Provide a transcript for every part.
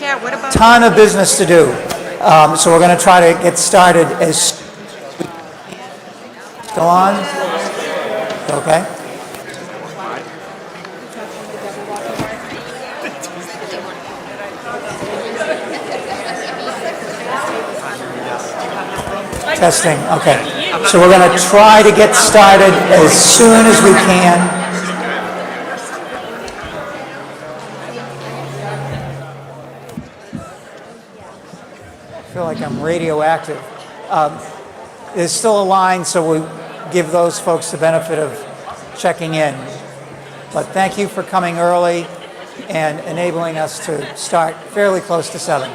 Chair, what about... Ton of business to do. So we're going to try to get started as... Go on? Okay. Testing, okay. So we're going to try to get started as soon as we can. I feel like I'm radioactive. There's still a line, so we give those folks the benefit of checking in. But thank you for coming early and enabling us to start fairly close to 7.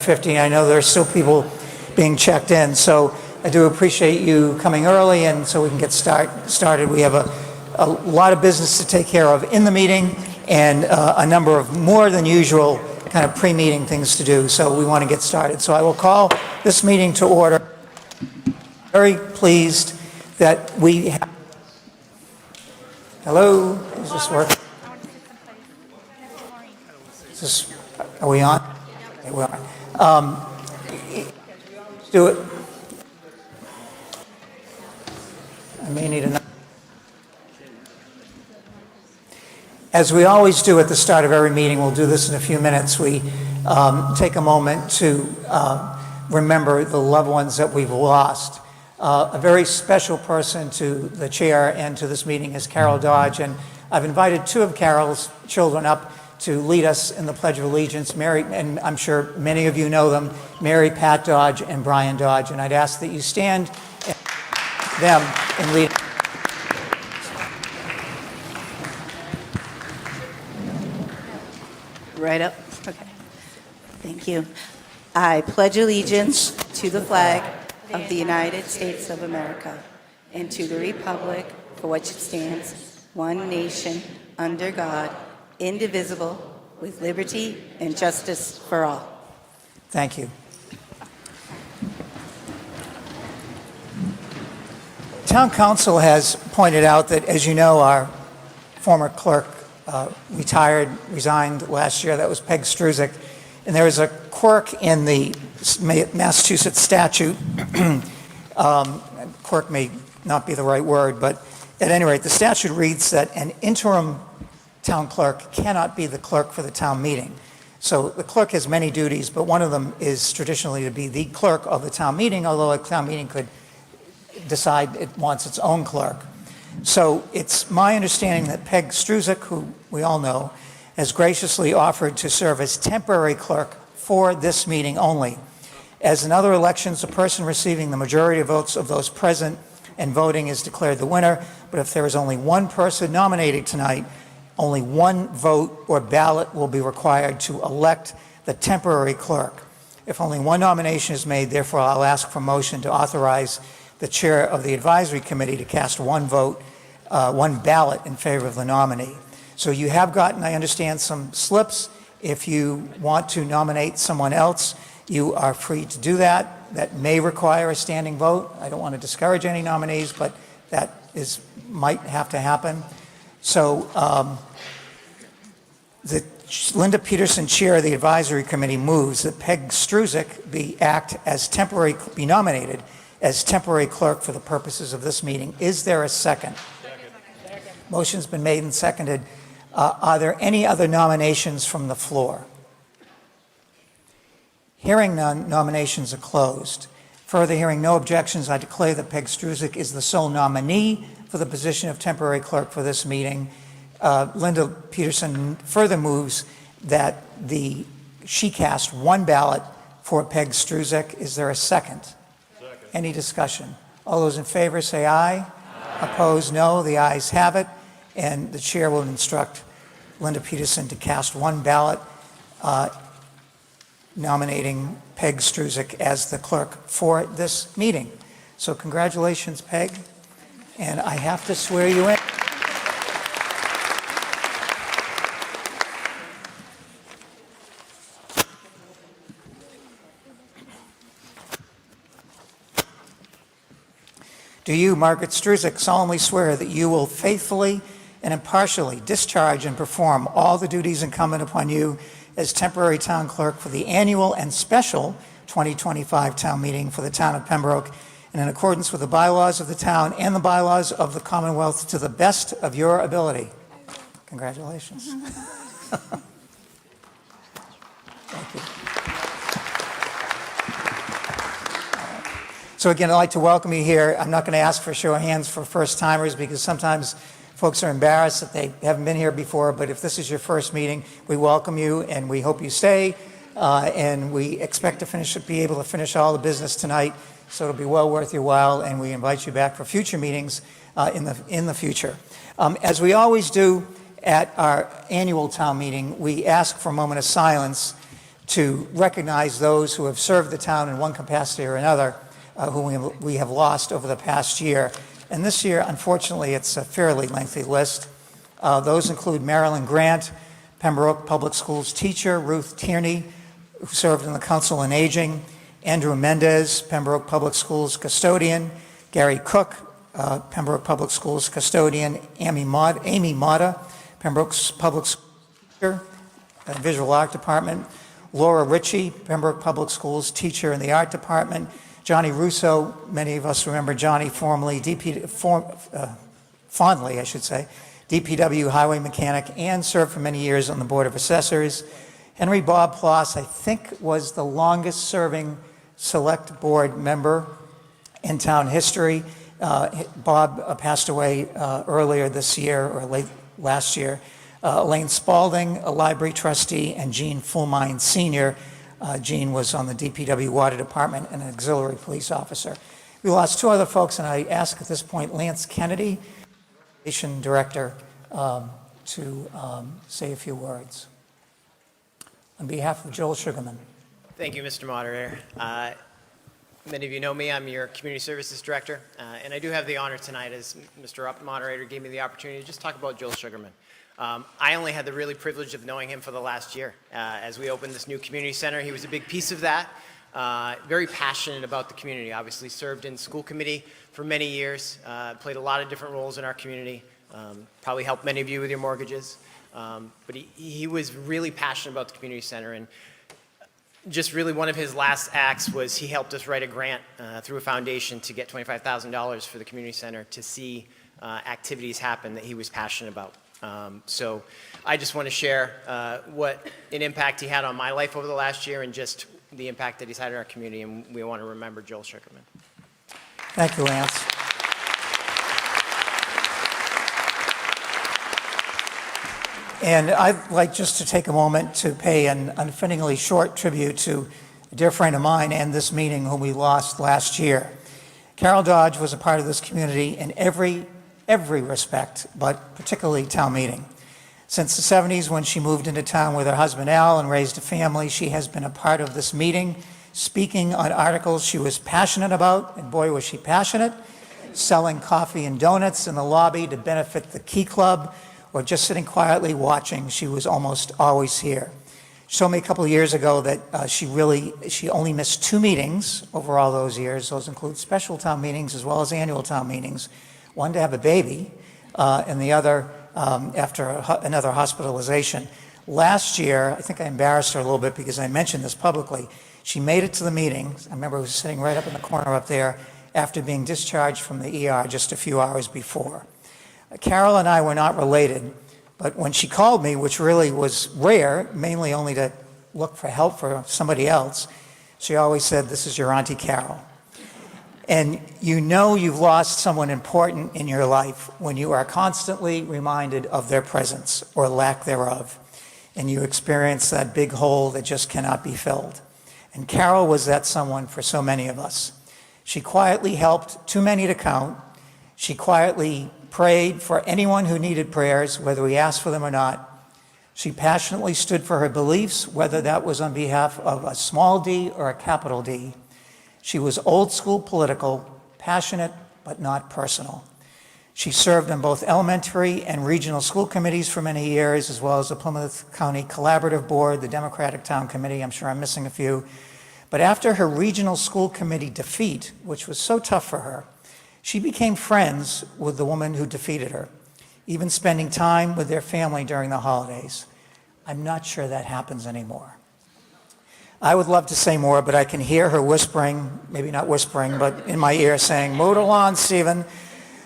50. I know there's still people being checked in, so I do appreciate you coming early, and so we can get started. We have a lot of business to take care of in the meeting, and a number of more than usual kind of pre-meeting things to do, so we want to get started. So I will call this meeting to order. Very pleased that we have... Hello? Is this working? Are we on? Okay, we're on. Do it. I may need another. As we always do at the start of every meeting, we'll do this in a few minutes. We take a moment to remember the loved ones that we've lost. A very special person to the chair and to this meeting is Carol Dodge, and I've invited two of Carol's children up to lead us in the Pledge of Allegiance. Mary, and I'm sure many of you know them, Mary Pat Dodge and Brian Dodge, and I'd ask that you stand and them in lead. Right up? Okay. Thank you. I pledge allegiance to the flag of the United States of America and to the republic for which it stands, one nation, under God, indivisible, with liberty and justice for all. Thank you. Town Council has pointed out that, as you know, our former clerk resigned last year. That was Peg Struzik. And there is a quirk in the Massachusetts statute. Quirk may not be the right word, but at any rate, the statute reads that an interim town clerk cannot be the clerk for the town meeting. So the clerk has many duties, but one of them is traditionally to be the clerk of the town meeting, although a town meeting could decide it wants its own clerk. So it's my understanding that Peg Struzik, who we all know, has graciously offered to serve as temporary clerk for this meeting only. As in other elections, the person receiving the majority of votes of those present and voting is declared the winner, but if there is only one person nominated tonight, only one vote or ballot will be required to elect the temporary clerk. If only one nomination is made, therefore, I'll ask for motion to authorize the chair of the advisory committee to cast one vote, one ballot in favor of the nominee. So you have gotten, I understand, some slips. If you want to nominate someone else, you are free to do that. That may require a standing vote. I don't want to discourage any nominees, but that might have to happen. So Linda Peterson, chair of the advisory committee, moves that Peg Struzik be nominated as temporary clerk for the purposes of this meeting. Is there a second? Second. Motion's been made and seconded. Are there any other nominations from the floor? Hearing none, nominations are closed. Further, hearing no objections, I declare that Peg Struzik is the sole nominee for the position of temporary clerk for this meeting. Linda Peterson further moves that she cast one ballot for Peg Struzik. Is there a second? Second. Any discussion? All those in favor say aye. Opposed, no. The ayes have it. And the chair will instruct Linda Peterson to cast one ballot nominating Peg Struzik as the clerk for this meeting. So congratulations, Peg. And I have to swear you in. Do you, Margaret Struzik, solemnly swear that you will faithfully and impartially discharge and perform all the duties incumbent upon you as temporary town clerk for the annual and special 2025 town meeting for the town of Pembroke, and in accordance with the bylaws of the town and the bylaws of the Commonwealth to the best of your ability? Congratulations. Thank you. So again, I'd like to welcome you here. I'm not going to ask for a show of hands for first-timers because sometimes folks are embarrassed that they haven't been here before, but if this is your first meeting, we welcome you and we hope you stay, and we expect to be able to finish all the business tonight, so it'll be well worth your while, and we invite you back for future meetings in the future. As we always do at our annual town meeting, we ask for a moment of silence to recognize those who have served the town in one capacity or another, who we have lost over the past year. And this year, unfortunately, it's a fairly lengthy list. Those include Marilyn Grant, Pembroke Public Schools teacher, Ruth Tierney, who served in the Council on Aging, Andrew Mendez, Pembroke Public Schools custodian, Gary Cook, Pembroke Public Schools custodian, Amy Mata, Pembroke Public Schools teacher, Visual Art Department, Laura Ritchie, Pembroke Public Schools teacher in the Art Department, Johnny Russo, many of us remember Johnny fondly, I should say, DPW highway mechanic, and served for many years on the Board of Assessors. Henry Bob Ploss, I think, was the longest serving select board member in town history. Bob passed away earlier this year or late last year. Elaine Spalding, a library trustee, and Gene Fulmine Sr. Gene was on the DPW Water Department and an auxiliary police officer. We lost two other folks, and I ask at this point Lance Kennedy, Recreation Director, to say a few words. On behalf of Joel Sugarman. Thank you, Mr. Moderator. Many of you know me. I'm your Community Services Director, and I do have the honor tonight, as Mr. Moderator gave me the opportunity, to just talk about Joel Sugarman. I only had the really privilege of knowing him for the last year. As we opened this new community center, he was a big piece of that. Very passionate about the community. Obviously served in school committee for many years, played a lot of different roles in our community, probably helped many of you with your mortgages. But he was really passionate about the community center, and just really one of his last acts was he helped us write a grant through a foundation to get $25,000 for the community center to see activities happen that he was passionate about. So I just want to share what an impact he had on my life over the last year and just the impact that he's had in our community, and we want to remember Joel Sugarman. Thank you, Lance. And I'd like just to take a moment to pay an unfittingly short tribute to a dear friend of mine and this meeting whom we lost last year. Carol Dodge was a part of this community in every respect, but particularly town meeting. Since the 70s, when she moved into town with her husband Al and raised a family, she has been a part of this meeting, speaking on articles she was passionate about, and boy was she passionate, selling coffee and donuts in the lobby to benefit the Key Club, or just sitting quietly watching. She was almost always here. She told me a couple of years ago that she only missed 2 meetings over all those years. Those include special town meetings as well as annual town meetings. One to have a baby, and the other after another hospitalization. Last year, I think I embarrassed her a little bit because I mentioned this publicly. She made it to the meeting. I remember I was sitting right up in the corner up there after being discharged from the ER just a few hours before. Carol and I were not related, but when she called me, which really was rare, mainly only to look for help for somebody else, she always said, "This is your Auntie Carol." And you know you've lost someone important in your life when you are constantly reminded of their presence or lack thereof, and you experience that big hole that just cannot be filled. And Carol was that someone for so many of us. She quietly helped, too many to count. She quietly prayed for anyone who needed prayers, whether we asked for them or not. She passionately stood for her beliefs, whether that was on behalf of a small d or a capital D. She was old school political, passionate, but not personal. She served on both elementary and regional school committees for many years, as well as the Plymouth County Collaborative Board, the Democratic Town Committee. I'm sure I'm missing a few. But after her regional school committee defeat, which was so tough for her, she became friends with the woman who defeated her, even spending time with their family during the holidays. I'm not sure that happens anymore. I would love to say more, but I can hear her whispering, maybe not whispering, but in my ear saying, "Mow the lawn, Stephen."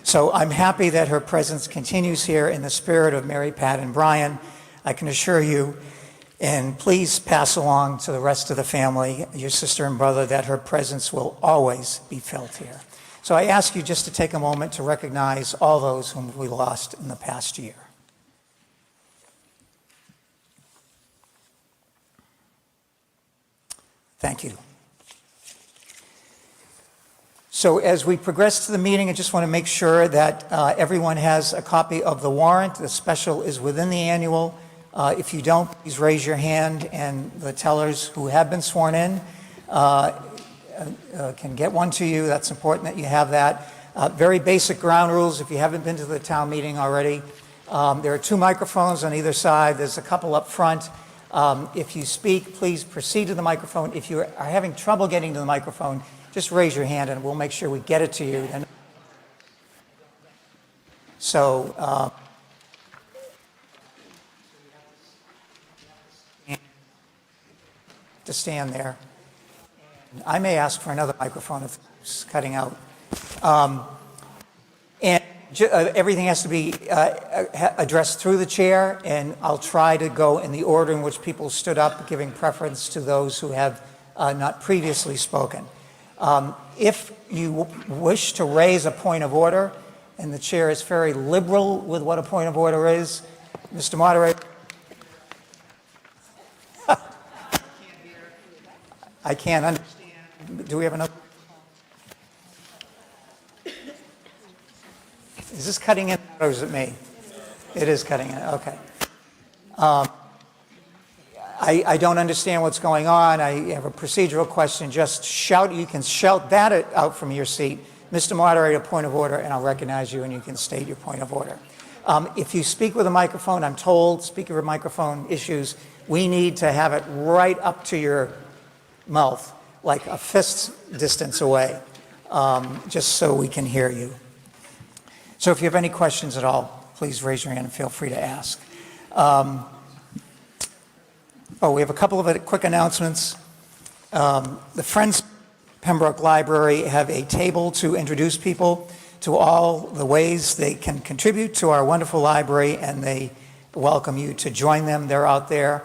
So I'm happy that her presence continues here in the spirit of Mary, Pat, and Brian. I can assure you, and please pass along to the rest of the family, your sister and brother, that her presence will always be felt here. So I ask you just to take a moment to recognize all those whom we lost in the past year. Thank you. So as we progress to the meeting, I just want to make sure that everyone has a copy of the warrant. The special is within the annual. If you don't, please raise your hand, and the tellers who have been sworn in can get one to you. That's important that you have that. Very basic ground rules if you haven't been to the town meeting already. There are 2 microphones on either side. There's a couple up front. If you speak, please proceed to the microphone. If you are having trouble getting to the microphone, just raise your hand and we'll make sure we get it to you. So, to stand there. I may ask for another microphone if it's cutting out. Everything has to be addressed through the chair, and I'll try to go in the order in which people stood up, giving preference to those who have not previously spoken. If you wish to raise a point of order, and the chair is very liberal with what a point of order is, Mr. Moderator, I can't understand. Do we have another? Is this cutting in or is it me? It is cutting in, okay. I don't understand what's going on. I have a procedural question. Just shout, you can shout that out from your seat. Mr. Moderator, point of order, and I'll recognize you and you can state your point of order. If you speak with a microphone, I'm told, speaker with microphone issues, we need to have it right up to your mouth, like a fist's distance away, just so we can hear you. So if you have any questions at all, please raise your hand and feel free to ask. We have a couple of quick announcements. The Friends Pembroke Library have a table to introduce people to all the ways they can contribute to our wonderful library, and they welcome you to join them. They're out there.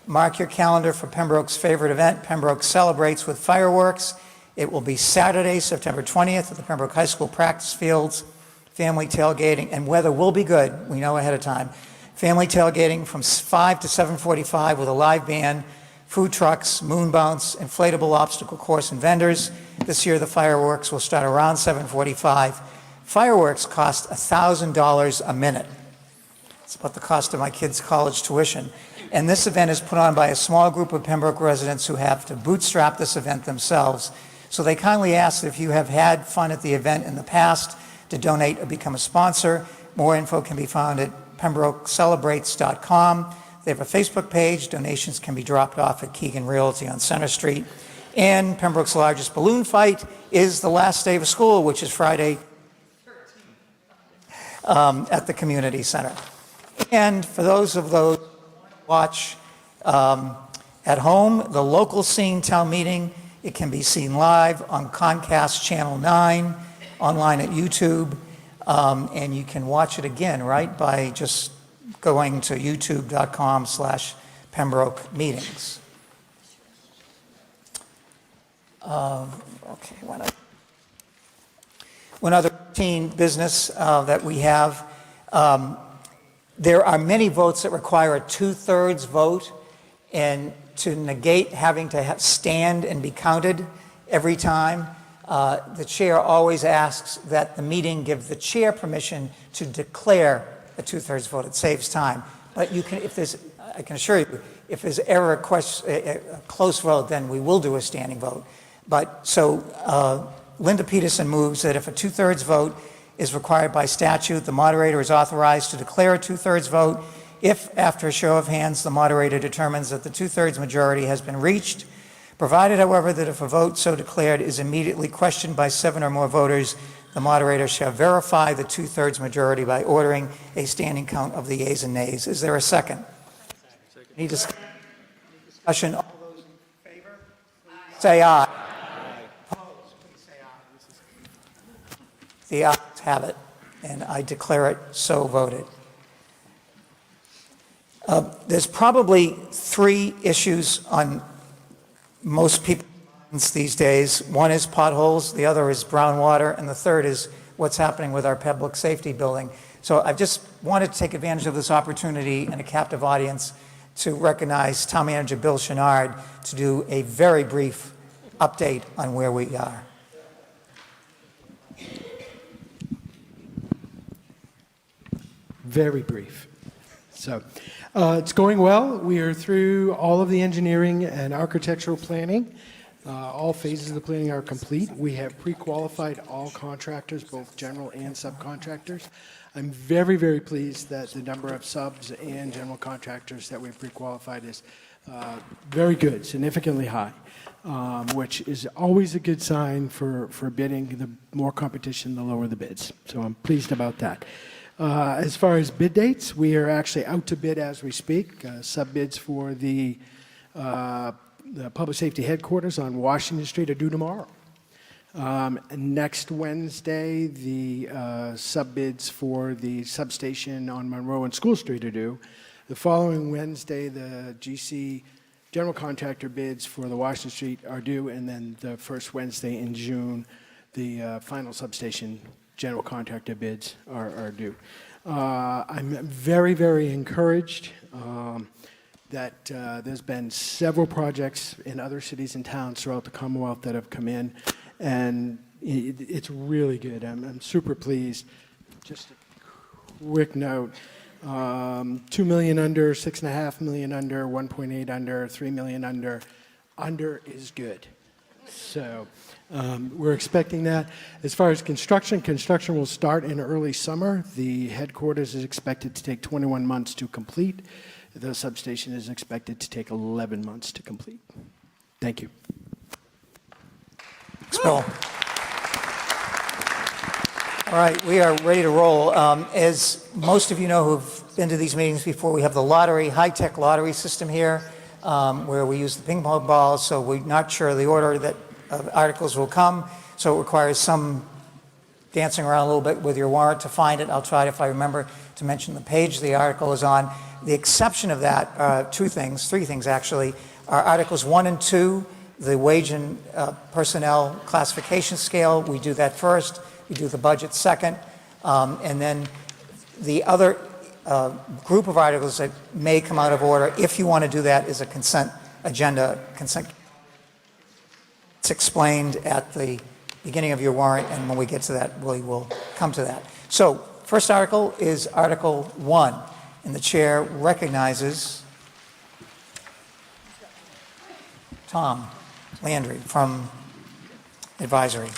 Mark your calendar for Pembroke's favorite event, Pembroke Celebrates with Fireworks. It will be Saturday, September 20th at the Pembroke High School practice fields. Family tailgating, and weather will be good, we know ahead of time. Family tailgating from 5 to 7:45 with a live band, food trucks, moon bounce, inflatable obstacle course, and vendors. This year the fireworks will start around 7:45. Fireworks cost $1,000 a minute. It's about the cost of my kids' college tuition. And this event is put on by a small group of Pembroke residents who have to bootstrap this event themselves. So they kindly ask that if you have had fun at the event in the past, to donate or become a sponsor. More info can be found at pembrokecelebrates.com. They have a Facebook page. Donations can be dropped off at Keegan Realty on Center Street. And Pembroke's largest balloon fight is the last day of school, which is Friday at the community center. And for those who watch at home, the local scene town meeting, it can be seen live on Comcast Channel 9, online at YouTube, and you can watch it again, right, by just going to youtube.com/Pembroke Meetings. Okay, one other routine business that we have. There are many votes that require a 2/3 vote, and to negate having to stand and be counted every time, the chair always asks that the meeting give the chair permission to declare a 2/3 vote. It saves time. But you can, I can assure you, if there's ever a close vote, then we will do a standing vote. But so Linda Peterson moves that if a 2/3 vote is required by statute, the moderator is authorized to declare a 2/3 vote. If, after a show of hands, the moderator determines that the 2/3 majority has been reached, provided, however, that if a vote so declared is immediately questioned by 7 or more voters, the moderator shall verify the 2/3 majority by ordering a standing count of the yeas and nays. Is there a second? Any discussion? All those in favor? Say aye. Opposed? Please say aye. The ayes have it, and I declare it so voted. There's probably 3 issues on most people's minds these days. One is potholes, the other is brown water, and the third is what's happening with our public safety building. So I just wanted to take advantage of this opportunity and a captive audience to recognize Town Manager Bill Chenard to do a very brief update on where we are. Very brief. So it's going well. We are through all of the engineering and architectural planning. All phases of the planning are complete. We have pre-qualified all contractors, both general and subcontractors. I'm very, very pleased that the number of subs and general contractors that we've pre-qualified is very good, significantly high, which is always a good sign for bidding. The more competition, the lower the bids. So I'm pleased about that. As far as bid dates, we are actually out to bid as we speak. Sub-bids for the Public Safety Headquarters on Washington Street are due tomorrow. Next Wednesday, the sub-bids for the substation on Monroe and School Street are due. The following Wednesday, the GC general contractor bids for the Washington Street are due, and then the first Wednesday in June, the final substation general contractor bids are due. I'm very, very encouraged that there's been several projects in other cities and towns throughout the Commonwealth that have come in, and it's really good. I'm super pleased. Just a quick note, 2 million under, 6.5 million under, 1.8 under, 3 million under. Under is good. So we're expecting that. As far as construction will start in early summer. The headquarters is expected to take 21 months to complete. The substation is expected to take 11 months to complete. Thank you. Thanks, Bill. All right, we are ready to roll. As most of you know who've been to these meetings before, we have the lottery, high-tech lottery system here, where we use the ping pong balls, so we're not sure the order that articles will come, so it requires some dancing around a little bit with your warrant to find it. I'll try it if I remember to mention the page the article is on. The exception of that, three things actually, are Articles 1 and 2, the wage and personnel classification scale. We do that first. We do the budget second. And then the other group of articles that may come out of order, if you want to do that, is a consent agenda. It's explained at the beginning of your warrant, and when we get to that, we will come to that. So, first article is Article 1, and the chair recognizes Tom Landry from Advisory.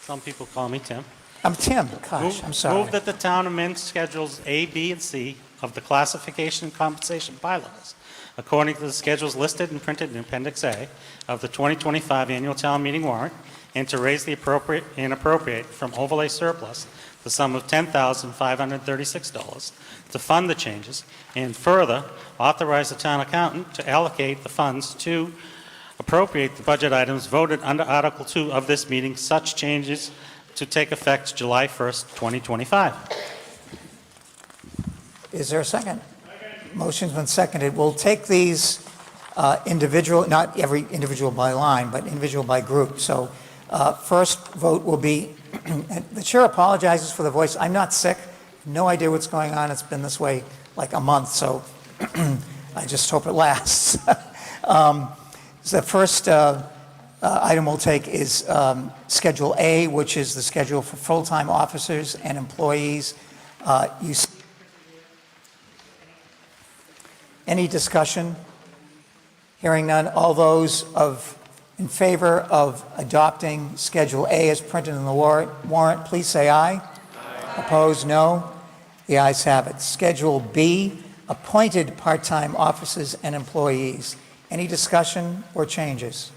Some people call me Tim. I'm Tim. Gosh, I'm sorry. Move that the town amend Schedules A, B, and C of the classification and compensation bylaws according to the schedules listed and printed in Appendix A of the 2025 annual town meeting warrant, and to raise the appropriate from overlay surplus the sum of $10,536 to fund the changes, and further authorize the town accountant to allocate the funds to appropriate the budget items voted under Article 2 of this meeting, such changes to take effect July 1st, 2025. Is there a second? Motion's been seconded. We'll take these individual, not every individual by line, but individual by group. So first vote will be, the chair apologizes for the voice. I'm not sick. No idea what's going on. It's been this way like a month, so I just hope it lasts. So the first item we'll take is Schedule A, which is the schedule for full-time officers and employees. You see any discussion? Hearing none. All those in favor of adopting Schedule A as printed in the warrant, please say aye. Aye. Opposed, no. The ayes have it. Schedule B, appointed part-time officers and employees. Any discussion or changes?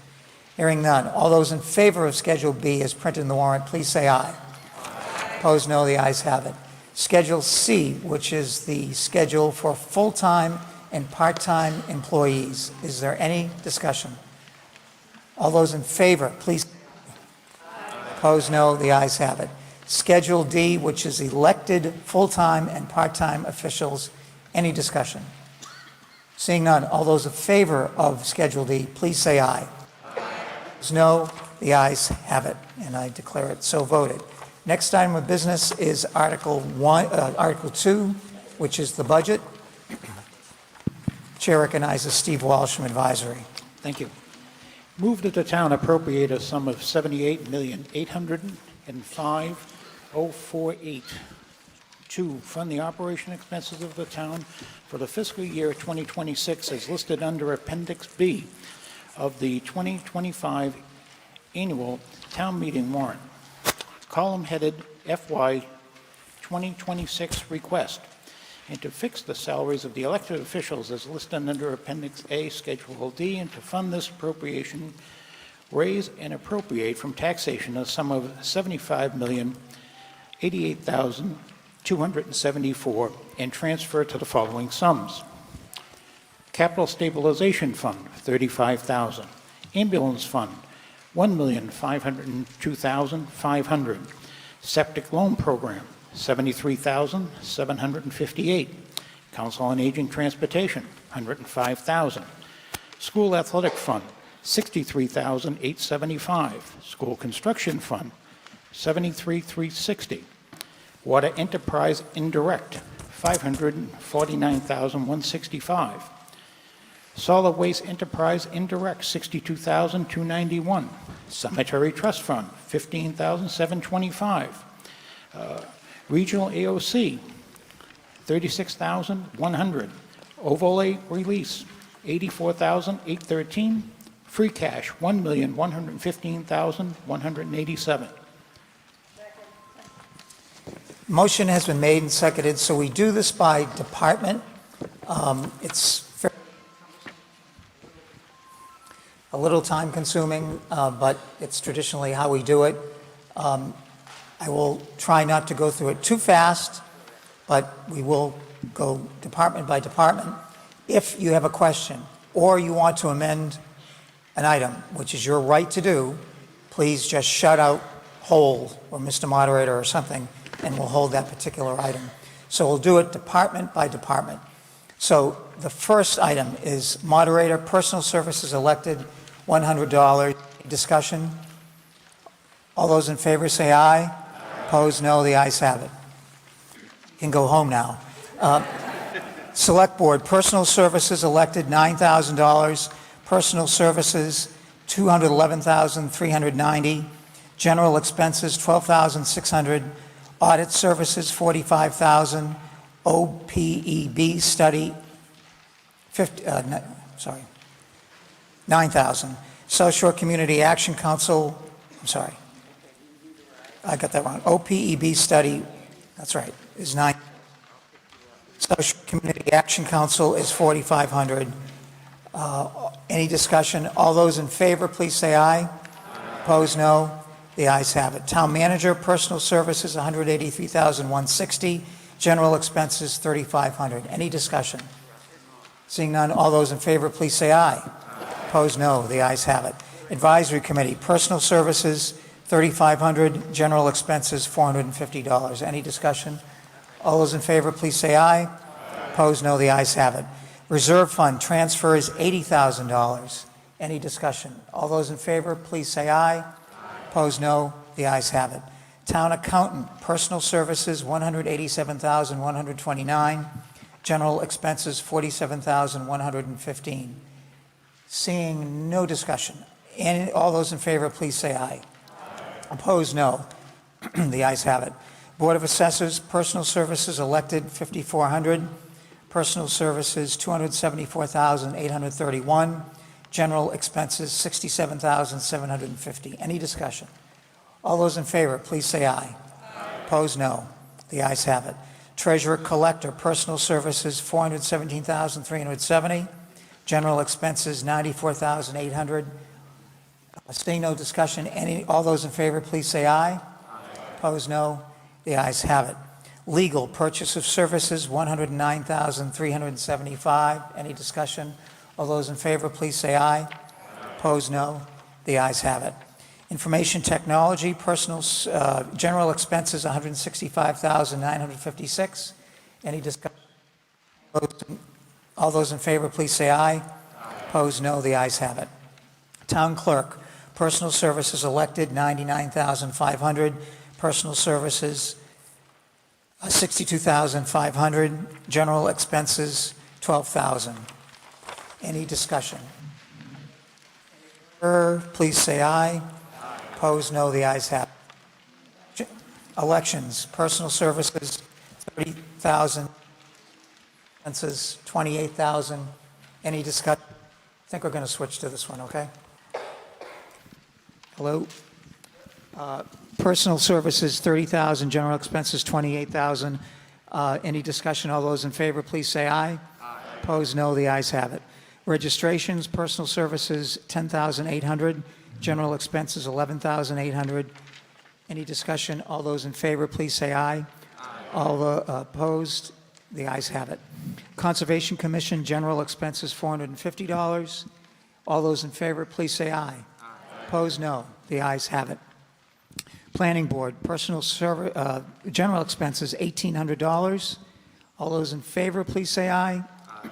Hearing none. All those in favor of Schedule B as printed in the warrant, please say aye. Aye. Opposed, no. The ayes have it. Schedule C, which is the schedule for full-time and part-time employees. Is there any discussion? All those in favor, please. Aye. Opposed, no. The ayes have it. Schedule D, which is elected full-time and part-time officials. Any discussion? Seeing none, all those in favor of Schedule D, please say aye. Aye. No, the ayes have it, and I declare it so voted. Next item of business is Article 2, which is the budget. Chair recognizes Steve Walsh from Advisory. Thank you. Move that the town appropriate a sum of $78,805,048 to fund the operation expenses of the town for the fiscal year 2026 as listed under Appendix B of the 2025 annual town meeting warrant. Column headed FY 2026 request, and to fix the salaries of the elected officials as listed under Appendix A, Schedule D, and to fund this appropriation, raise and appropriate from taxation a sum of $75,088,274 and transfer to the following sums. Capital Stabilization Fund, $35,000. Ambulance Fund, $1,502,500. Septic Loan Program, $73,758. Council on Aging Transportation, $105,000. School Athletic Fund, $63,875. School Construction Fund, $73,360. Water Enterprise Indirect, $549,165. Solid Waste Enterprise Indirect, $62,291. Cemetery Trust Fund, $15,725. Regional AOC, $36,100. Overlay Release, $84,813. Free cash, $1,115,187. Motion has been made and seconded, so we do this by department. It's a little time consuming, but it's traditionally how we do it. I will try not to go through it too fast, but we will go department by department. If you have a question or you want to amend an item, which is your right to do, please just shout out hold or Mr. Moderator or something, and we'll hold that particular item. So we'll do it department by department. So the first item is moderator, personal services elected, $100. Discussion? All those in favor say aye. Opposed, no. The ayes have it. You can go home now. Select Board, personal services elected, $9,000. Personal services, $211,390. General expenses, $12,600. Audit services, $45,000. OPEB study, $9,000. South Shore Community Action Council, I got that wrong. OPEB study, that's right, is $9,000. South Shore Community Action Council is $4,500. Any discussion? All those in favor, please say aye. Opposed, no. The ayes have it. Town Manager, personal services, $183,160. General expenses, $3,500. Any discussion? Seeing none, all those in favor, please say aye. Opposed, no. The ayes have it. Advisory Committee, personal services, $3,500. General expenses, $450. Any discussion? All those in favor, please say aye. Opposed, no. The ayes have it. Reserve Fund transfer is $80,000. Any discussion? All those in favor, please say aye. Opposed, no. The ayes have it. Town Accountant, personal services, $187,129. General expenses, $47,115. Seeing no discussion. And all those in favor, please say aye. Opposed, no. The ayes have it. Board of Assessors, personal services, elected, $5,400. Personal services, $274,831. General expenses, $67,750. Any discussion? All those in favor, please say aye. Opposed, no. The ayes have it. Treasurer Collector, personal services, $417,370. General expenses, $94,800. Seeing no discussion, all those in favor, please say aye. Opposed, no. The ayes have it. Legal, purchase of services, $109,375. Any discussion? All those in favor, please say aye. Opposed, no. The ayes have it. Information technology, personal, general expenses, $165,956. Any discussion? All those in favor, please say aye. Opposed, no. The ayes have it. Town clerk, personal services elected, $99,500. Personal services, $62,500. General expenses, $12,000. Any discussion? Please say aye. Opposed, no. The ayes have it. Elections, personal services, 30,000. Expenses, 28,000. Any discussion? I think we're going to switch to this one, okay? Hello? Personal services, 30,000. General expenses, 28,000. Any discussion? All those in favor, please say aye. Aye. Opposed, no. The ayes have it. Registrations, personal services, 10,800. General expenses, 11,800. Any discussion? All those in favor, please say aye. Aye. All opposed, the ayes have it. Conservation Commission, general expenses, $450. All those in favor, please say aye. Aye. Opposed, no. The ayes have it. Planning Board, general expenses, $1,800. All those in favor, please say aye.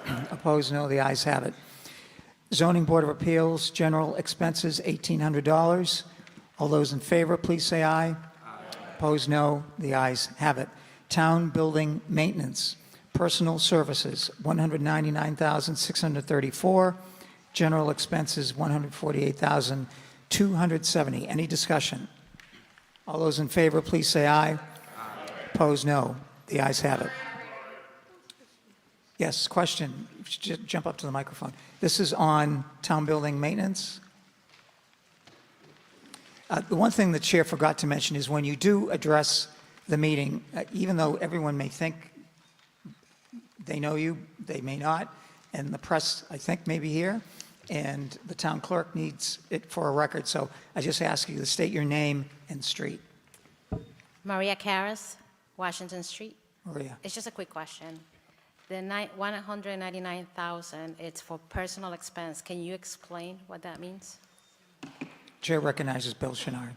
Aye. Opposed, no. The ayes have it. Zoning Board of Appeals, general expenses, $1,800. All those in favor, please say aye. Aye. Opposed, no. The ayes have it. Town Building Maintenance, personal services, $199,634. General expenses, $148,270. Any discussion? All those in favor, please say aye. Aye. Opposed, no. The ayes have it. Yes, question. Jump up to the microphone. This is on town building maintenance. The one thing the chair forgot to mention is when you do address the meeting, even though everyone may think they know you, they may not, and the press, I think, may be here, and the town clerk needs it for a record. So I just ask you to state your name and street. Maria Karras, Washington Street. Maria. It's just a quick question. The 199,000, it's for personal expense. Can you explain what that means? Chair recognizes Bill Chenard.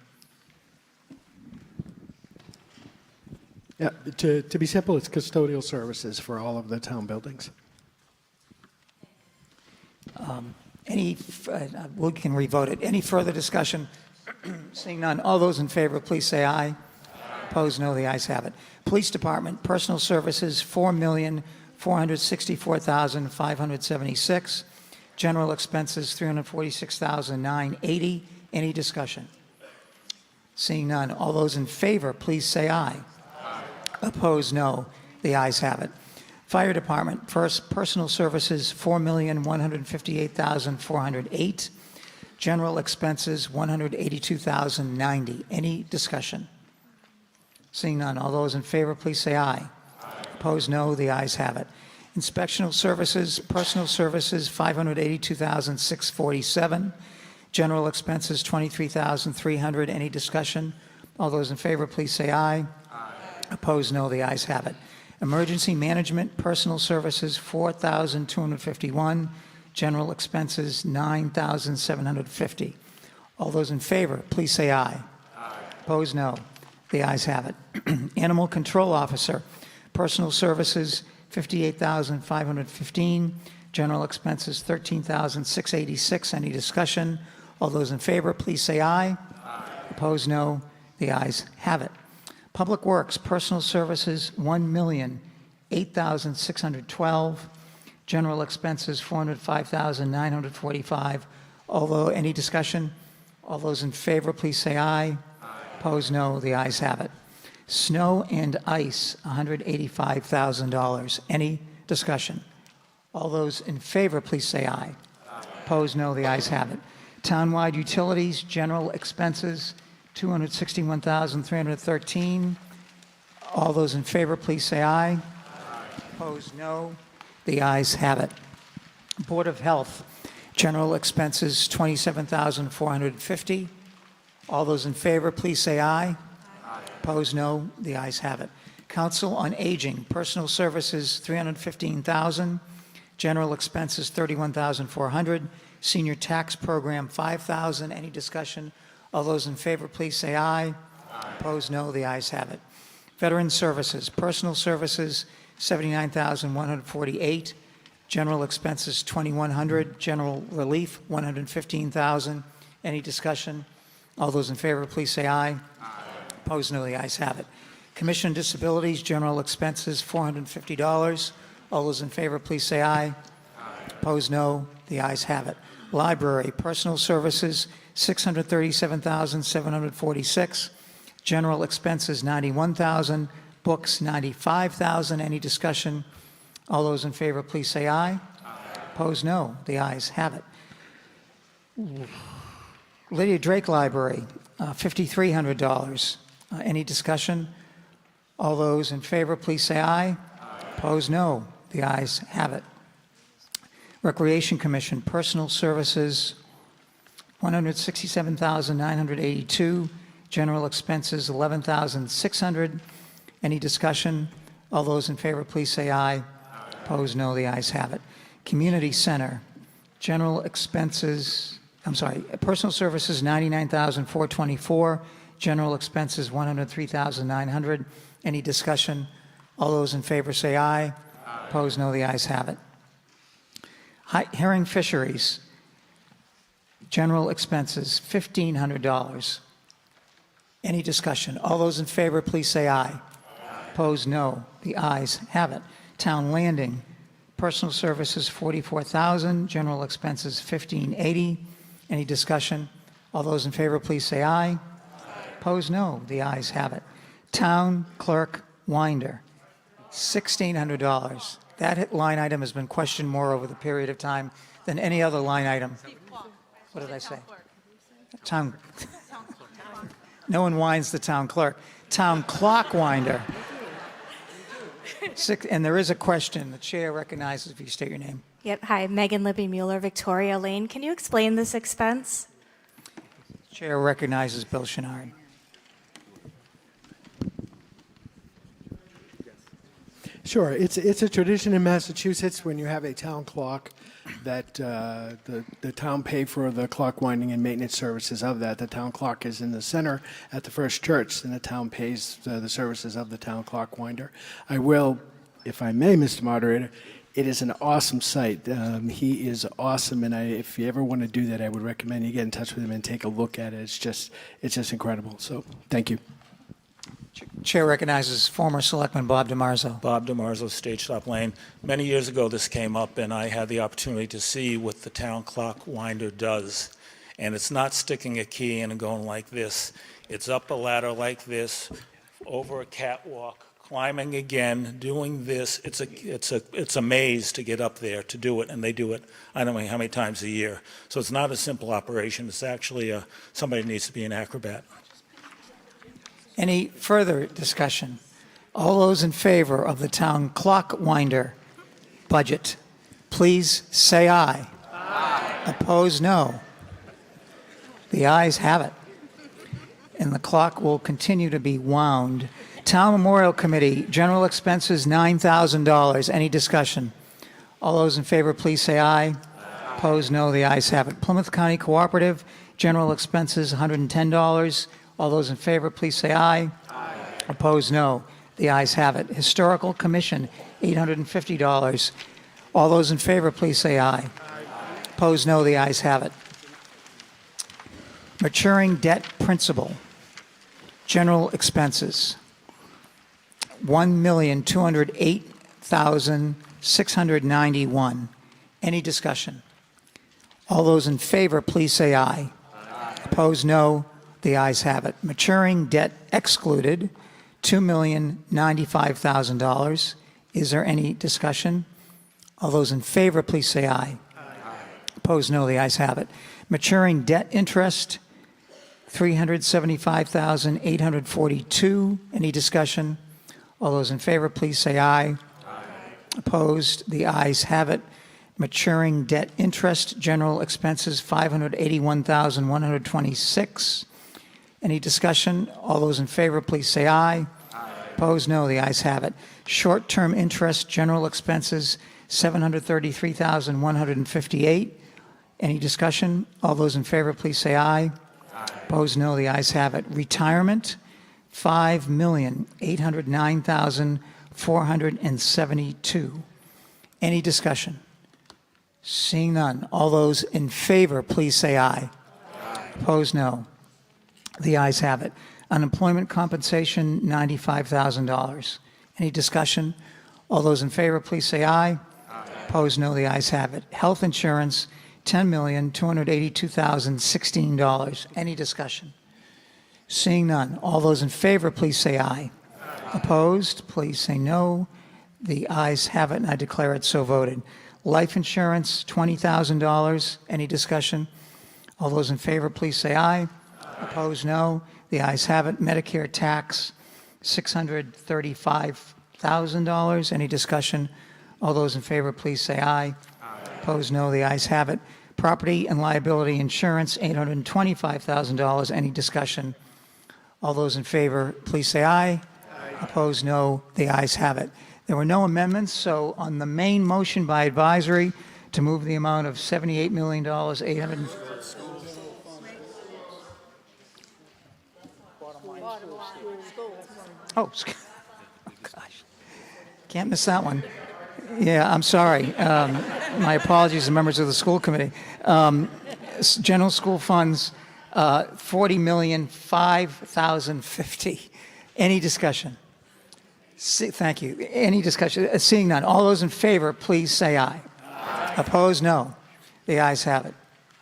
Yeah, to be simple, it's custodial services for all of the town buildings. We can revote it. Any further discussion? Seeing none, all those in favor, please say aye. Aye. Opposed, no. The ayes have it. Police Department, personal services, $4,464,576. General expenses, $346,980. Any discussion? Seeing none, all those in favor, please say aye. Aye. Opposed, no. The ayes have it. Fire Department, first, personal services, $4,158,408. General expenses, $182,090. Any discussion? Seeing none, all those in favor, please say aye. Aye. Opposed, no. The ayes have it. Inspectional services, personal services, $582,647. General expenses, $23,300. Any discussion? All those in favor, please say aye. Aye. Opposed, no. The ayes have it. Emergency Management, personal services, $4,251. General expenses, $9,750. All those in favor, please say aye. Aye. Opposed, no. The ayes have it. Animal Control Officer, personal services, $58,515. General expenses, $13,686. Any discussion? All those in favor, please say aye. Aye. Opposed, no. The ayes have it. Public Works, personal services, $1,008,612. General expenses, $405,945. Although, any discussion? All those in favor, please say aye. Aye. Opposed, no. The ayes have it. Snow and ice, $185,000. Any discussion? All those in favor, please say aye. Aye. Opposed, no. The ayes have it. Townwide utilities, general expenses, $261,313. All those in favor, please say aye. Aye. Opposed, no. The ayes have it. Board of Health, general expenses, $27,450. All those in favor, please say aye. Aye. Opposed, no. The ayes have it. Council on Aging, personal services, $315,000. General expenses, $31,400. Senior tax program, $5,000. Any discussion? All those in favor, please say aye. Aye. Opposed, no. The ayes have it. Veteran Services, personal services, $79,148. General expenses, $2,100. General relief, $115,000. Any discussion? All those in favor, please say aye. Aye. Opposed, no. The ayes have it. Commission on Disabilities, general expenses, $450. All those in favor, please say aye. Aye. Opposed, no. The ayes have it. Library, personal services, $637,746. General expenses, $91,000. Books, $95,000. Any discussion? All those in favor, please say aye. Opposed, no. The ayes have it. Lydia Drake Library, $5,300. Any discussion? All those in favor, please say aye. Opposed, no. The ayes have it. Recreation Commission, Personal Services, $167,982. General expenses, $11,600. Any discussion? All those in favor, please say aye. Opposed, no. The ayes have it. Community Center, general expenses, personal services, $99,424. General expenses, $103,900. Any discussion? All those in favor say aye. Opposed, no. The ayes have it. Herring Fisheries, general expenses, $1,500. Any discussion? All those in favor, please say aye. Opposed, no. The ayes have it. Town Landing, personal services, $44,000. General expenses, $1,580. Any discussion? All those in favor, please say aye. Opposed, no. The ayes have it. Town Clerk Winder, $1,600. That line item has been questioned more over the period of time than any other line item. What did I say? Town. No one winds the town clerk. Town Clock Winder. And there is a question. The chair recognizes if you state your name. Yep. Hi, Megan Libby Mueller, Victoria Lane. Can you explain this expense? Chair recognizes Bill Chenard. Sure. It's a tradition in Massachusetts when you have a town clock that the town pay for the clock winding and maintenance services of that. The town clock is in the center at the First Church, and the town pays the services of the town clock winder. I will, if I may, Mr. Moderator, it is an awesome site. He is awesome, and if you ever want to do that, I would recommend you get in touch with him and take a look at it. It's just incredible. So thank you. Chair recognizes former Selectman Bob DiMarzo. Bob DiMarzo, Stage Stop Lane. Many years ago, this came up, and I had the opportunity to see what the town clock winder does. And it's not sticking a key in and going like this. It's up a ladder like this, over a catwalk, climbing again, doing this. It's a maze to get up there to do it, and they do it I don't know how many times a year. So it's not a simple operation. It's actually somebody needs to be an acrobat. Any further discussion? All those in favor of the town clock winder budget, please say aye. Aye. Opposed, no. The ayes have it. And the clock will continue to be wound. Town Memorial Committee, general expenses, $9,000. Any discussion? All those in favor, please say aye. Aye. Opposed, no. The ayes have it. Plymouth County Cooperative, general expenses, $110. All those in favor, please say aye. Aye. Opposed, no. The ayes have it. Historical Commission, $850. All those in favor, please say aye. Aye. Opposed, no. The ayes have it. Maturing debt principal, general expenses, $1,208,691. Any discussion? All those in favor, please say aye. Aye. Opposed, no. The ayes have it. Maturing debt excluded, $2,095,000. Is there any discussion? All those in favor, please say aye. Aye. Opposed, no. The ayes have it. Maturing debt interest, $375,842. Any discussion? All those in favor, please say aye. Aye. Opposed, the ayes have it. Maturing debt interest, general expenses, $581,126. Any discussion? All those in favor, please say aye. Aye. Opposed, no. The ayes have it. Short-term interest, general expenses, $733,158. Any discussion? All those in favor, please say aye. Aye. Opposed, no. The ayes have it. Retirement, $5,809,472. Any discussion? Seeing none. All those in favor, please say aye. Aye. Opposed, no. The ayes have it. Unemployment compensation, $95,000. Any discussion? All those in favor, please say aye. Aye. Opposed, no. The ayes have it. Health insurance, $10,282,016. Any discussion? Seeing none. All those in favor, please say aye. Aye. Opposed, please say no. The ayes have it, and I declare it so voted. Life insurance, $20,000. Any discussion? All those in favor, please say aye. Opposed, no. The ayes have it. Medicare tax, $635,000. Any discussion? All those in favor, please say aye. Opposed, no. The ayes have it. Property and liability insurance, $825,000. Any discussion? All those in favor, please say aye. Opposed, no. The ayes have it. There were no amendments, so on the main motion by advisory to move the amount of $78 million, Oh, gosh. Can't miss that one. Yeah, I'm sorry. My apologies to members of the school committee. General school funds, $40,005,050. Any discussion? Thank you. Any discussion? Seeing none. All those in favor, please say aye. Opposed, no. The ayes have it.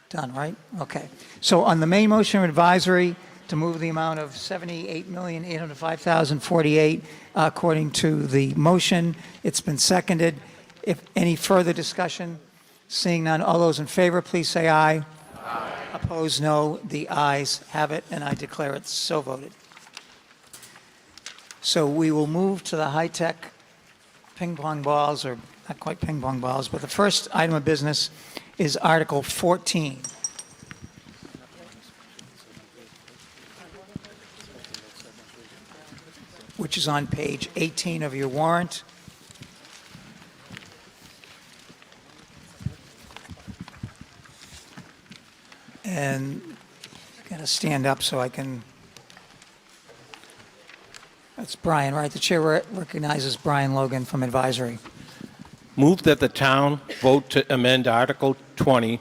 Done, right? Okay. So on the main motion of advisory to move the amount of $78,805,048 according to the motion, it's been seconded. If any further discussion, seeing none, all those in favor, please say aye. Opposed, no. The ayes have it, and I declare it so voted. So we will move to the high-tech ping pong balls, or not quite ping pong balls, but the first item of business is Article 14. Which is on page 18 of your warrant. And I've got to stand up so I can. That's Brian, right? The chair recognizes Brian Logan from advisory. Move that the town vote to amend Article 20,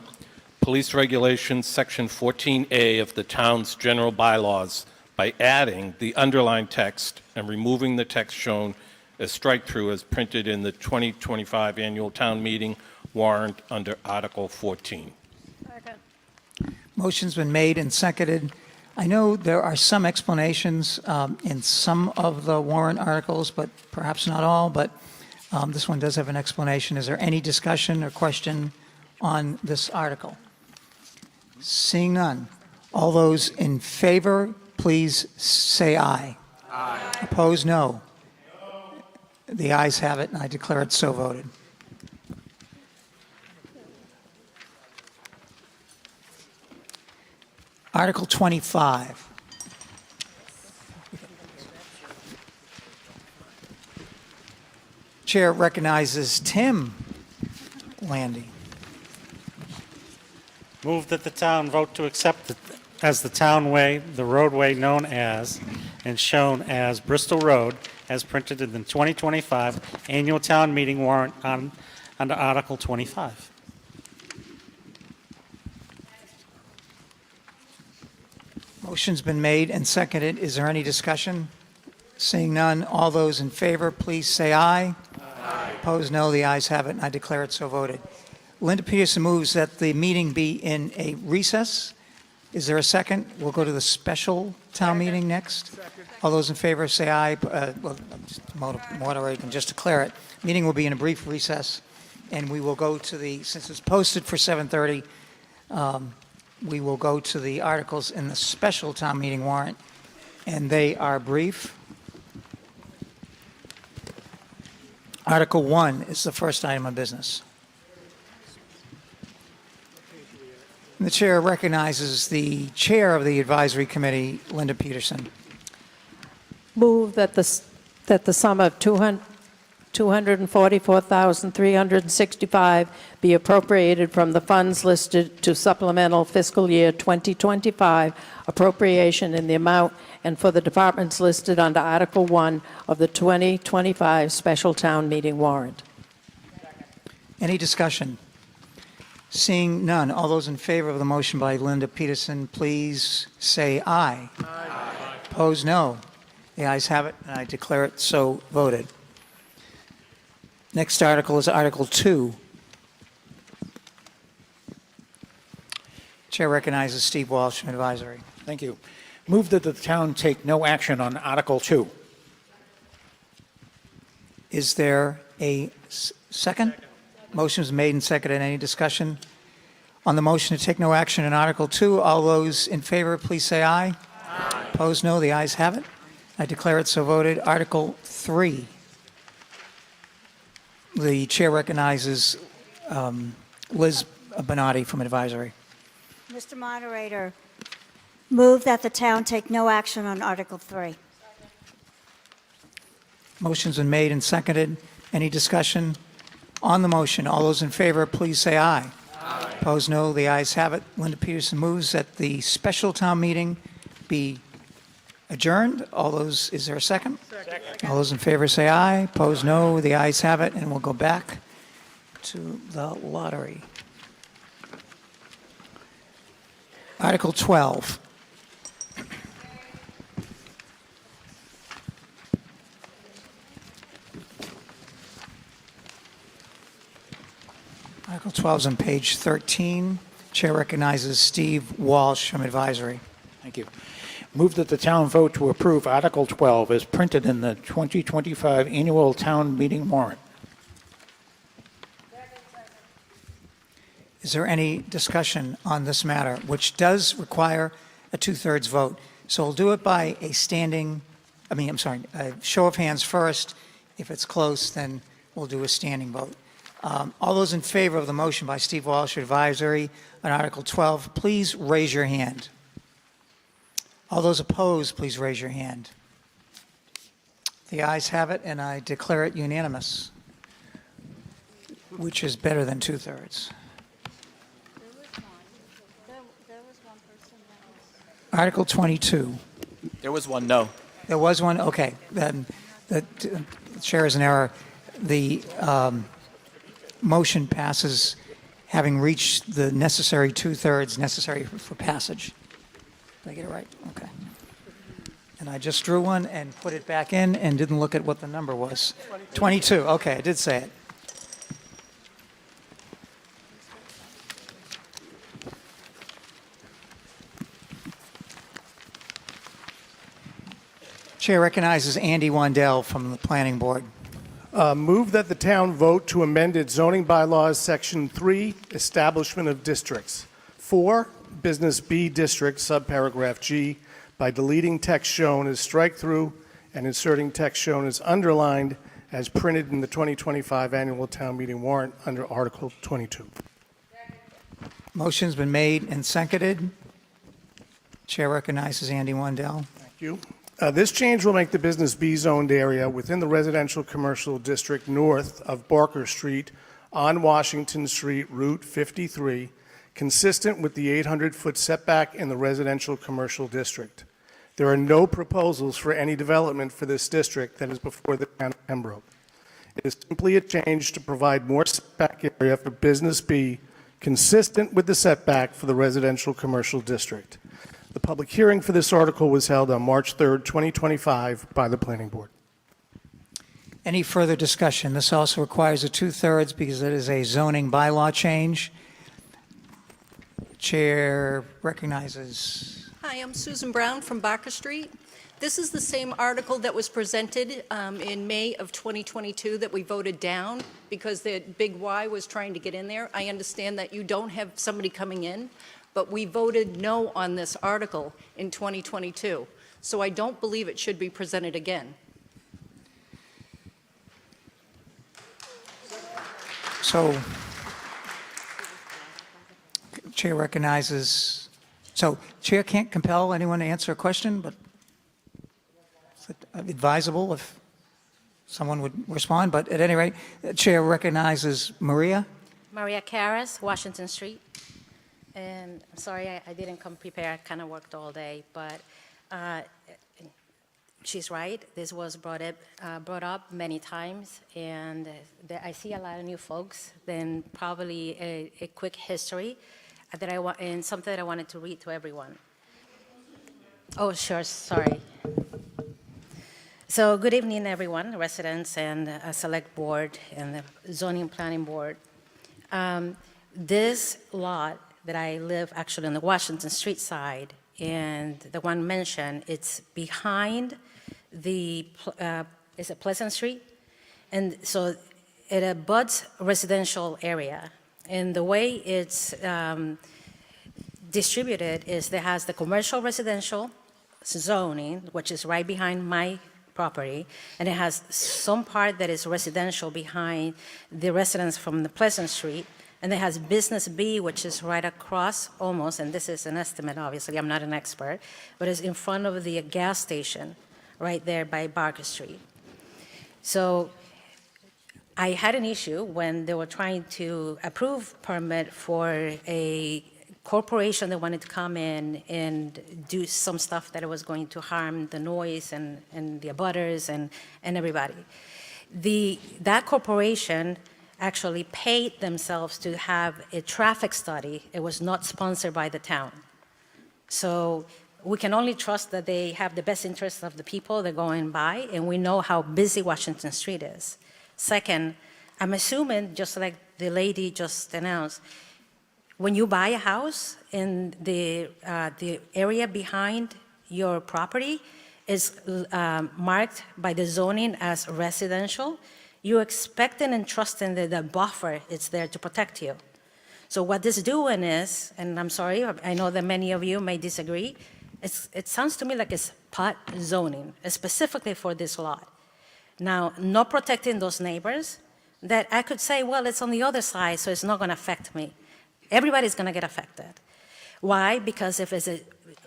Police Regulations, Section 14A of the town's general bylaws by adding the underlined text and removing the text shown as strike-through as printed in the 2025 annual town meeting warrant under Article 14. Motion's been made and seconded. I know there are some explanations in some of the warrant articles, but perhaps not all, but this one does have an explanation. Is there any discussion or question on this article? Seeing none. All those in favor, please say aye. Aye. Opposed, no. The ayes have it, and I declare it so voted. Article 25. Chair recognizes Tim Landy. Move that the town vote to accept as the townway, the roadway known as and shown as Bristol Road, as printed in the 2025 annual town meeting warrant under Article 25. Motion's been made and seconded. Is there any discussion? Seeing none, all those in favor, please say aye. Aye. Opposed, no. The ayes have it, and I declare it so voted. Linda Peterson moves that the meeting be in a recess. Is there a second? We'll go to the special town meeting next. All those in favor say aye. Moderator can just declare it. Meeting will be in a brief recess, and we will go to the, since it's posted for 7:30, we will go to the articles in the special town meeting warrant, and they are brief. Article 1 is the first item of business. And the chair recognizes the chair of the advisory committee, Linda Peterson. Move that the sum of $244,365 be appropriated from the funds listed to supplemental fiscal year 2025 appropriation in the amount and for the departments listed under Article 1 of the 2025 special town meeting warrant. Any discussion? Seeing none, all those in favor of the motion by Linda Peterson, please say aye. Aye. Opposed, no. The ayes have it, and I declare it so voted. Next article is Article 2. Chair recognizes Steve Walsh from advisory. Thank you. Move that the town take no action on Article 2. Is there a second? Motion is made and seconded. Any discussion? On the motion to take no action in Article 2, all those in favor, please say aye. Aye. Opposed, no. The ayes have it. I declare it so voted. Article 3. The chair recognizes Liz Bonatti from Advisory. Mr. Moderator, move that the town take no action on Article 3. Motion's been made and seconded. Any discussion on the motion? All those in favor, please say aye. Aye. Opposed, no. The ayes have it. Linda Peterson moves that the special town meeting be adjourned. All those, is there a second? Second. All those in favor say aye. Opposed, no. The ayes have it, and we'll go back to the lottery. Article 12. Article 12 is on page 13. Chair recognizes Steve Walsh from Advisory. Thank you. Move that the town vote to approve Article 12 as printed in the 2025 annual town meeting warrant. Is there any discussion on this matter, which does require a two-thirds vote? So we'll do it by a show of hands first. If it's close, then we'll do a standing vote. All those in favor of the motion by Steve Walsh, Advisory, on Article 12, please raise your hand. All those opposed, please raise your hand. The ayes have it, and I declare it unanimous, which is better than two-thirds. Article 22. There was one no. There was one? Okay. Then the chair is in error. The motion passes having reached the necessary two-thirds necessary for passage. Did I get it right? Okay. And I just drew one and put it back in and didn't look at what the number was. 22. Okay, I did say it. Chair recognizes Andy Wandell from the Planning Board. Move that the town vote to amend its zoning bylaws, Section 3, Establishment of Districts. 4, Business B District, subparagraph G, by deleting text shown as strike-through and inserting text shown as underlined as printed in the 2025 annual town meeting warrant under Article 22. Motion's been made and seconded. Chair recognizes Andy Wandell. Thank you. This change will make the Business B zoned area within the residential commercial district north of Barker Street on Washington Street, Route 53, consistent with the 800-foot setback in the residential commercial district. There are no proposals for any development for this district that is before the town of Pembroke. It is simply a change to provide more setback area for Business B consistent with the setback for the residential commercial district. The public hearing for this article was held on March 3rd, 2025 by the Planning Board. Any further discussion? This also requires a two-thirds because it is a zoning bylaw change. Chair recognizes. Hi, I'm Susan Brown from Barker Street. This is the same article that was presented in May of 2022 that we voted down because the big Y was trying to get in there. I understand that you don't have somebody coming in, but we voted no on this article in 2022. So I don't believe it should be presented again. So, Chair recognizes, so Chair can't compel anyone to answer a question, but it's advisable if someone would respond. But at any rate, the Chair recognizes Maria. Maria Caras, Washington Street. And I'm sorry I didn't come prepared. I kind of worked all day, but she's right. This was brought up many times, and I see a lot of new folks. Then probably a quick history that and something that I wanted to read to everyone. Oh, sure. Sorry. So good evening, everyone, residents and select board and the zoning and planning board. This lot that I live actually on the Washington Street side, and the one mentioned, it's behind the, is it Pleasant Street? And so it abuts residential area. And the way it's distributed is that it has the commercial residential zoning, which is right behind my property, and it has some part that is residential behind the residence from the Pleasant Street, and it has Business B, which is right across almost, and this is an estimate, obviously, I'm not an expert, but it's in front of the gas station right there by Barker Street. So I had an issue when they were trying to approve permit for a corporation that wanted to come in and do some stuff that was going to harm the noise and the abutters and everybody. That corporation actually paid themselves to have a traffic study. It was not sponsored by the town. So we can only trust that they have the best interests of the people that are going by, and we know how busy Washington Street is. Second, I'm assuming, just like the lady just announced, when you buy a house in the area behind your property is marked by the zoning as residential, you're expecting and trusting that the buffer is there to protect you. So what this doing is, and I'm sorry, I know that many of you may disagree, it sounds to me like it's pot zoning, specifically for this lot. Now, not protecting those neighbors, that I could say, well, it's on the other side, so it's not going to affect me. Everybody's going to get affected. Why? Because if it's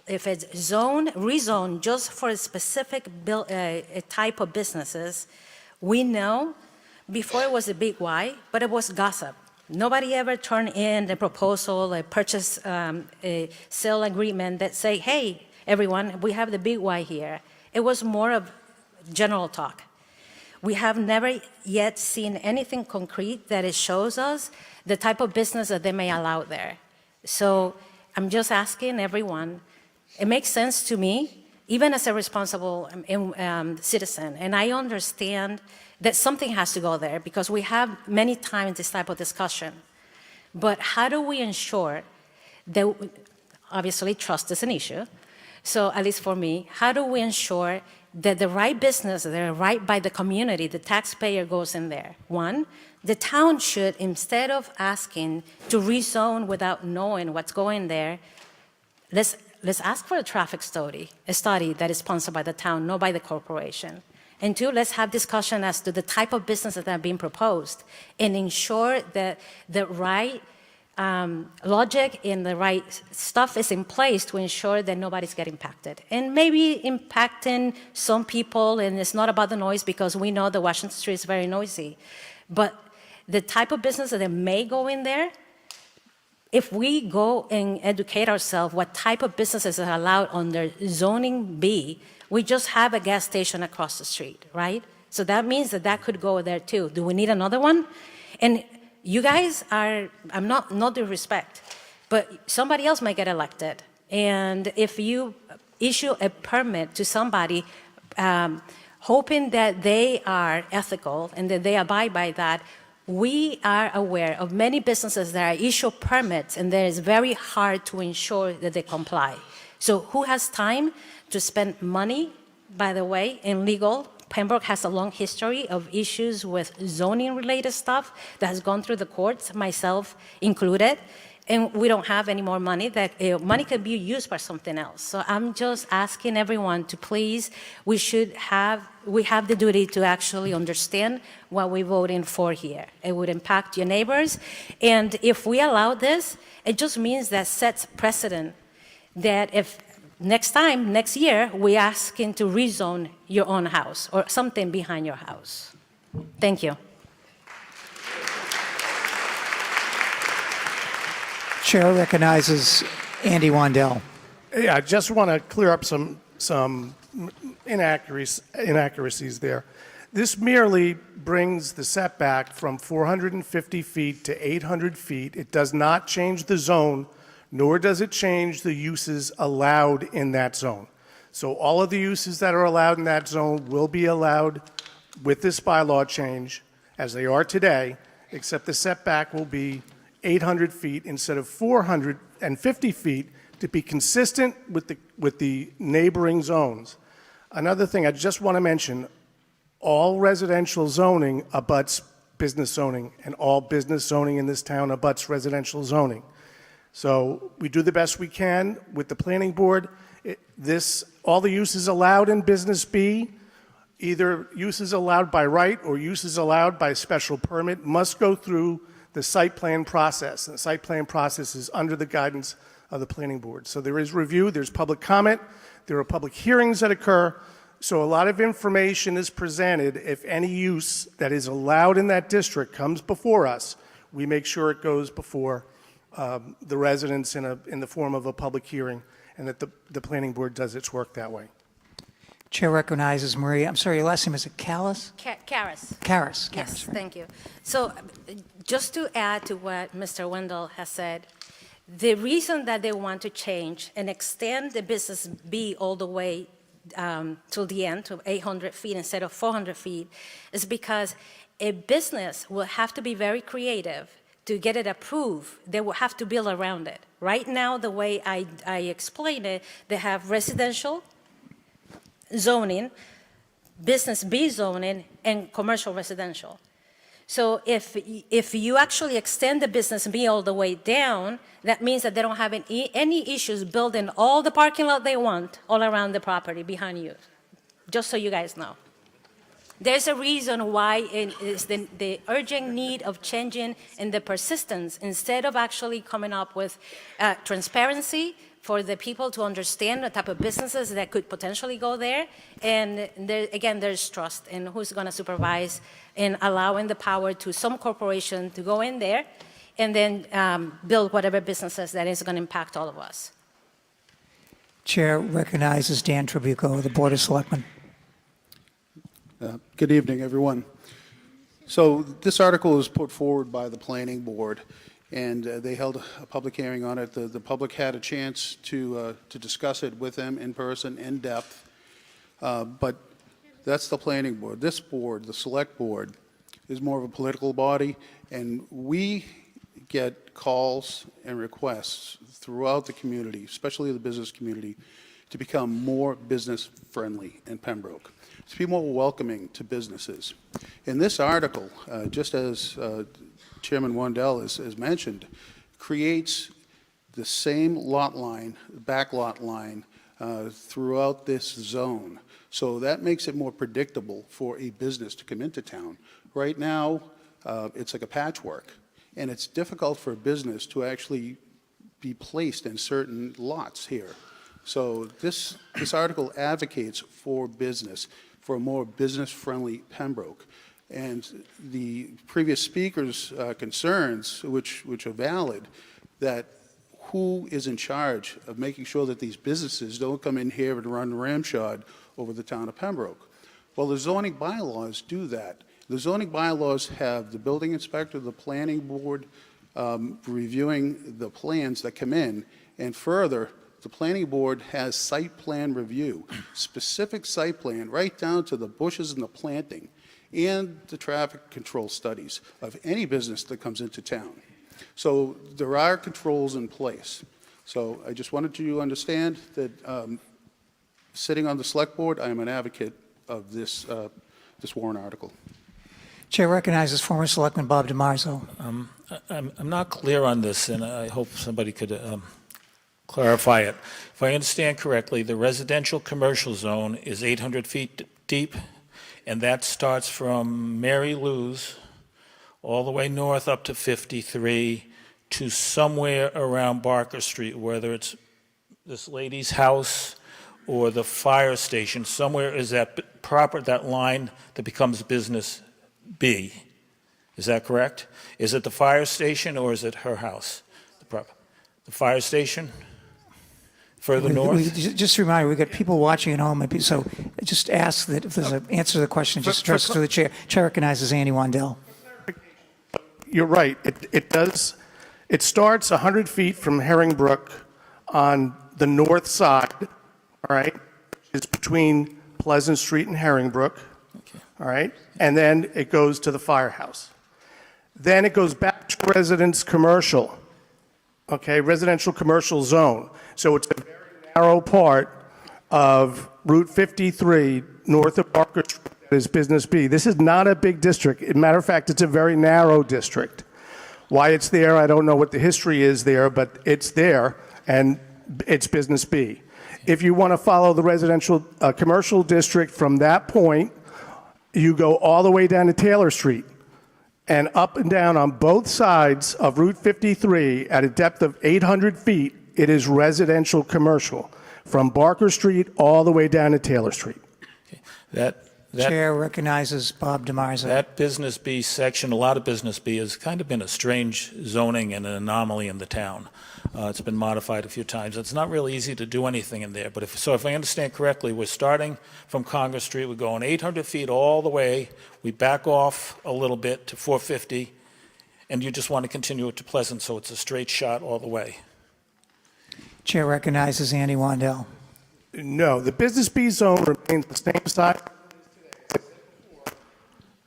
rezoned just for a specific a type of businesses, we know before it was a big why, but it was gossip. Nobody ever turned in a proposal, a purchase, a sale agreement that say, hey, everyone, we have the big why here. It was more of general talk. We have never yet seen anything concrete that it shows us the type of business that they may allow there. So I'm just asking everyone, it makes sense to me, even as a responsible citizen, and I understand that something has to go there because we have many times this type of discussion. But how do we ensure that, obviously trust is an issue, so at least for me, how do we ensure that the right business, that are right by the community, the taxpayer goes in there? One, the town should, instead of asking to rezone without knowing what's going there, let's ask for a traffic study that is sponsored by the town, not by the corporation. And two, let's have discussion as to the type of businesses that are being proposed and ensure that the right logic and the right stuff is in place to ensure that nobody's getting impacted. And maybe impacting some people, and it's not about the noise because we know that Washington Street is very noisy. But the type of business that may go in there, if we go and educate ourselves what type of businesses are allowed under zoning B, we just have a gas station across the street, right? So that means that that could go there too. Do we need another one? And you guys are, I'm not disrespect, but somebody else might get elected. And if you issue a permit to somebody hoping that they are ethical and that they abide by that, we are aware of many businesses that are issue permits and that it's very hard to ensure that they comply. So who has time to spend money, by the way, in legal? Pembroke has a long history of issues with zoning-related stuff that has gone through the courts, myself included, and we don't have any more money. That money can be used for something else. So I'm just asking everyone to please, we have the duty to actually understand what we're voting for here. It would impact your neighbors, and if we allow this, it just means that sets precedent that if next year, we're asking to rezone your own house or something behind your house. Thank you. Chair recognizes Andy Wandel. Yeah, I just want to clear up some inaccuracies there. This merely brings the setback from 450 feet to 800 feet. It does not change the zone, nor does it change the uses allowed in that zone. So all of the uses that are allowed in that zone will be allowed with this bylaw change as they are today, except the setback will be 800 feet instead of 450 feet to be consistent with the neighboring zones. Another thing I just want to mention, All residential zoning abuts business zoning, and all business zoning in this town abuts residential zoning. So we do the best we can with the planning board. All the uses allowed in Business B, either uses allowed by right or uses allowed by special permit, must go through the site plan process. And the site plan process is under the guidance of the planning board. So there is review, there's public comment, there are public hearings that occur. So a lot of information is presented. If any use that is allowed in that district comes before us, we make sure it goes before the residents in the form of a public hearing, and that the planning board does its work that way. Chair recognizes Maria. I'm sorry, your last name is it Callis? Karas. Karas. Yes, Right. thank you. So just to add to what Mr. Wendell has said, the reason that they want to change and extend the Business B all the way till the end, to 800 feet instead of 400 feet, is because a business will have to be very creative to get it approved. They will have to build around it. Right now, the way I explain it, they have residential zoning, Business B zoning, and commercial residential. So if you actually extend the Business B all the way down, that means that they don't have any issues building all the parking lot they want all around the property behind you, just so you guys know. There's a reason why it is the urgent need of changing and the persistence, instead of actually coming up with transparency for the people to understand the type of businesses that could potentially go there. And again, there's trust in who's going to supervise and allowing the power to some corporation to go in there and then build whatever businesses that is going to impact all of us. Chair recognizes Dan Trabucco, the Board of Selectmen. Good evening, everyone. So this article was put forward by the planning board, and they held a public hearing on it. The public had a chance to discuss it with them in person, in depth. But that's the planning board. This board, the select board, is more of a political body, and we get calls and requests throughout the community, especially the business community, to become more business friendly in Pembroke, to be more welcoming to businesses. In this article, just as Chairman Wendell has mentioned, creates the same lot line, back lot line, throughout this zone. So that makes it more predictable for a business to come into town. Right now, it's like a patchwork, and it's difficult for a business to actually be placed in certain lots here. So this article advocates for business, for a more business-friendly Pembroke. And the previous speaker's concerns, which are valid, that who is in charge of making sure that these businesses don't come in here and run ramshod over the town of Pembroke? Well, the zoning bylaws do that. The zoning bylaws have the building inspector, the planning board reviewing the plans that come in, and further, the planning board has site plan review, specific site plan, right down to the bushes and the planting, and the traffic control studies of any business that comes into town. So there are controls in place. So I just wanted you to understand that sitting on the select board, I am an advocate of this warrant article. Chair recognizes former Selectman Bob DiMarzo. I'm not clear on this, and I hope somebody could clarify it. If I understand correctly, the residential commercial zone is 800 feet deep, and that starts from Mary Lou's all the way north up to 53 to somewhere around Barker Street, whether it's this lady's house or the fire station. Somewhere is that line that becomes Business B. Is that correct? Is it the fire station or is it her house? The fire station? Further north? Just a reminder, we've got people watching at home, so just ask that if there's an answer to the question, just address it to the chair. Chair recognizes Andy Wandel. You're right. It does. It starts 100 feet from Herringbrook on the north side, all right? It's between Pleasant Street and Herringbrook, all right? And then it goes to the firehouse. Then it goes back to residence commercial, okay, residential commercial zone. So it's a very narrow part of Route 53 north of Barker Street is Business B. This is not a big district. As a matter of fact, it's a very narrow district. Why it's there, I don't know what the history is there, but it's there, and it's Business B. If you want to follow the residential commercial district from that point, you go all the way down to Taylor Street and up and down on both sides of Route 53 at a depth of 800 feet, it is residential commercial from Barker Street all the way down to Taylor Street. That Chair recognizes Bob DeMarza. That Business B section, a lot of Business B, has kind of been a strange zoning and an anomaly in the town. It's been modified a few times. It's not really easy to do anything in there. But if I understand correctly, we're starting from Congress Street. We're going 800 feet all the way. We back off a little bit to 450, and you just want to continue it to Pleasant, so it's a straight shot all the way. Chair recognizes Andy Wandel. No, the Business B zone remains the same size.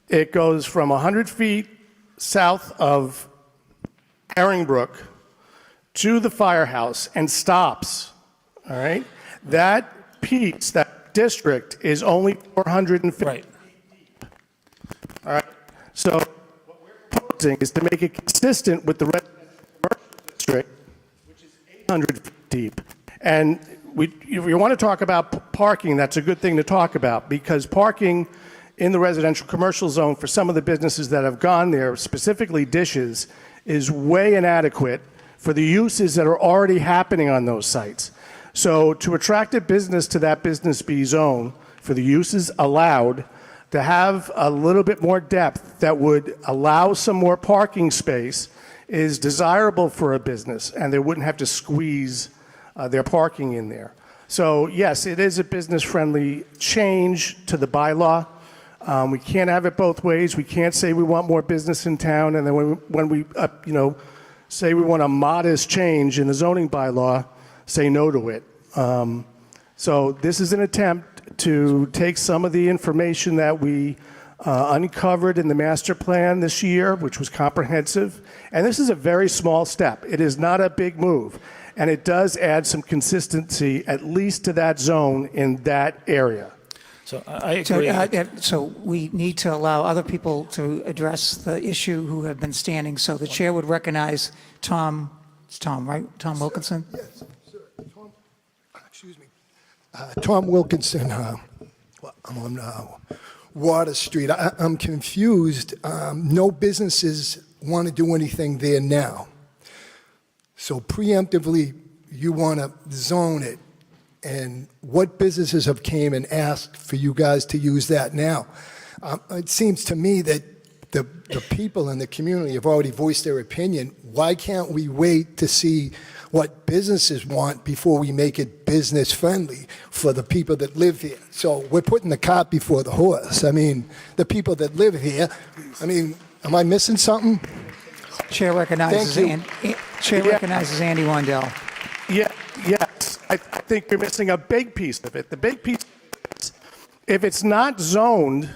It goes from 100 feet south of Herringbrook to the firehouse and stops, all right? That piece, that district is only 450 Right. feet. All right? So what we're proposing is to make it consistent with the residential district, which is 800 feet deep. And if you want to talk about parking, that's a good thing to talk about, because parking in the residential commercial zone for some of the businesses that have gone there, specifically dishes, is way inadequate for the uses that are already happening on those sites. So to attract a business to that Business B zone, for the uses allowed, to have a little bit more depth that would allow some more parking space is desirable for a business, and they wouldn't have to squeeze their parking in there. So yes, it is a business-friendly change to the bylaw. We can't have it both ways. We can't say we want more business in town, and then when we say we want a modest change in the zoning bylaw, say no to it. So this is an attempt to take some of the information that we uncovered in the master plan this year, which was comprehensive, and this is a very small step. It is not a big move, and it does add some consistency, at least to that zone in that area. So I agree. So we need to allow other people to address the issue who have been standing. So the chair would recognize Tom, it's Tom, right? Tom Wilkinson? Yes, sir. Tom, excuse me. Tom Wilkinson, I'm on Water Street. I'm confused. No businesses want to do anything there now. So preemptively, you want to zone it. And what businesses have came and asked for you guys to use that now? It seems to me that the people in the community have already voiced their opinion. Why can't we wait to see what businesses want before we make it business friendly for the people that live here? So we're putting the cart before the horse. I mean, the people that live here, I mean, am I missing something? Chair recognizes recognizes Andy Wandel. Yeah, yes. I think you're missing a big piece of it. The big piece is if it's not zoned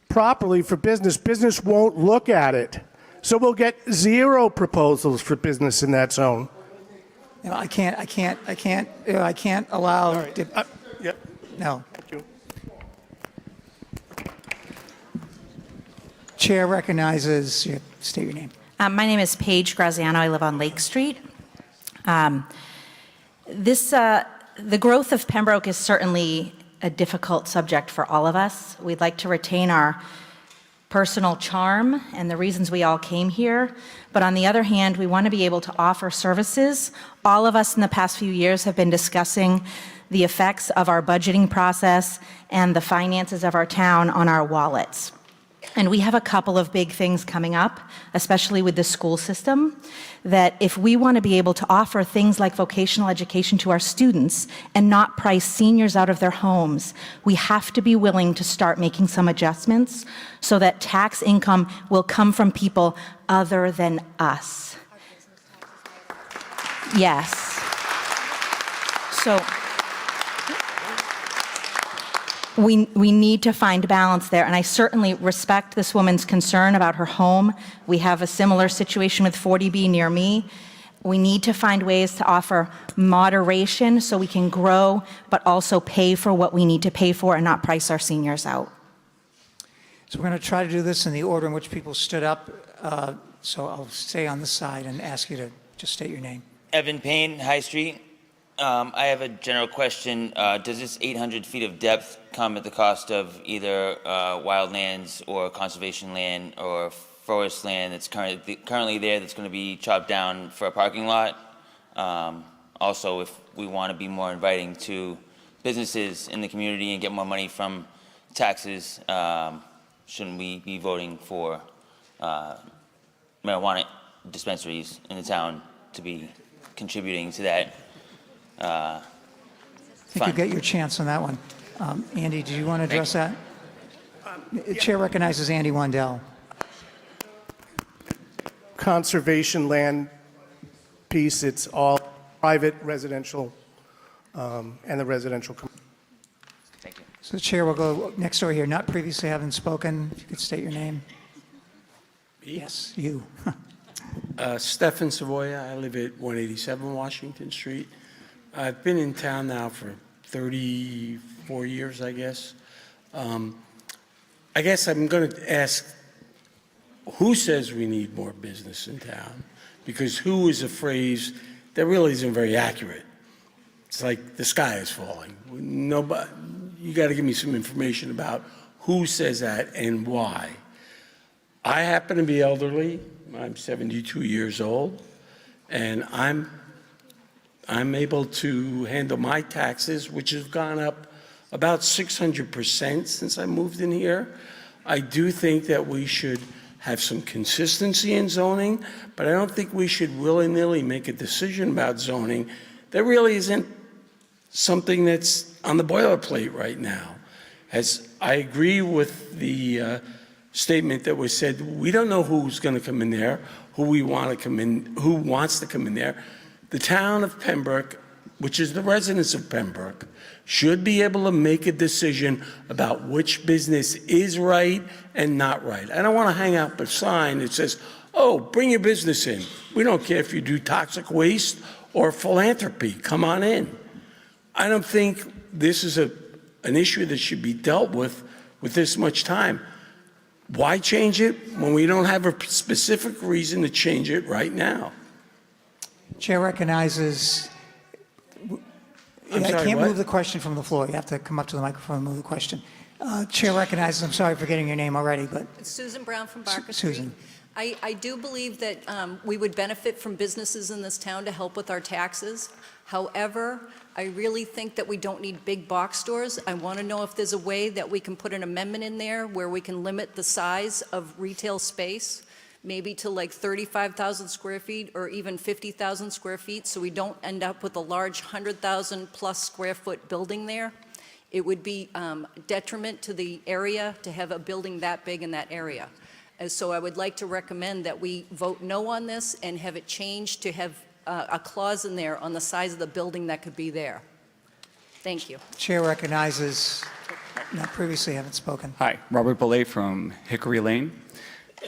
properly for business, business won't look at it. So we'll get 0 proposals for business in that zone. You know, I can't allow. Yeah. No. Thank you. Chair recognizes, state your name. My name is Paige Graziano. I live on Lake Street. The growth of Pembroke is certainly a difficult subject for all of us. We'd like to retain our personal charm and the reasons we all came here. But on the other hand, we want to be able to offer services. All of us in the past few years have been discussing the effects of our budgeting process and the finances of our town on our wallets. And we have a couple of big things coming up, especially with the school system, that if we want to be able to offer things like vocational education to our students and not price seniors out of their homes, we have to be willing to start making some adjustments so that tax income will come from people other than us. Yes. So we need to find balance there, and I certainly respect this woman's concern about her home. We have a similar situation with 40B near me. We need to find ways to offer moderation so we can grow, but also pay for what we need to pay for and not price our seniors out. So we're going to try to do this in the order in which people stood up. So I'll stay on this side and ask you to just state your name. Evan Payne, High Street. I have a general question. Does this 800 feet of depth come at the cost of either wildlands or conservation land or forest land that's currently there that's going to be chopped down for a parking lot? Also, if we want to be more inviting to businesses in the community and get more money from taxes, shouldn't we be voting for marijuana dispensaries in the town to be contributing to that? I think you get your chance on that one. Andy, do you want to address that? The chair recognizes Andy Wendell. Conservation land piece, it's all private residential and the residential. Thank you. So the chair will go next door here. Not previously having spoken. If you could state your name. Yes, you. Stefan Savoya. I live at 187 Washington Street. I've been in town now for 34 years, I guess. I guess I'm going to ask, who says we need more business in town? Because who is a phrase that really isn't very accurate. It's like the sky is falling. Nobody, you got to give me some information about who says that and why. I happen to be elderly. I'm 72 years old, and I'm able to handle my taxes, which have gone up about 600% since I moved in here. I do think that we should have some consistency in zoning, but I don't think we should willy-nilly make a decision about zoning that really isn't something that's on the boilerplate right now. As I agree with the statement that was said, we don't know who's going to come in there, who wants to come in there. The town of Pembroke, which is the residents of Pembroke, should be able to make a decision about which business is right and not right. I don't want to hang up a sign that says, oh, bring your business in. We don't care if you do toxic waste or philanthropy. Come on in. I don't think this is an issue that should be dealt with this much time. Why change it when we don't have a specific reason to change it right now? Chair recognizes. I can't move the question from the floor. You have to come up to the microphone and move the question. Chair recognizes, I'm sorry for getting your name already, but. Susan Brown from Barker Susan. Street. I do believe that we would benefit from businesses in this town to help with our taxes. However, I really think that we don't need big box stores. I want to know if there's a way that we can put an amendment in there where we can limit the size of retail space, maybe to like 35,000 square feet or even 50,000 square feet, so we don't end up with a large 100,000 plus square foot building there. It would be detriment to the area to have a building that big in that area. And so I would like to recommend that we vote no on this and have it changed to have a clause in there on the size of the building that could be there. Thank you. Chair recognizes, not previously haven't spoken. Hi, Robert Belay from Hickory Lane.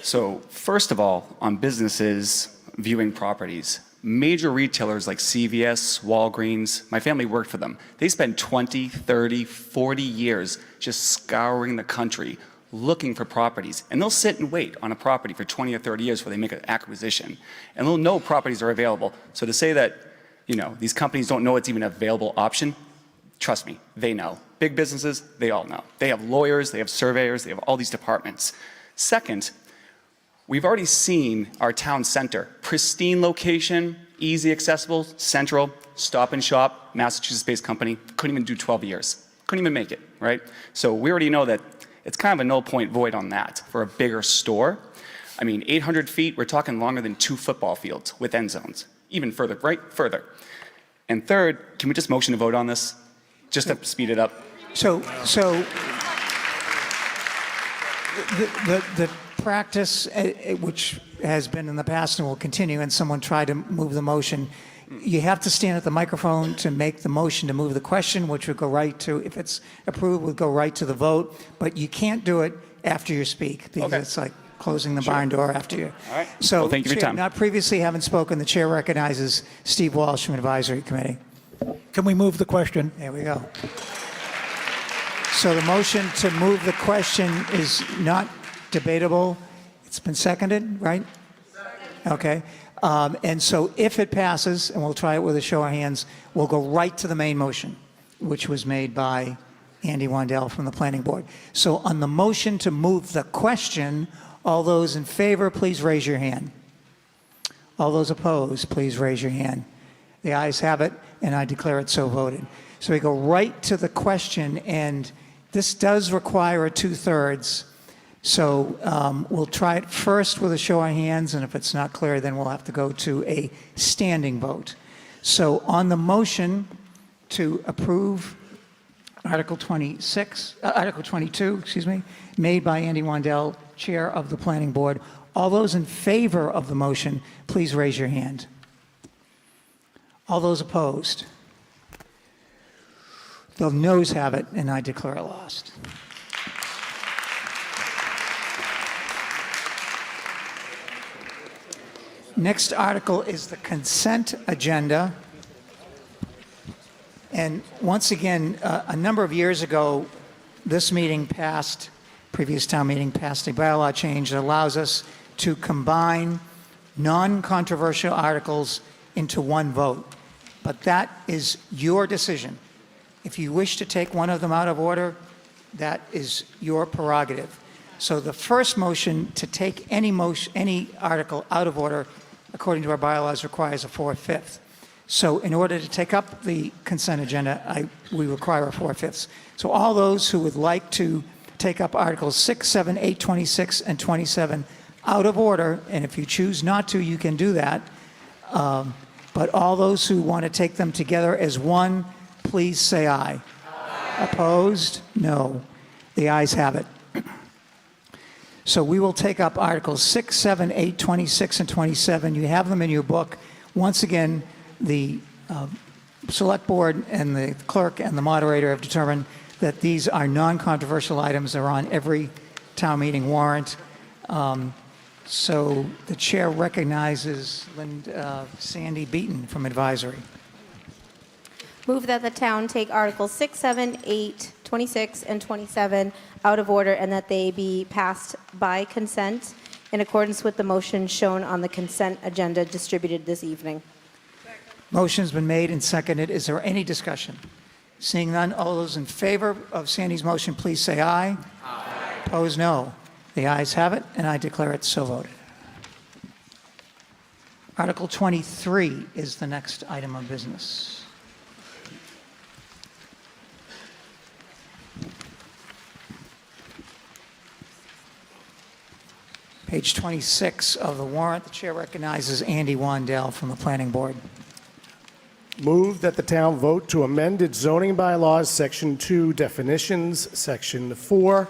So first of all, on businesses viewing properties, major retailers like CVS, Walgreens, my family worked for them. They spend 20, 30, 40 years just scouring the country looking for properties. And they'll sit and wait on a property for 20 or 30 years before they make an acquisition. And they'll know properties are available. So to say that, these companies don't know it's even an available option, trust me, they know. Big businesses, they all know. They have lawyers, they have surveyors, they have all these departments. Second, we've already seen our town center, pristine location, easy accessible, central, Stop and Shop, Massachusetts-based company, couldn't even do 12 years. Couldn't even make it, right? So we already know that it's kind of a null point void on that for a bigger store. I mean, 800 feet, we're talking longer than 2 football fields with end zones. Even further, right? Further. And third, can we just motion to vote on this? Just to speed it up. So the practice, which has been in the past and will continue, and someone tried to move the motion, you have to stand at the microphone to make the motion to move the question, which would go right to, if it's approved, would go right to the vote. But you can't do it after you speak, because it's like closing the barn door after you. All right. So, well, thank you for your time. Not previously having spoken, the chair recognizes Steve Walsh from Advisory Committee. Can we move the question? There we go. So the motion to move the question is not debatable. It's been seconded, right? Okay. And so if it passes, and we'll try it with a show of hands, we'll go right to the main motion, which was made by Andy Wandel from the Planning Board. So on the motion to move the question, all those in favor, please raise your hand. All those opposed, please raise your hand. The ayes have it, and I declare it so voted. So we go right to the question, and this does require a 2/3. So we'll try it first with a show of hands, and if it's not clear, then we'll have to go to a standing vote. So on the motion to approve Article 22, made by Andy Wandel, Chair of the Planning Board, all those in favor of the motion, please raise your hand. All those opposed? The noes have it, and I declare it lost. Next article is the consent agenda. And once again, a number of years ago, this meeting passed, previous town meeting passed a bylaw change that allows us to combine non-controversial articles into one vote. But that is your decision. If you wish to take one of them out of order, that is your prerogative. So the first motion to take any article out of order, according to our bylaws, requires a 4/5. So in order to take up the consent agenda, we require a 4/5. So all those who would like to take up Articles 6, 7, 8, 26, and 27 out of order, and if you choose not to, you can do that. But all those who want to take them together as one, please say aye. Aye. Opposed? No. The ayes have it. So we will take up Articles 6, 7, 8, 26, and 27. You have them in your book. Once again, the Select Board and the clerk and the moderator have determined that these are non-controversial items. They're on every town meeting warrant. So the chair recognizes Sandy Beaton from Advisory. Move that the town take Articles 6, 7, 8, 26, and 27 out of order and that they be passed by consent in accordance with the motion shown on the consent agenda distributed this evening. Motion's been made and seconded. Is there any discussion? Seeing none, all those in favor of Sandy's motion, please say aye. Aye. Opposed, no. The ayes have it, and I declare it so voted. Article 23 is the next item of business. Page 26 of the warrant. The chair recognizes Andy Wandel from the Planning Board. Move that the town vote to amend its zoning bylaws, Section 2, definitions, Section 4,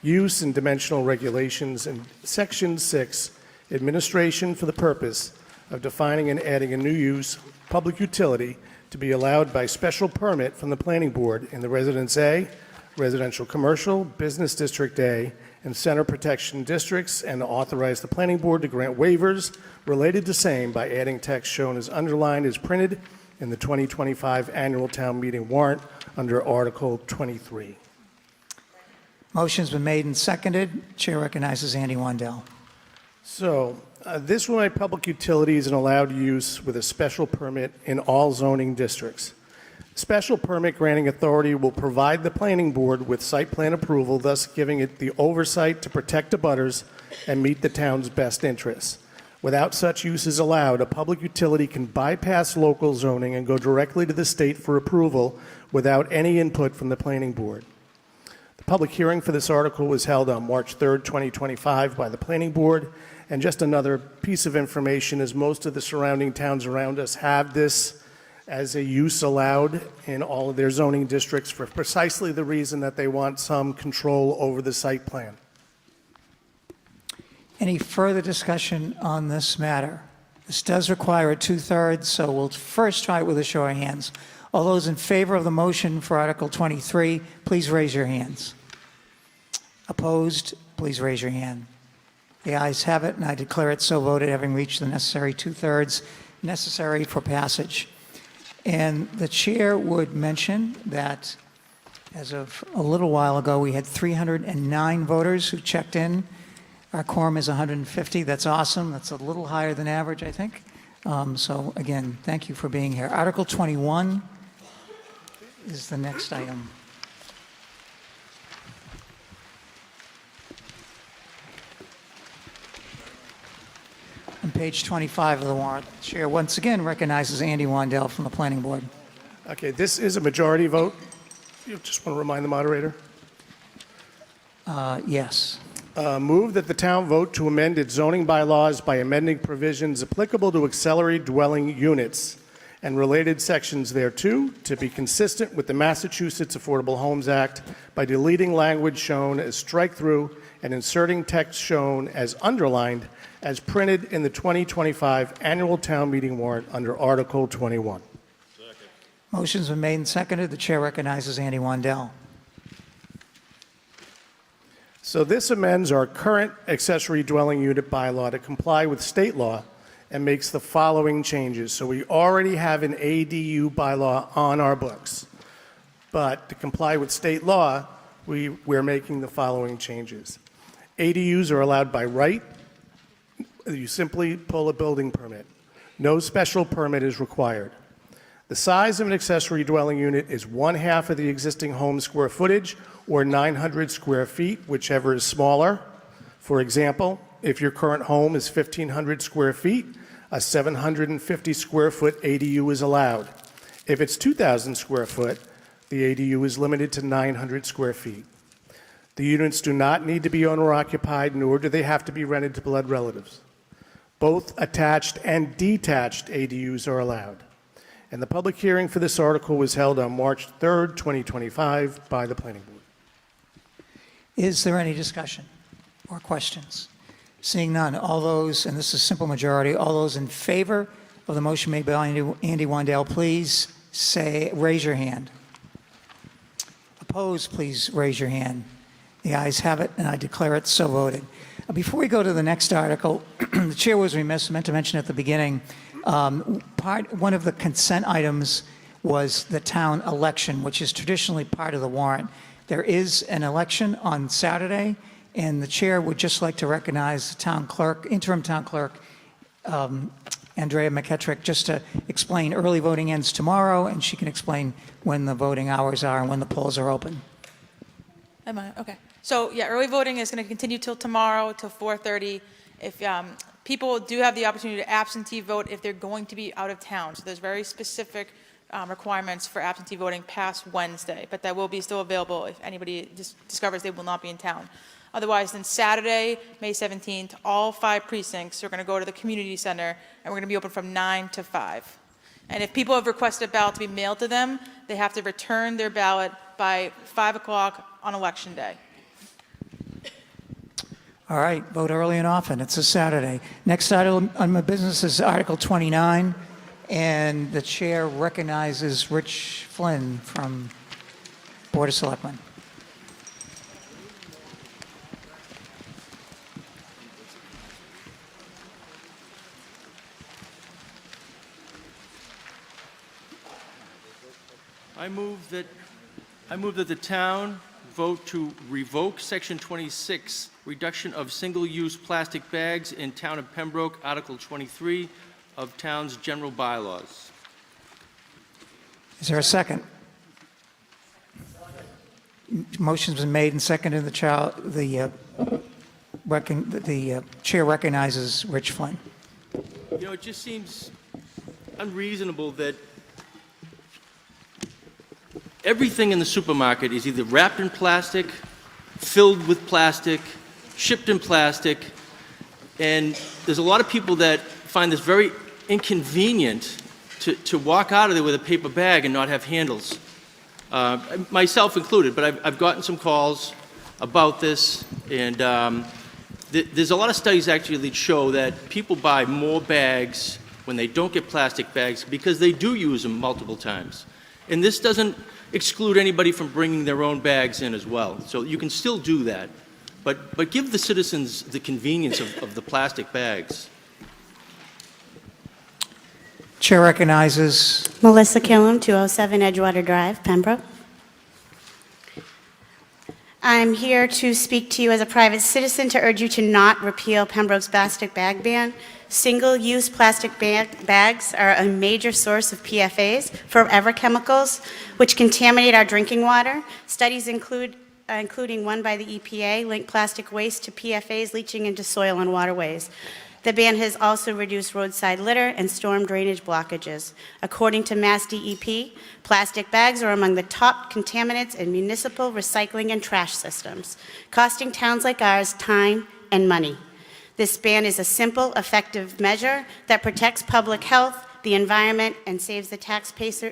use and dimensional regulations, and Section 6, administration for the purpose of defining and adding a new use, public utility, to be allowed by special permit from the Planning Board in the Residence A, Residential Commercial, Business District A, and Center Protection Districts, and to authorize the Planning Board to grant waivers related to same by adding text shown as underlined as printed in the 2025 annual town meeting warrant under Article 23. Motion's been made and seconded. Chair recognizes Andy Wandel. So this will make public utilities an allowed use with a special permit in all zoning districts. Special permit granting authority will provide the Planning Board with site plan approval, thus giving it the oversight to protect abutters and meet the town's best interests. Without such uses allowed, a public utility can bypass local zoning and go directly to the state for approval without any input from the Planning Board. The public hearing for this article was held on March 3rd, 2025 by the Planning Board. And just another piece of information is most of the surrounding towns around us have this as a use allowed in all of their zoning districts for precisely the reason that they want some control over the site plan. Any further discussion on this matter? This does require a 2/3, so we'll first try it with a show of hands. All those in favor of the motion for Article 23, please raise your hands. Opposed, please raise your hand. The ayes have it, and I declare it so voted, having reached the necessary 2/3 necessary for passage. And the chair would mention that As of a little while ago, we had 309 voters who checked in. Our quorum is 150. That's awesome. That's a little higher than average, I think. So again, thank you for being here. Article 21 is the next item. On page 25 of the warrant, the chair once again recognizes Andy Wandel from the Planning Board. Okay, this is a majority vote. You just want to remind the moderator. Yes. Move that the town vote to amend its zoning bylaws by amending provisions applicable to accessory dwelling units and related sections thereto to be consistent with the Massachusetts Affordable Homes Act by deleting language shown as strike-through and inserting text shown as underlined as printed in the 2025 annual town meeting warrant under Article 21. Motion's been made and seconded. The chair recognizes Andy Wandel. So this amends our current accessory dwelling unit bylaw to comply with state law and makes the following changes. So we already have an ADU bylaw on our books, but to comply with state law, we're making the following changes. ADUs are allowed by right. You simply pull a building permit. No special permit is required. The size of an accessory dwelling unit is 1/2 of the existing home square footage or 900 square feet, whichever is smaller. For example, if your current home is 1,500 square feet, a 750 square foot ADU is allowed. If it's 2,000 square foot, the ADU is limited to 900 square feet. The units do not need to be owner-occupied, nor do they have to be rented to blood relatives. Both attached and detached ADUs are allowed. And the public hearing for this article was held on March 3rd, 2025 by the Planning Board. Is there any discussion or questions? Seeing none, all those, and this is simple majority, all those in favor of the motion made by Andy Wandel, please raise your hand. Opposed, please raise your hand. The ayes have it, and I declare it so voted. Before we go to the next article, the chair was remiss, meant to mention at the beginning, one of the consent items was the town election, which is traditionally part of the warrant. There is an election on Saturday, and the chair would just like to recognize the town clerk, interim town clerk, Andrea McKettrick, just to explain early voting ends tomorrow, and she can explain when the voting hours are and when the polls are open. Am I? Okay. So yeah, early voting is going to continue till tomorrow, till 4:30. If people do have the opportunity to absentee vote if they're going to be out of town. So there's very specific requirements for absentee voting past Wednesday, but that will be still available if anybody discovers they will not be in town. Otherwise, then Saturday, May 17th, all 5 precincts are going to go to the community center, and we're going to be open from 9 to 5. And if people have requested a ballot to be mailed to them, they have to return their ballot by 5 o'clock on Election Day. All right, vote early and often. It's a Saturday. Next item on my business is Article 29, and the chair recognizes Rich Flynn from Board of Selectmen. I move that the town vote to revoke Section 26, reduction of single-use plastic bags in Town of Pembroke, Article 23 of Town's general bylaws. Is there a second? Motion's been made and seconded. The chair recognizes Rich Flynn. You know, it just seems unreasonable that everything in the supermarket is either wrapped in plastic, filled with plastic, shipped in plastic, and there's a lot of people that find this very inconvenient to walk out of there with a paper bag and not have handles, myself included, but I've gotten some calls about this, and there's a lot of studies actually that show that people buy more bags when they don't get plastic bags because they do use them multiple times. And this doesn't exclude anybody from bringing their own bags in as well. So you can still do that. But give the citizens the convenience of the plastic bags. Chair recognizes Melissa Killam, 207 Edgewater Drive, Pembroke. I'm here to speak to you as a private citizen to urge you to not repeal Pembroke's plastic bag ban. Single-use plastic bags are a major source of PFAS, forever chemicals, which contaminate our drinking water. Studies including one by the EPA, link plastic waste to PFAS leaching into soil and waterways. The ban has also reduced roadside litter and storm drainage blockages. According to Mass DEP, plastic bags are among the top contaminants in municipal recycling and trash systems, costing towns like ours time and money. This ban is a simple, effective measure that protects public health, the environment, and saves the taxpayers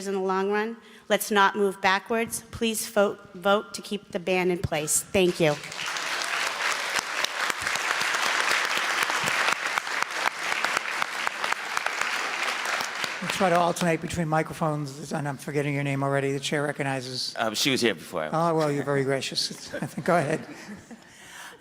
in the long run. Let's not move backwards. Please vote to keep the ban in place. Thank you. We'll try to alternate between microphones, and I'm forgetting your name already. The chair recognizes. She was here before I was. Oh, well, you're very gracious. Go ahead.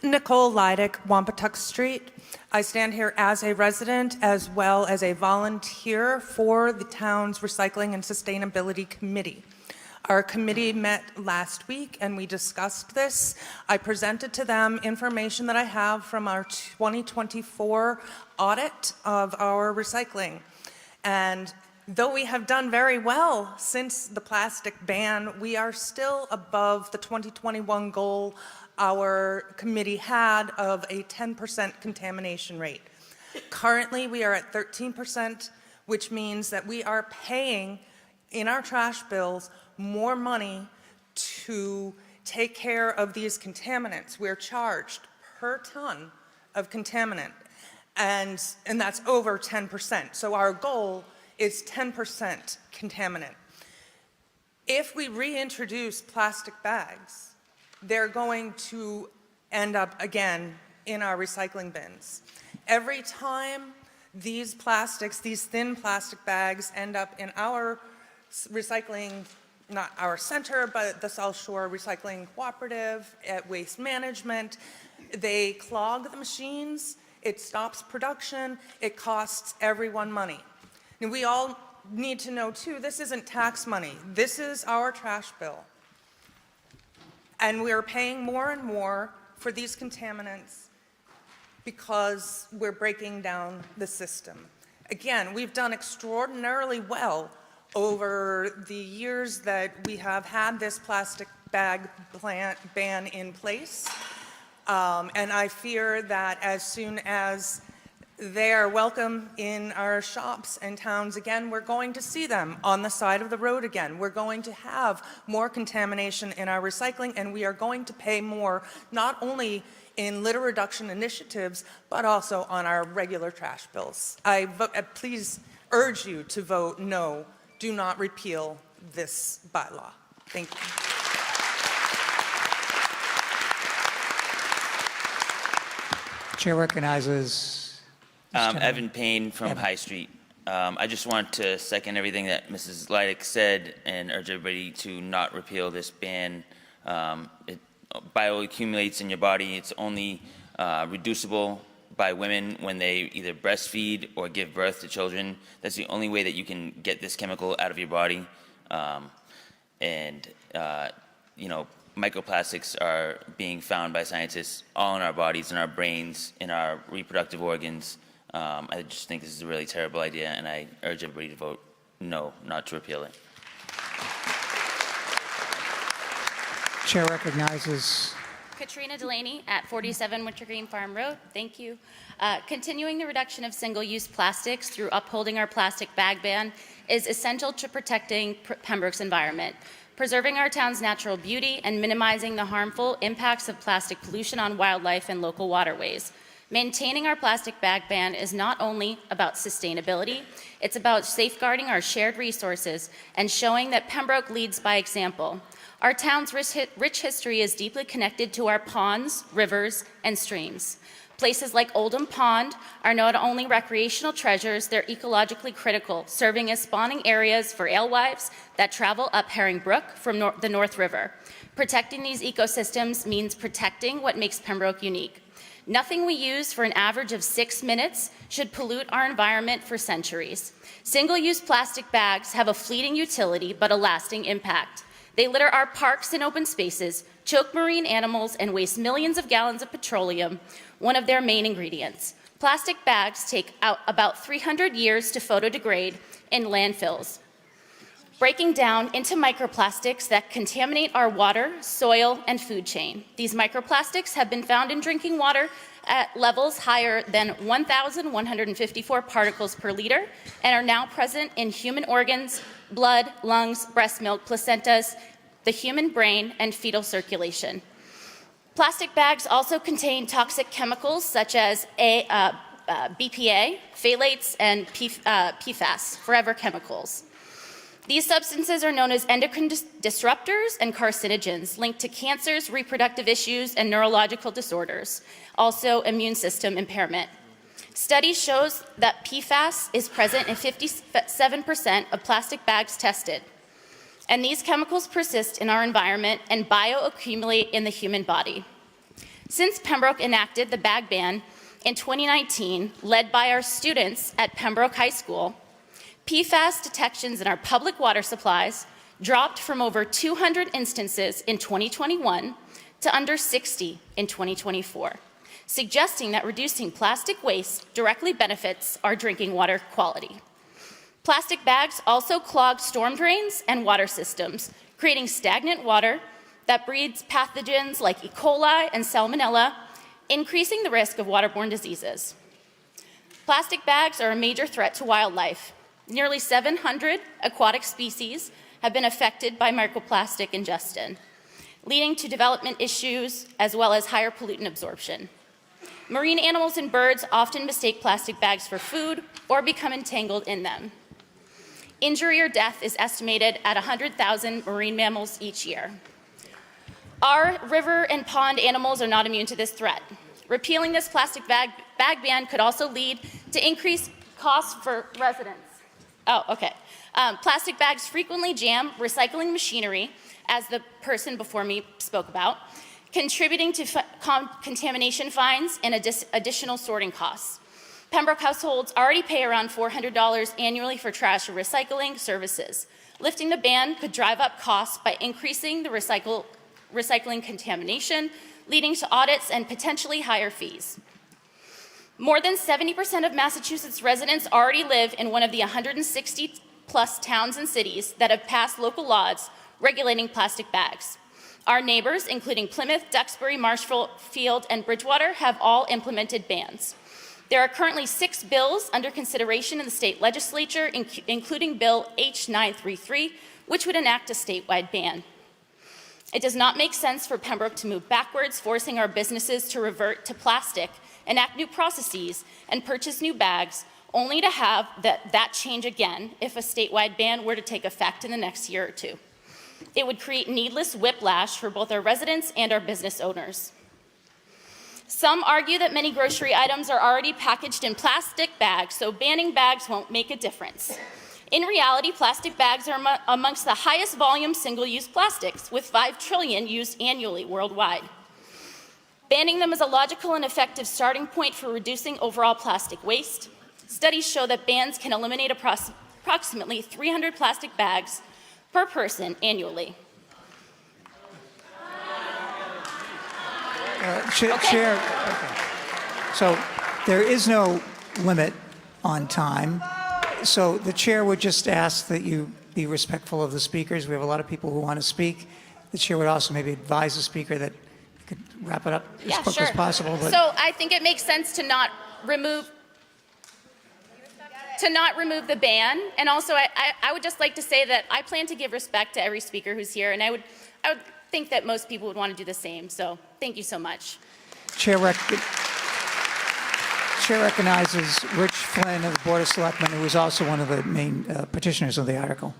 Nicole Leidick, Wampatuck Street. I stand here as a resident as well as a volunteer for the town's Recycling and Sustainability Committee. Our committee met last week and we discussed this. I presented to them information that I have from our 2024 audit of our recycling. And though we have done very well since the plastic ban, we are still above the 2021 goal our committee had of a 10% contamination rate. Currently, we are at 13%, which means that we are paying in our trash bills more money to take care of these contaminants. We're charged per ton of contaminant, and that's over 10%. So our goal is 10% contaminant. If we reintroduce plastic bags, they're going to end up again in our recycling bins. Every time these plastics, these thin plastic bags end up in our recycling, not our center, but the South Shore Recycling Cooperative at Waste Management, they clog the machines, it stops production, it costs everyone money. And we all need to know too, this isn't tax money, this is our trash bill. And we are paying more and more for these contaminants because we're breaking down the system. Again, we've done extraordinarily well over the years that we have had this plastic bag ban in place. And I fear that as soon as they are welcome in our shops and towns again, we're going to see them on the side of the road again. We're going to have more contamination in our recycling, and we are going to pay more, not only in litter reduction initiatives, but also on our regular trash bills. Please urge you to vote no, do not repeal this bylaw. Thank you. Chair recognizes Evan Payne from High Street. I just want to second everything that Mrs. Leidick said and urge everybody to not repeal this ban. It bioaccumulates in your body. It's only reducible by women when they either breastfeed or give birth to children. That's the only way that you can get this chemical out of your body. You know, microplastics are being found by scientists all in our bodies, in our brains, in our reproductive organs. I just think this is a really terrible idea, and I urge everybody to vote no, not to repeal it. Chair recognizes Katrina Delaney at 47 Wintergreen Farm Road. Thank you. Continuing the reduction of single-use plastics through upholding our plastic bag ban is essential to protecting Pembroke's environment, preserving our town's natural beauty, and minimizing the harmful impacts of plastic pollution on wildlife and local waterways. Maintaining our plastic bag ban is not only about sustainability, it's about safeguarding our shared resources and showing that Pembroke leads by example. Our town's rich history is deeply connected to our ponds, rivers, and streams. Places like Oldham Pond are not only recreational treasures, they're ecologically critical, serving as spawning areas for alewives that travel up Herring Brook from the North River. Protecting these ecosystems means protecting what makes Pembroke unique. Nothing we use for an average of 6 minutes should pollute our environment for centuries. Single-use plastic bags have a fleeting utility but a lasting impact. They litter our parks and open spaces, choke marine animals, and waste millions of gallons of petroleum, one of their main ingredients. Plastic bags take out about 300 years to photodegrade in landfills, breaking down into microplastics that contaminate our water, soil, and food chain. These microplastics have been found in drinking water at levels higher than 1,154 particles per liter and are now present in human organs, blood, lungs, breast milk, placentas, the human brain, and fetal circulation. Plastic bags also contain toxic chemicals such as BPA, phthalates, and PFAS, forever chemicals. These substances are known as endocrine disruptors and carcinogens linked to cancers, reproductive issues, and neurological disorders, also immune system impairment. Studies shows that PFAS is present in 57% of plastic bags tested, and these chemicals persist in our environment and bioaccumulate in the human body. Since Pembroke enacted the bag ban in 2019, led by our students at Pembroke High School, PFAS detections in our public water supplies dropped from over 200 instances in 2021 to under 60 in 2024, suggesting that reducing plastic waste directly benefits our drinking water quality. Plastic bags also clog storm drains and water systems, creating stagnant water that breeds pathogens like E. coli and Salmonella, increasing the risk of waterborne diseases. Plastic bags are a major threat to wildlife. Nearly 700 aquatic species have been affected by microplastic ingestion, leading to development issues as well as higher pollutant absorption. Marine animals and birds often mistake plastic bags for food or become entangled in them. Injury or death is estimated at 100,000 marine mammals each year. Our river and pond animals are not immune to this threat. Repealing this plastic bag ban could also lead to increased costs for residents. Oh, okay. Plastic bags frequently jam recycling machinery, as the person before me spoke about, contributing to contamination fines and additional sorting costs. Pembroke households already pay around $400 annually for trash or recycling services. Lifting the ban could drive up costs by increasing the recycling contamination, leading to audits and potentially higher fees. More than 70% of Massachusetts residents already live in one of the 160 plus towns and cities that have passed local laws regulating plastic bags. Our neighbors, including Plymouth, Duxbury, Marshfield, and Bridgewater, have all implemented bans. There are currently 6 bills under consideration in the state legislature, including Bill H933, which would enact a statewide ban. It does not make sense for Pembroke to move backwards, forcing our businesses to revert to plastic, enact new processes, and purchase new bags, only to have that change again if a statewide ban were to take effect in the next year or two. It would create needless whiplash for both our residents and our business owners. Some argue that many grocery items are already packaged in plastic bags, so banning bags won't make a difference. In reality, plastic bags are amongst the highest volume single-use plastics, with 5 trillion used annually worldwide. Banning them is a logical and effective starting point for reducing overall plastic waste. Studies show that bans can eliminate approximately 300 plastic bags per person annually. Chair, so there is no limit on time. So the chair would just ask that you be respectful of the speakers. We have a lot of people who want to speak. The chair would also maybe advise the speaker that you could wrap it up as quick as possible. But So I think it makes sense to not remove the ban. And also, I would just like to say that I plan to give respect to every speaker who's here, and I would think that most people would want to do the same. So thank you so much. Chair recognizes Rich Flynn of the Board of Selectmen, who is also one of the main petitioners of the article.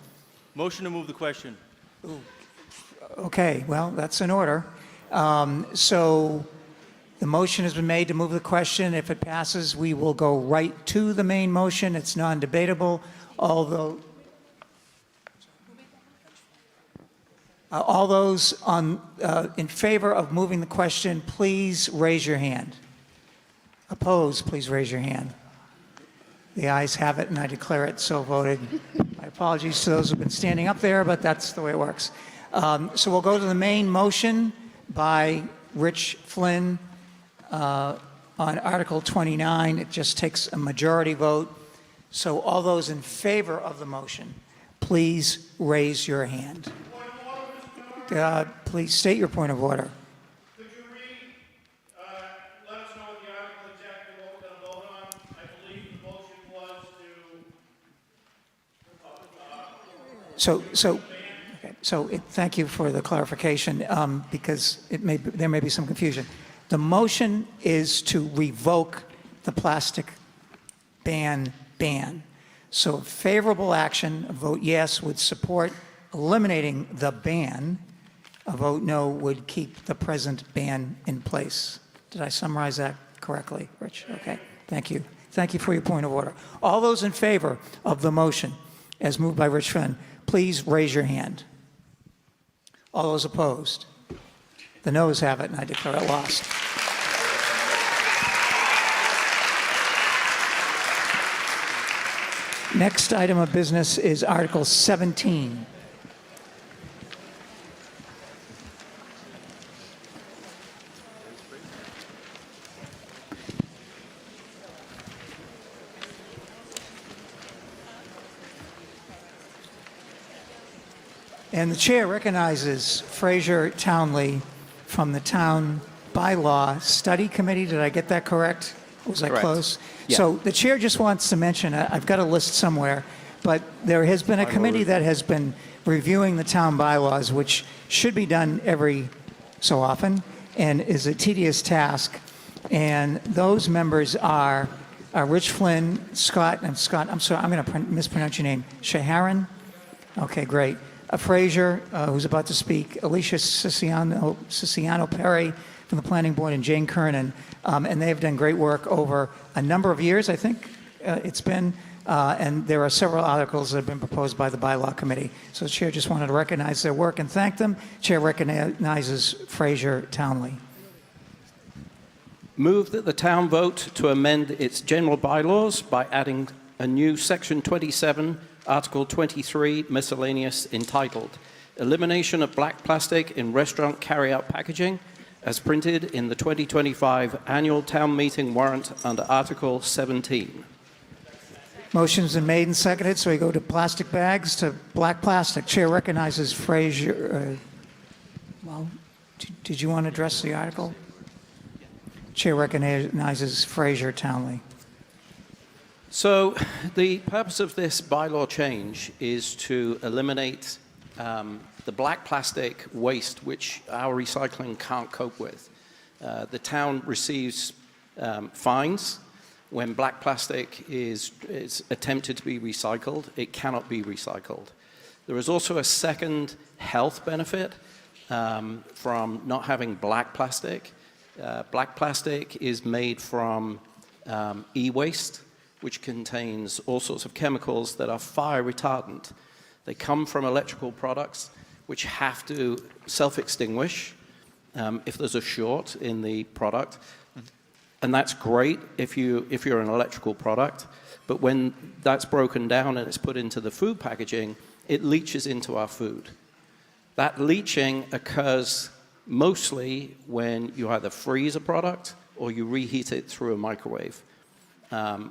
Motion to move the question. Okay, well, that's in order. So the motion has been made to move the question. If it passes, we will go right to the main motion. It's non-debatable, although all those in favor of moving the question, please raise your hand. Opposed, please raise your hand. The ayes have it, and I declare it so voted. My apologies to those who've been standing up there, but that's the way it works. So we'll go to the main motion by Rich Flynn on Article 29. It just takes a majority vote. So all those in favor of the motion, please raise your hand. Please state your point of order. Could you let us know what the article exactly what we're going to vote on? I believe the motion was to... Thank you for the clarification, because there may be some confusion. The motion is to revoke the plastic ban. So favorable action, a vote yes, would support eliminating the ban. A vote no would keep the present ban in place. Did I summarize that correctly, Rich? Okay, thank you. Thank you for your point of order. All those in favor of the motion as moved by Rich Flynn, please raise your hand. All those opposed? The noes have it, and I declare it lost. Next item of business is Article 17. And the chair recognizes Fraser Townley from the Town Bylaw Study Committee. Did I get that correct? Was I close? Yeah. So the chair just wants to mention, I've got a list somewhere, but there has been a committee that has been reviewing the town bylaws, which should be done every so often and is a tedious task. And those members are Rich Flynn, Scott, I'm sorry, I'm going to mispronounce your name, Shaharan? Okay, great. Fraser, who's about to speak, Alicia Siciliano Perry from the Planning Board, and Jane Kernan. And they have done great work over a number of years, I think it's been. And there are several articles that have been proposed by the Bylaw Committee. So the Chair just wanted to recognize their work and thank them. Chair recognizes Fraser Townley. Move that the town vote to amend its general bylaws by adding a new Section 27, Article 23, miscellaneous, entitled Elimination of Black Plastic in Restaurant Carryout Packaging, as printed in the 2025 Annual Town Meeting Warrant under Article 17. Motion's been made and seconded, so we go to plastic bags to black plastic. Chair recognizes Fraser. Did you want to address the article? Chair recognizes Fraser Townley. So the purpose of this bylaw change is to eliminate the black plastic waste which our recycling can't cope with. The town receives fines when black plastic is attempted to be recycled. It cannot be recycled. There is also a second health benefit from not having black plastic. Black plastic is made from e-waste, which contains all sorts of chemicals that are fire retardant. They come from electrical products which have to self-extinguish if there's a short in the product. And that's great if you're an electrical product, but when that's broken down and it's put into the food packaging, it leaches into our food. That leaching occurs mostly when you either freeze a product or you reheat it through a microwave.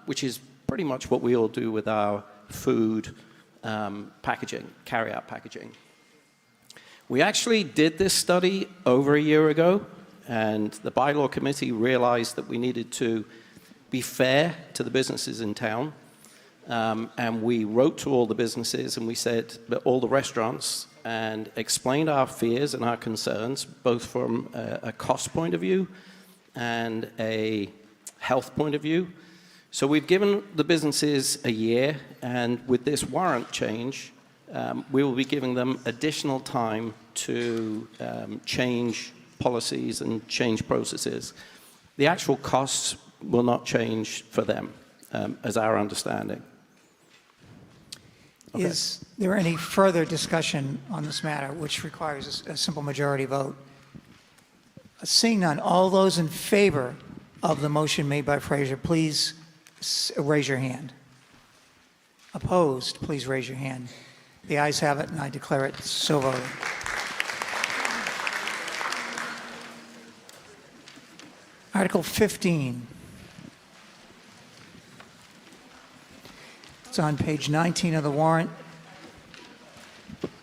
Which is pretty much what we all do with our food packaging, carry-out packaging. We actually did this study over a year ago, and the bylaw committee realized that we needed to be fair to the businesses in town. And we wrote to all the businesses and we said, all the restaurants, and explained our fears and our concerns, both from a cost point of view and a health point of view. So we've given the businesses a year, and with this warrant change, we will be giving them additional time to change policies and change processes. The actual costs will not change for them, as our understanding. Okay. Is there any further discussion on this matter, which requires a simple majority vote? Seeing none, all those in favor of the motion made by Fraser, please raise your hand. Opposed, please raise your hand. The ayes have it, and I declare it so voted. Article 15. It's on page 19 of the warrant.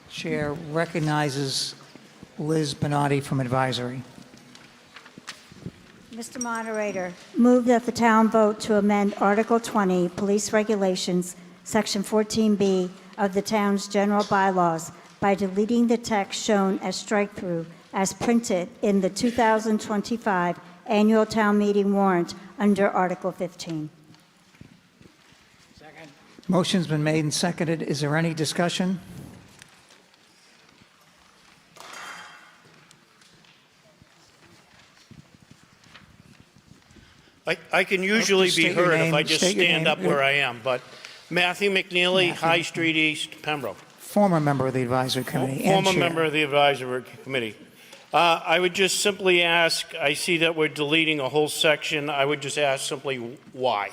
Chair recognizes Liz Benatti from advisory. Mr. Moderator, move that the town vote to amend Article 20, Police Regulations, Section 14B of the town's general bylaws by deleting the text shown as strike-through as printed in the 2025 annual town meeting warrant under Article 15. Motion's been made and seconded. Is there any discussion? I can usually State be your heard if name, I just state your stand name. up where I am, but Matthew McNeely, High Street East, Pembroke. Former member of the advisory committee and Former chair. member of the advisory committee. I would just simply ask, I see that we're deleting a whole section. I would just ask simply why.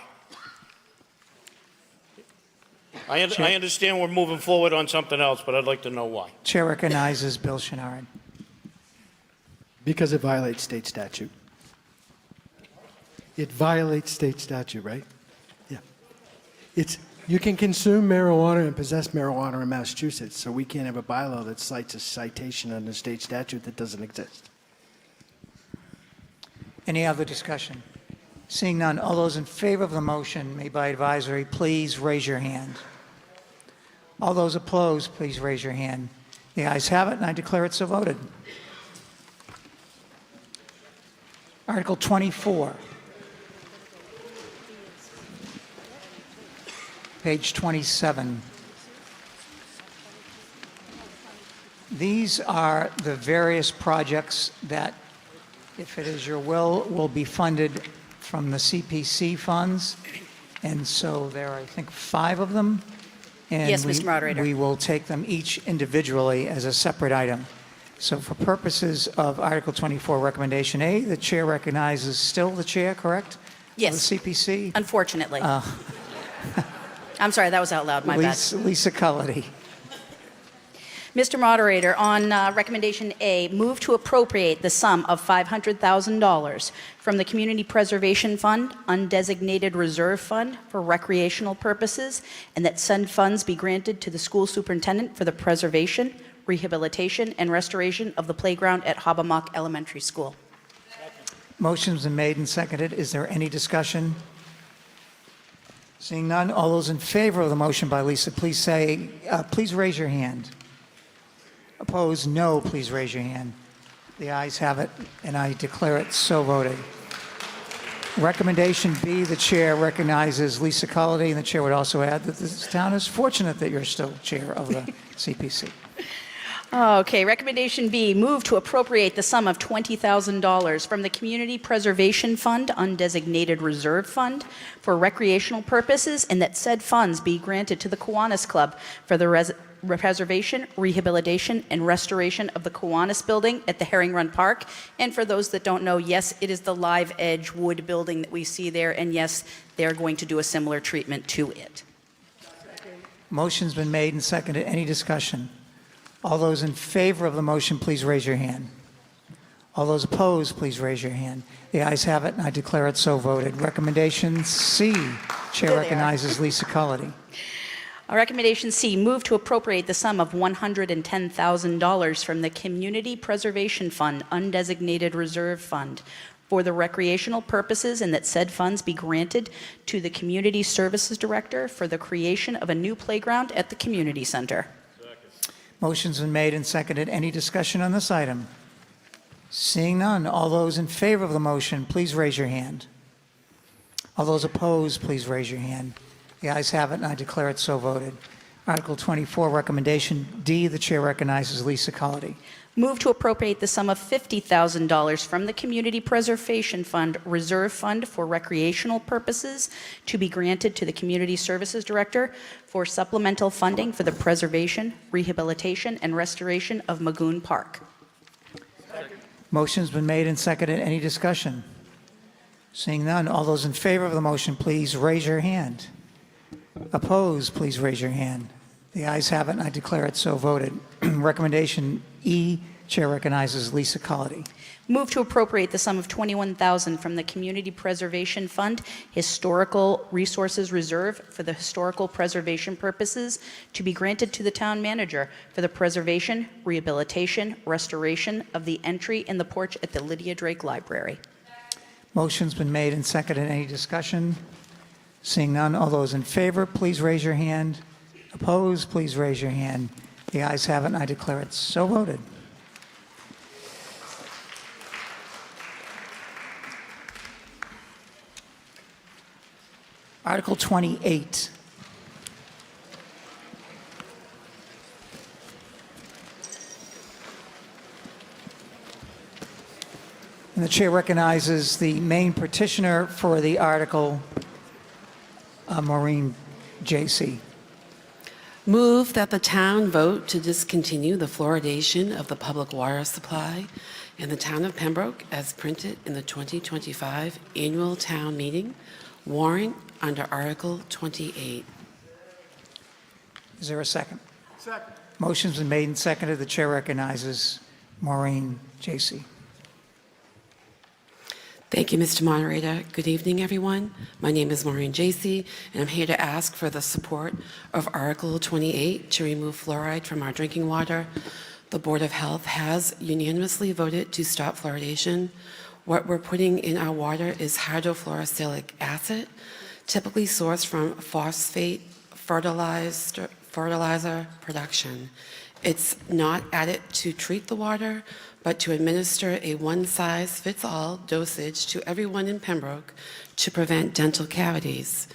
I understand we're moving forward on something else, but I'd like to know why. Chair recognizes Bill Shenard. Because it violates state statute. It violates state statute, right? Yeah. You can consume marijuana and possess marijuana in Massachusetts, so we can't have a bylaw that cites a citation under state statute that doesn't exist. Any other discussion? Seeing none, all those in favor of the motion made by advisory, please raise your hand. All those opposed, please raise your hand. The ayes have it, and I declare it so voted. Article 24. Page 27. These are the various projects that, if it is your will be funded from the CPC funds. And so there are, I think, 5 of them. And Yes, Mr. Moderator. We will take them each individually as a separate item. So for purposes of Article 24, Recommendation A, the chair recognizes still the chair, correct? Yes. Of the CPC? Unfortunately. I'm sorry, that was out loud, my bad. Lisa Cullity. Mr. Moderator, on recommendation A, move to appropriate the sum of $500,000 from the Community Preservation Fund, undesignated reserve fund for recreational purposes, and that said funds be granted to the school superintendent for the preservation, rehabilitation, and restoration of the playground at Hobbamock Elementary School. Motion's been made and seconded. Is there any discussion? Seeing none, all those in favor of the motion by Lisa, please say, please raise your hand. Opposed, no, please raise your hand. The ayes have it, and I declare it so voted. Recommendation B, the chair recognizes Lisa Cullity, and the chair would also add that this town is fortunate that you're still chair of the CPC. Okay, recommendation B, move to appropriate the sum of $20,000 from the Community Preservation Fund, undesignated reserve fund for recreational purposes, and that said funds be granted to the Kiwanis Club for the preservation, rehabilitation, and restoration of the Kiwanis building at the Herring Run Park. And for those that don't know, yes, it is the live edge wood building that we see there, and yes, they're going to do a similar treatment to it. Motion's been made and seconded. Any discussion? All those in favor of the motion, please raise your hand. All those opposed, please raise your hand. The ayes have it, and I declare it so voted. Recommendation C, chair recognizes Lisa Cullity. Recommendation C, move to appropriate the sum of $110,000 from the Community Preservation Fund, undesignated reserve fund for the recreational purposes, and that said funds be granted to the Community Services Director for the creation of a new playground at the community center. Motion's been made and seconded. Any discussion on this item? Seeing none, all those in favor of the motion, please raise your hand. All those opposed, please raise your hand. The ayes have it, and I declare it so voted. Article 24, Recommendation D, the chair recognizes Lisa Cullity. Move to appropriate the sum of $50,000 from the Community Preservation Fund, reserve fund for recreational purposes to be granted to the Community Services Director for supplemental funding for the preservation, rehabilitation, and restoration of Magoon Park. Motion's been made and seconded. Any discussion? Seeing none, all those in favor of the motion, please raise your hand. Opposed, please raise your hand. The ayes have it, and I declare it so voted. Recommendation E, Chair recognizes Lisa Colity. Move to appropriate the sum of $21,000 from the Community Preservation Fund Historical Resources Reserve for the historical preservation purposes to be granted to the town manager for the preservation, rehabilitation, restoration of the entry and the porch at the Lydia Drake Library. Motion's been made and seconded. Any discussion? Seeing none, all those in favor, please raise your hand. Opposed, please raise your hand. The ayes have it, and I declare it so voted. Article 28. And the chair recognizes the main petitioner for the article, Maureen J.C. Move that the town vote to discontinue the fluoridation of the public water supply in the town of Pembroke as printed in the 2025 annual town meeting warrant under Article 28. Is there a second? Second. Motion's been made and seconded. The chair recognizes Maureen J.C. Thank you, Mr. Moderator. Good evening, everyone. My name is Maureen J.C., and I'm here to ask for the support of Article 28 to remove fluoride from our drinking water. The Board of Health has unanimously voted to stop fluoridation. What we're putting in our water is hydrofluorosilicic acid, typically sourced from phosphate fertilizer production. It's not added to treat the water, but to administer a one-size-fits-all dosage to everyone in Pembroke to prevent dental cavities.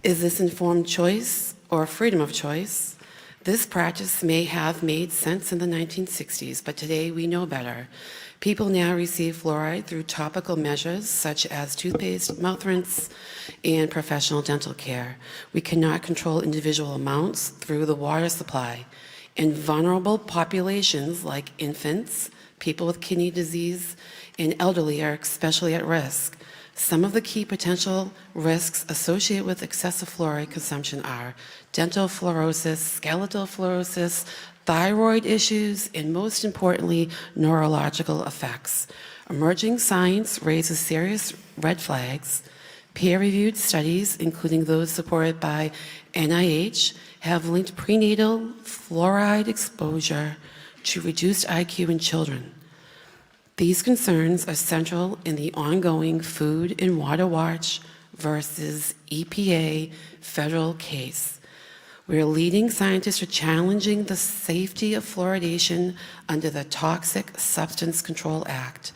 Is this informed choice or freedom of choice? This practice may have made sense in the 1960s, but today we know better. People now receive fluoride through topical measures such as toothpaste, mouth rinse, and professional dental care. We cannot control individual amounts through the water supply. In vulnerable populations like infants, people with kidney disease, and elderly are especially at risk. Some of the key potential risks associated with excessive fluoride consumption are dental fluorosis, skeletal fluorosis, thyroid issues, and most importantly, neurological effects. Emerging science raises serious red flags. Peer-reviewed studies, including those supported by NIH, have linked prenatal fluoride exposure to reduced IQ in children. These concerns are central in the ongoing Food and Water Watch versus EPA federal case, where leading scientists are challenging the safety of fluoridation under the Toxic Substance Control Act.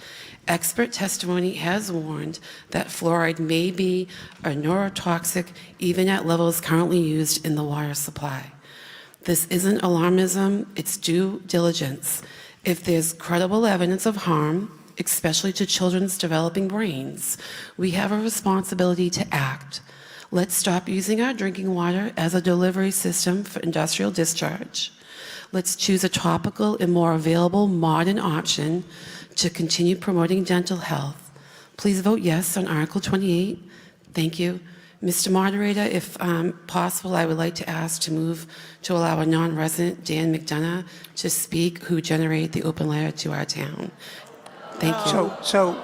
Expert testimony has warned that fluoride may be a neurotoxic even at levels currently used in the water supply. This isn't alarmism, it's due diligence. If there's credible evidence of harm, especially to children's developing brains, we have a responsibility to act. Let's stop using our drinking water as a delivery system for industrial discharge. Let's choose a topical and more available modern option to continue promoting dental health. Please vote yes on Article 28. Thank you. Mr. Moderator, if possible, I would like to ask to move to allow a non-resident, Dan McDonough, to speak, who generated the open letter to our town. Thank you. So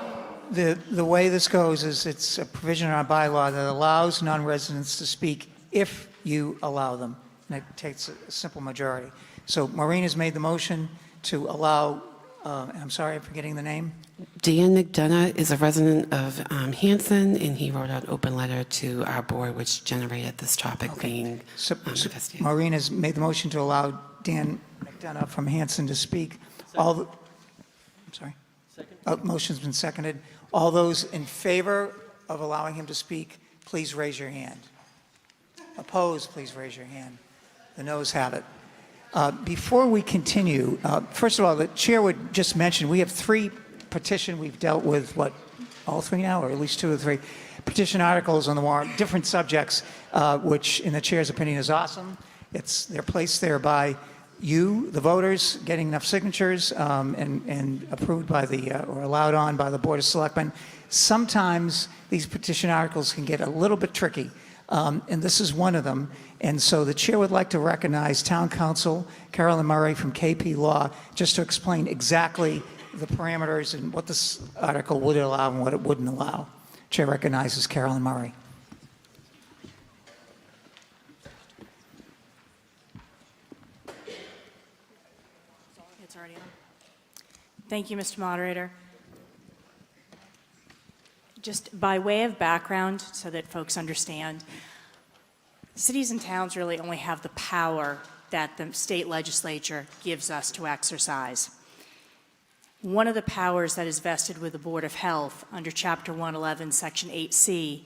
the way this goes is it's a provision in our bylaw that allows non-residents to speak if you allow them. And it takes a simple majority. So Maureen has made the motion to allow, I'm sorry, I'm forgetting the name. Dan McDonough is a resident of Hanson, and he wrote an open letter to our board, which generated this topic being investigated. Maureen has made the motion to allow Dan McDonough from Hanson to speak. I'm sorry. Motion's been seconded. All those in favor of allowing him to speak, please raise your hand. Opposed, please raise your hand. The noes have it. Before we continue, first of all, the chair would just mention we have three petition. We've dealt with, all three now, or at least two or three petition articles on the warrant, different subjects, which in the chair's opinion is awesome. They're placed there by you, the voters, getting enough signatures and approved by or allowed on by the Board of Selectmen. Sometimes these petition articles can get a little bit tricky. and this is one of them. And so the chair would like to recognize Town Council Carolyn Murray from KP Law just to explain exactly the parameters and what this article would allow and what it wouldn't allow. Chair recognizes Carolyn Murray. It's already on. Thank you, Mr. Moderator. Just by way of background, so that folks understand, cities and towns really only have the power that the state legislature gives us to exercise. One of the powers that is vested with the Board of Health under Chapter 111, Section 8C,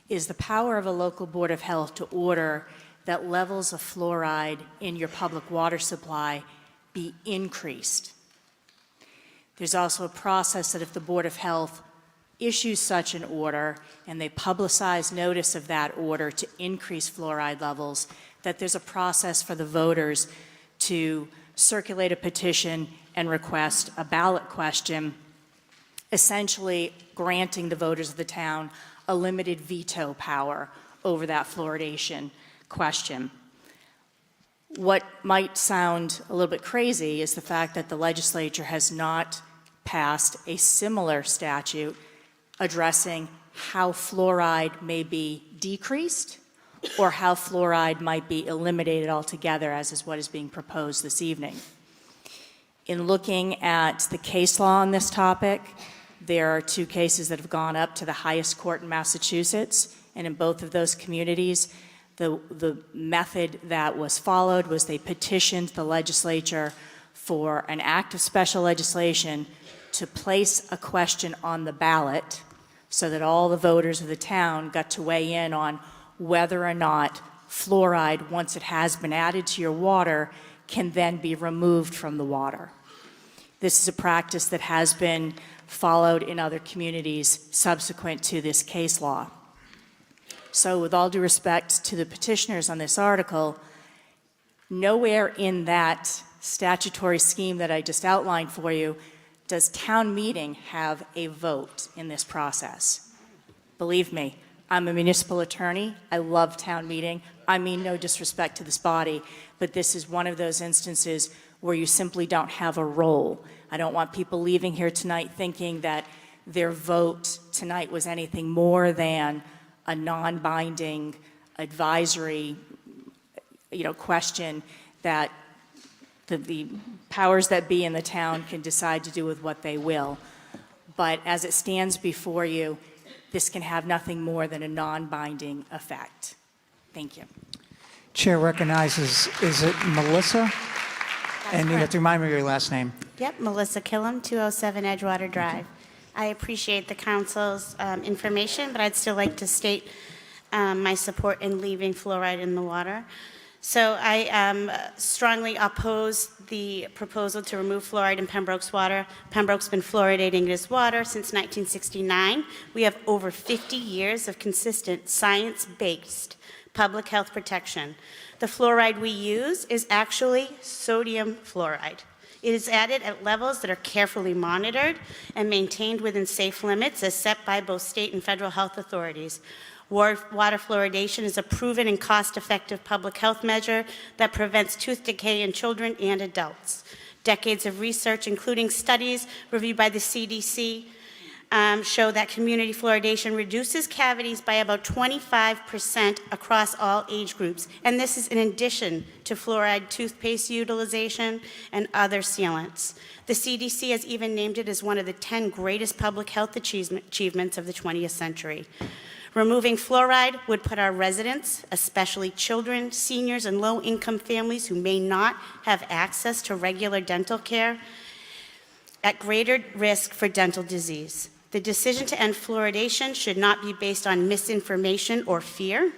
is the power of a local Board of Health to order that levels of fluoride in your public water supply be increased. There's also a process that if the Board of Health issues such an order and they publicize notice of that order to increase fluoride levels, that there's a process for the voters to circulate a petition and request a ballot question, essentially granting the voters of the town a limited veto power over that fluoridation question. What might sound a little bit crazy is the fact that the legislature has not passed a similar statute addressing how fluoride may be decreased or how fluoride might be eliminated altogether, as is what is being proposed this evening. In looking at the case law on this topic, there are two cases that have gone up to the highest court in Massachusetts, and in both of those communities, the method that was followed was they petitioned the legislature for an act of special legislation to place a question on the ballot so that all the voters of the town got to weigh in on whether or not fluoride, once it has been added to your water, can then be removed from the water. This is a practice that has been followed in other communities subsequent to this case law. So with all due respect to the petitioners on this article, nowhere in that statutory scheme that I just outlined for you does town meeting have a vote in this process. Believe me, I'm a municipal attorney. I love town meeting. I mean no disrespect to this body, but this is one of those instances where you simply don't have a role. I don't want people leaving here tonight thinking that their vote tonight was anything more than a non-binding advisory, question that the powers that be in the town can decide to do with what they will. But as it stands before you, this can have nothing more than a non-binding effect. Thank you. Chair recognizes, is it Melissa? And you have correct. to remind me of your last name. Yep, Melissa Killam, 207 Edgewater Drive. I appreciate the council's information, but I'd still like to state my support in leaving fluoride in the water. So I strongly oppose the proposal to remove fluoride in Pembroke's water. Pembroke's been fluoridating its water since 1969. We have over 50 years of consistent science-based public health protection. The fluoride we use is actually sodium fluoride. It is added at levels that are carefully monitored and maintained within safe limits as set by both state and federal health authorities. Water fluoridation is a proven and cost-effective public health measure that prevents tooth decay in children and adults. Decades of research, including studies reviewed by the CDC, show that community fluoridation reduces cavities by about 25% across all age groups. And this is in addition to fluoride toothpaste utilization and other sealants. The CDC has even named it as one of the 10 greatest public health achievements of the 20th century. Removing fluoride would put our residents, especially children, seniors, and low-income families who may not have access to regular dental care, at greater risk for dental disease. The decision to end fluoridation should not be based on misinformation or fear,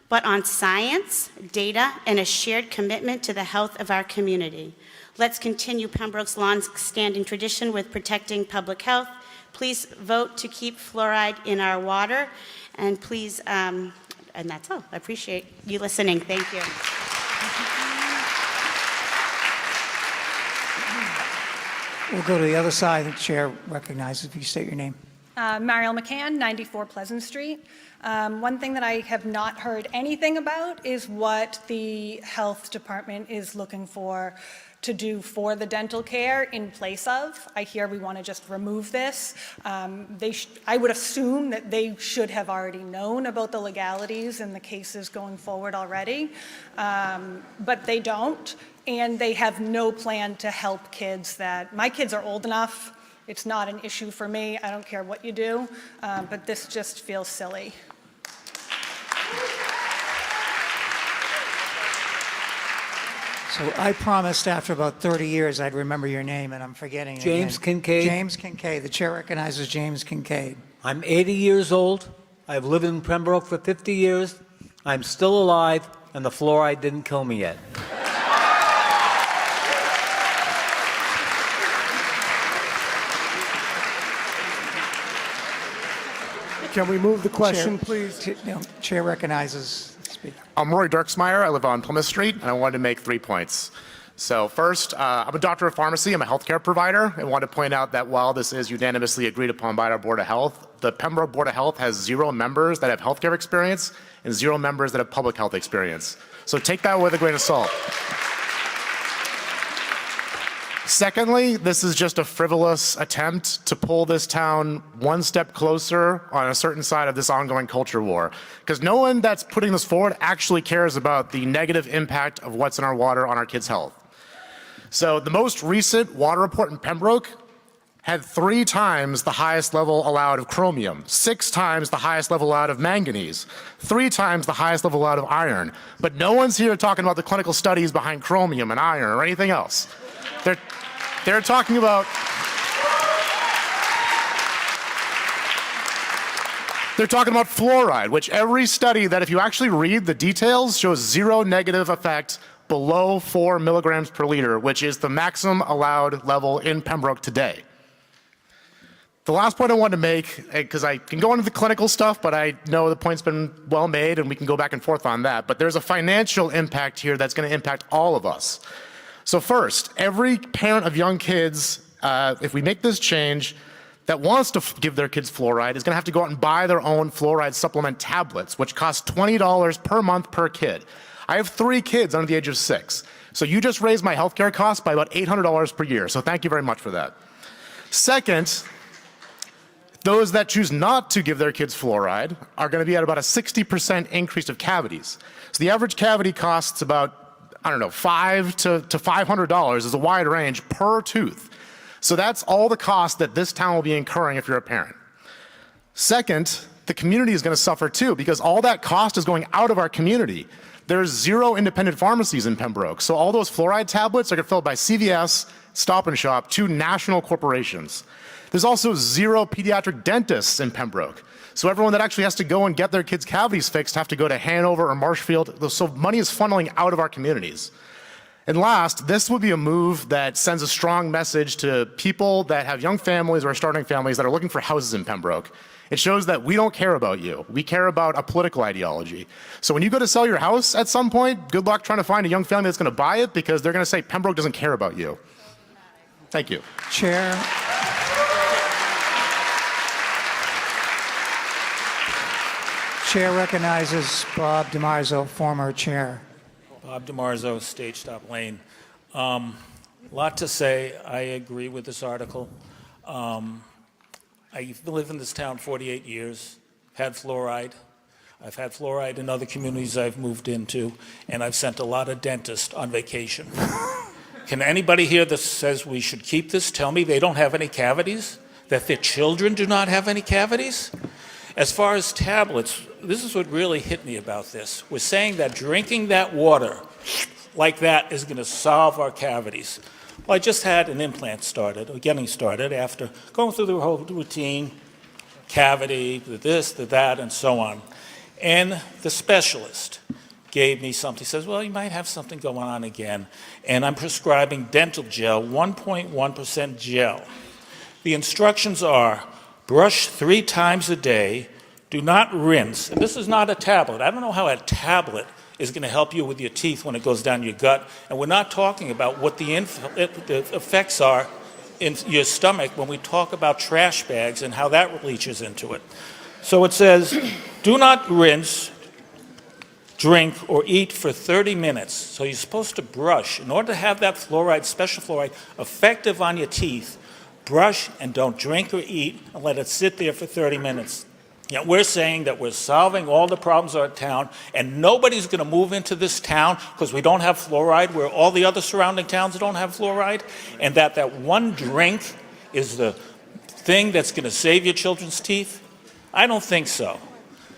but on science, data, and a shared commitment to the health of our community. Let's continue Pembroke's long-standing tradition with protecting public health. Please vote to keep fluoride in our water, and please, and that's all. I appreciate you listening. Thank you. We'll go to the other side. The chair recognizes if you state your name. Mariel McCann, 94 Pleasant Street. One thing that I have not heard anything about is what the health department is looking for to do for the dental care in place of. I hear we want to just remove this. I would assume that they should have already known about the legalities and the cases going forward already, but they don't, and they have no plan to help kids that, my kids are old enough, it's not an issue for me, I don't care what you do, but this just feels silly. So I promised after about 30 years I'd remember your name, and I'm forgetting it James again. Kincaid. James Kincaid. The chair recognizes James Kincaid. I'm 80 years old. I've lived in Pembroke for 50 years. I'm still alive, and the fluoride didn't kill me yet. Can we move the question, please? Chair recognizes speaker. I'm Roy Dirksmeyer. I live on Plymouth Street, and I wanted to make 3 points. So first, I'm a doctor of pharmacy. I'm a healthcare provider. I want to point out that while this is unanimously agreed upon by our Board of Health, the Pembroke Board of Health has 0 members that have healthcare experience and 0 members that have public health experience. So take that with a grain of salt. Secondly, this is just a frivolous attempt to pull this town one step closer on a certain side of this ongoing culture war. Because no one that's putting this forward actually cares about the negative impact of what's in our water on our kids' health. So the most recent water report in Pembroke had 3 times the highest level allowed of chromium, 6 times the highest level allowed of manganese, 3 times the highest level allowed of iron. But no one's here talking about the clinical studies behind chromium and iron or anything else. They're talking about fluoride, which every study that if you actually read the details shows 0 negative effect below 4 milligrams per liter, which is the maximum allowed level in Pembroke today. The last point I wanted to make, because I can go into the clinical stuff, but I know the point's been well made and we can go back and forth on that, but there's a financial impact here that's going to impact all of us. So first, every parent of young kids, if we make this change, that wants to give their kids fluoride is going to have to go out and buy their own fluoride supplement tablets, which cost $20 per month per kid. I have 3 kids under the age of 6. So you just raised my healthcare costs by about $800 per year. So thank you very much for that. Second, those that choose not to give their kids fluoride are going to be at about a 60% increase of cavities. So the average cavity costs about, I don't know, $5 to $500 is a wide range per tooth. So that's all the cost that this town will be incurring if you're a parent. Second, the community is going to suffer too because all that cost is going out of our community. There's 0 independent pharmacies in Pembroke. So all those fluoride tablets are going to be filled by CVS, Stop and Shop, 2 national corporations. There's also 0 pediatric dentists in Pembroke. So everyone that actually has to go and get their kids' cavities fixed have to go to Hanover or Marshfield. So money is funneling out of our communities. And last, this would be a move that sends a strong message to people that have young families or starting families that are looking for houses in Pembroke. It shows that we don't care about you. We care about a political ideology. So when you go to sell your house at some point, good luck trying to find a young family that's going to buy it because they're going to say Pembroke doesn't care about you. Thank you. Chair. Chair recognizes Bob DiMarzo, former chair. Bob DiMarzo, Stage Stop Lane. Lot to say. I agree with this article. I've lived in this town 48 years, had fluoride. I've had fluoride in other communities I've moved into, and I've sent a lot of dentists on vacation. Can anybody here that says we should keep this tell me they don't have any cavities? That their children do not have any cavities? As far as tablets, this is what really hit me about this. We're saying that drinking that water like that is going to solve our cavities. Well, I just had an implant started, or getting started, after going through the whole routine, cavity, the this, the that, and so on. And the specialist gave me something. He says, well, you might have something going on again. And I'm prescribing dental gel, 1.1% gel. The instructions are, brush 3 times a day, do not rinse. And this is not a tablet. I don't know how a tablet is going to help you with your teeth when it goes down your gut. And we're not talking about what the effects are in your stomach when we talk about trash bags and how that leaches into it. So it says, do not rinse, drink, or eat for 30 minutes. So you're supposed to brush. In order to have that fluoride, special fluoride, effective on your teeth, brush and don't drink or eat and let it sit there for 30 minutes. Yet we're saying that we're solving all the problems of our town, and nobody's going to move into this town because we don't have fluoride, where all the other surrounding towns don't have fluoride, and that one drink is the thing that's going to save your children's teeth? I don't think so.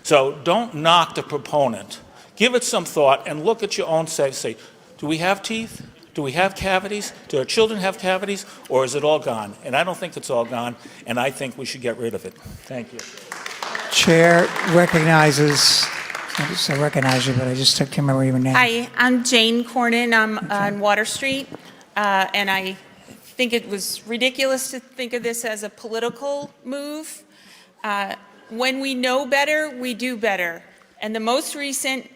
So don't knock the proponent. Give it some thought and look at your own self. Say, do we have teeth? Do we have cavities? Do our children have cavities? Or is it all gone? And I don't think it's all gone, and I think we should get rid of it. Thank you. Chair recognizes, I recognize you, but I just can't remember your name. Hi, I'm Jane Cornyn. I'm on Water Street, and I think it was ridiculous to think of this as a political move. When we know better, we do better. And the most recent,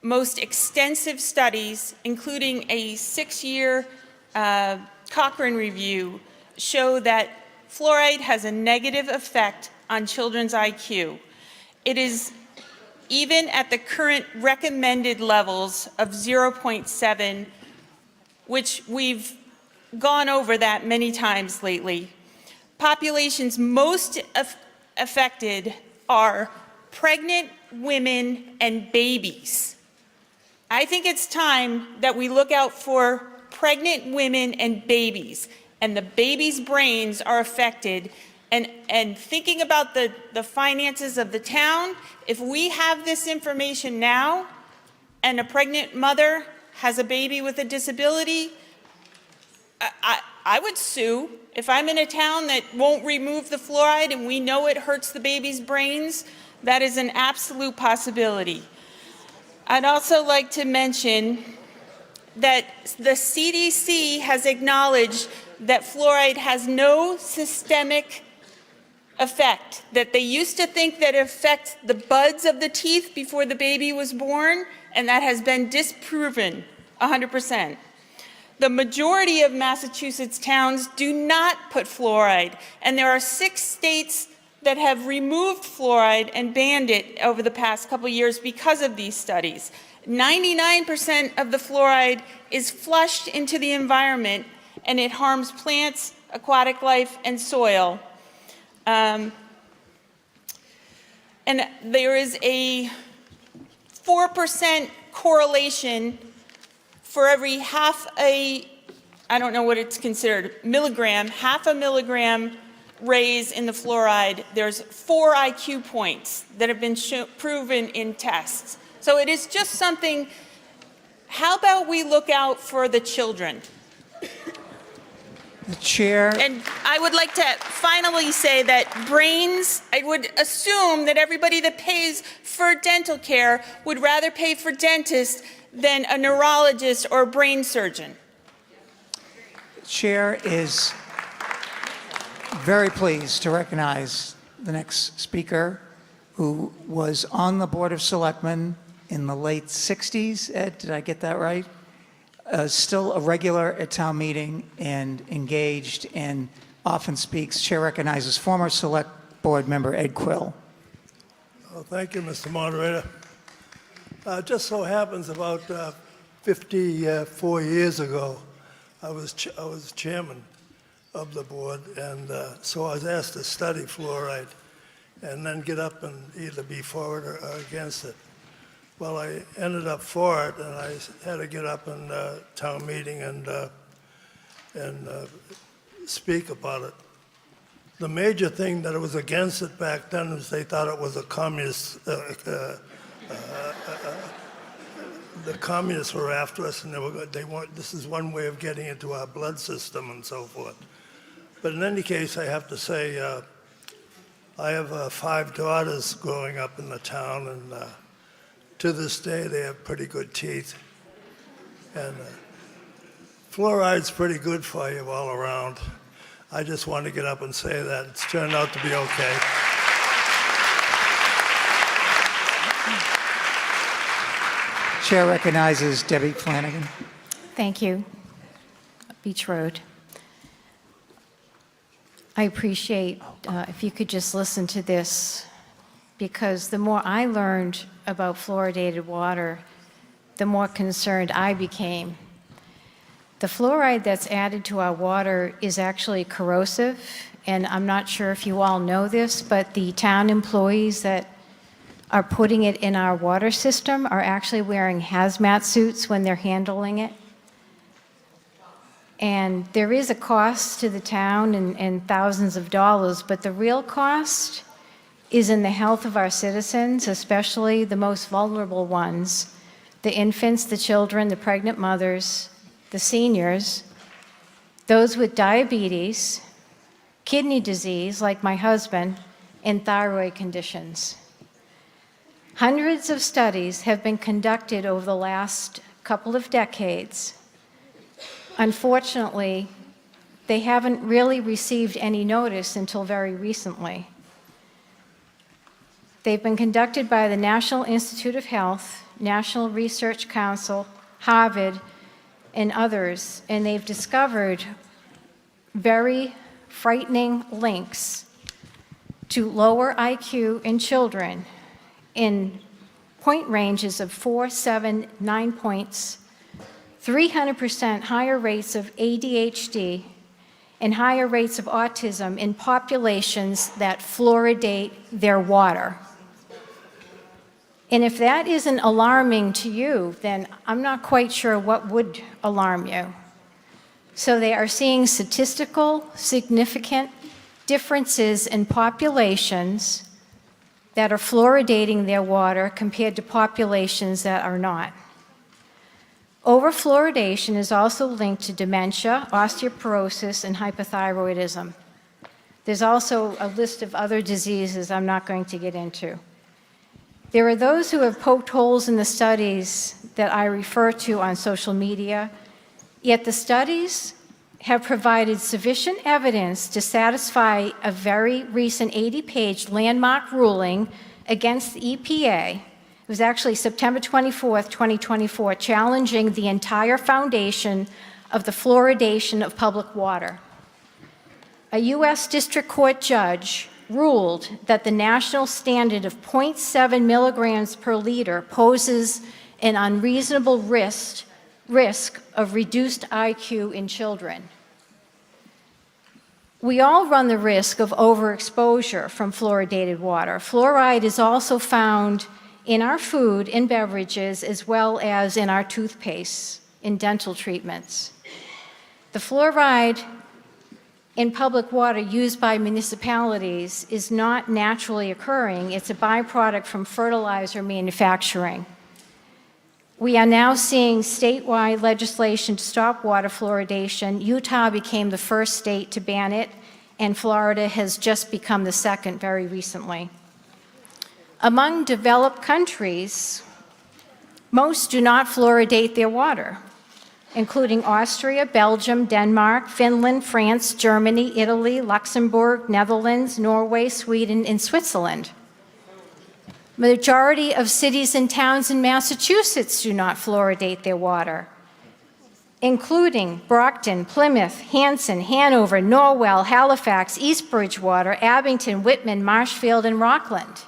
most extensive studies, including a 6-year Cochrane review, show that fluoride has a negative effect on children's IQ. It is even at the current recommended levels of 0.7, which we've gone over that many times lately. Populations most affected are pregnant women and babies. I think it's time that we look out for pregnant women and babies, and the babies' brains are affected. And thinking about the finances of the town, if we have this information now and a pregnant mother has a baby with a disability, I would sue. If I'm in a town that won't remove the fluoride and we know it hurts the baby's brains, that is an absolute possibility. I'd also like to mention that the CDC has acknowledged that fluoride has no systemic effect, that they used to think that it affects the buds of the teeth before the baby was born, and that has been disproven 100%. The majority of Massachusetts towns do not put fluoride, and there are 6 states that have removed fluoride and banned it over the past couple years because of these studies. 99% of the fluoride is flushed into the environment, and it harms plants, aquatic life, and soil. And there is a 4% correlation for every half a, I don't know what it's considered, milligram, half a milligram raise in the fluoride. There's 4 IQ points that have been proven in tests. So it is just something, how about we look out for the children? The chair. And I would like to finally say that brains, I would assume that everybody that pays for dental care would rather pay for dentists than a neurologist or a brain surgeon. The chair is very pleased to recognize the next speaker, who was on the Board of Selectmen in the late 60s. Ed, did I get that right? Still a regular at town meeting and engaged and often speaks. Chair recognizes former Select Board member Ed Quill. Oh, thank you, Mr. Moderator. Just so happens about 54 years ago, I was chairman of the board, and so I was asked to study fluoride and then get up and either be for it or against it. Well, I ended up for it, and I had to get up in town meeting and speak about it. The major thing that it was against it back then was they thought it was a communist. The communists were after us, and they want. This is one way of getting into our blood system and so forth. But in any case, I have to say, I have 5 daughters growing up in the town, and to this day, they have pretty good teeth. And fluoride's pretty good for you all around. I just want to get up and say that. It's turned out to be okay. Chair recognizes Debbie Flanagan. Thank you. Beach Road. I appreciate if you could just listen to this, because the more I learned about fluoridated water, the more concerned I became. The fluoride that's added to our water is actually corrosive, and I'm not sure if you all know this, but the town employees that are putting it in our water system are actually wearing hazmat suits when they're handling it. And there is a cost to the town and thousands of dollars, but the real cost is in the health of our citizens, especially the most vulnerable ones, the infants, the children, the pregnant mothers, the seniors, those with diabetes, kidney disease, like my husband, and thyroid conditions. Hundreds of studies have been conducted over the last couple of decades. Unfortunately, they haven't really received any notice until very recently. They've been conducted by the National Institute of Health, National Research Council, Harvard, and others, and they've discovered very frightening links to lower IQ in children in point ranges of 4, 7, 9 points, 300% higher rates of ADHD, and higher rates of autism in populations that fluoridate their water. And if that isn't alarming to you, then I'm not quite sure what would alarm you. So they are seeing statistical significant differences in populations that are fluoridating their water compared to populations that are not. Overfluoridation is also linked to dementia, osteoporosis, and hypothyroidism. There's also a list of other diseases I'm not going to get into. There are those who have poked holes in the studies that I refer to on social media, yet the studies have provided sufficient evidence to satisfy a very recent 80-page landmark ruling against the EPA. It was actually September 24th, 2024, challenging the entire foundation of the fluoridation of public water. A U.S. District Court judge ruled that the national standard of 0.7 milligrams per liter poses an unreasonable risk of reduced IQ in children. We all run the risk of overexposure from fluoridated water. Fluoride is also found in our food, in beverages, as well as in our toothpaste, in dental treatments. The fluoride in public water used by municipalities is not naturally occurring. It's a byproduct from fertilizer manufacturing. We are now seeing statewide legislation to stop water fluoridation. Utah became the first state to ban it, and Florida has just become the second very recently. Among developed countries, most do not fluoridate their water, including Austria, Belgium, Denmark, Finland, France, Germany, Italy, Luxembourg, Netherlands, Norway, Sweden, and Switzerland. Majority of cities and towns in Massachusetts do not fluoridate their water, including Brockton, Plymouth, Hanson, Hanover, Norwell, Halifax, East Bridgewater, Abington, Whitman, Marshfield, and Rockland.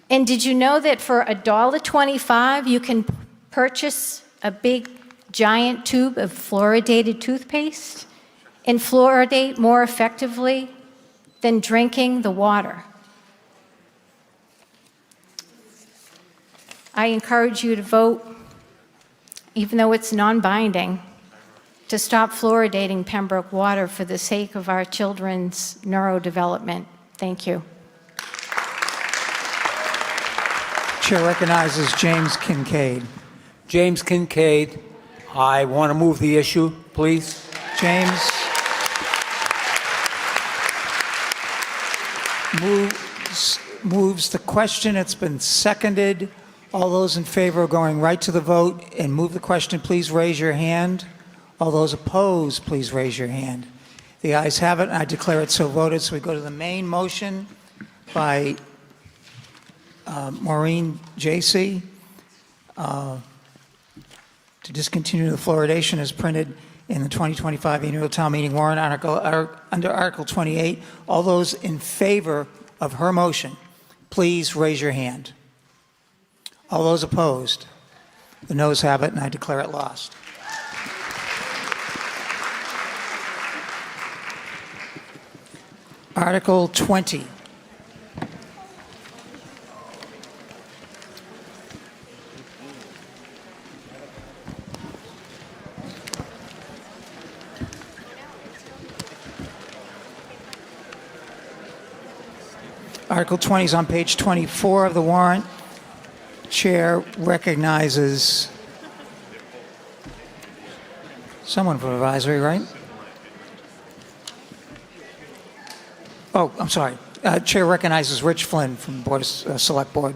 And did you know that for $1.25 you can purchase a big giant tube of fluoridated toothpaste and fluoridate more effectively than drinking the water? I encourage you to vote, even though it's non-binding, to stop fluoridating Pembroke water for the sake of our children's neurodevelopment. Thank you. Chair recognizes James Kincaid. James Kincaid, I want to move the issue, please. James moves the question. It's been seconded. All those in favor of going right to the vote and move the question, please raise your hand. All those opposed, please raise your hand. The ayes have it, and I declare it so voted. So we go to the main motion by Maureen J.C. To discontinue the fluoridation as printed in the 2025 annual town meeting warrant under Article 28. All those in favor of her motion, please raise your hand. All those opposed? The noes have it, and I declare it lost. Article 20. Article 20 is on page 24 of the warrant. Chair recognizes someone from advisory, right? Oh, I'm sorry. Chair recognizes Rich Flynn from Board of Select Board.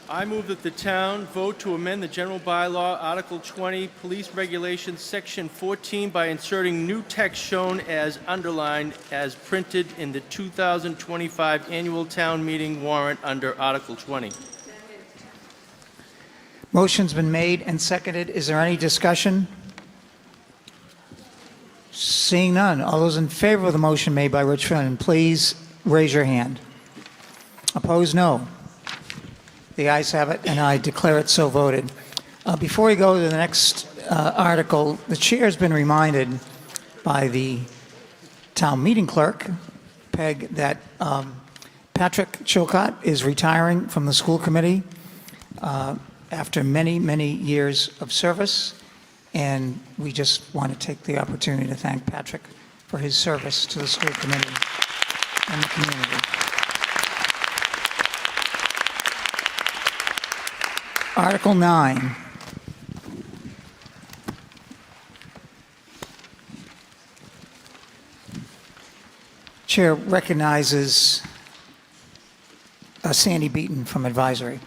I move that the town vote to amend the general bylaw, Article 20, Police Regulations, Section 14, by inserting new text shown as underlined as printed in the 2025 annual town meeting warrant under Article 20. Motion's been made and seconded. Is there any discussion? Seeing none. All those in favor of the motion made by Rich Flynn, please raise your hand. Opposed, no. The ayes have it, and I declare it so voted. Before we go to the next article, the chair has been reminded by the town meeting clerk, Peg, that Patrick Chilcott is retiring from the school committee after many, many years of service, and we just want to take the opportunity to thank Patrick for his service to the school committee and the community. Article 9. Chair recognizes Sandy Beaton from advisory.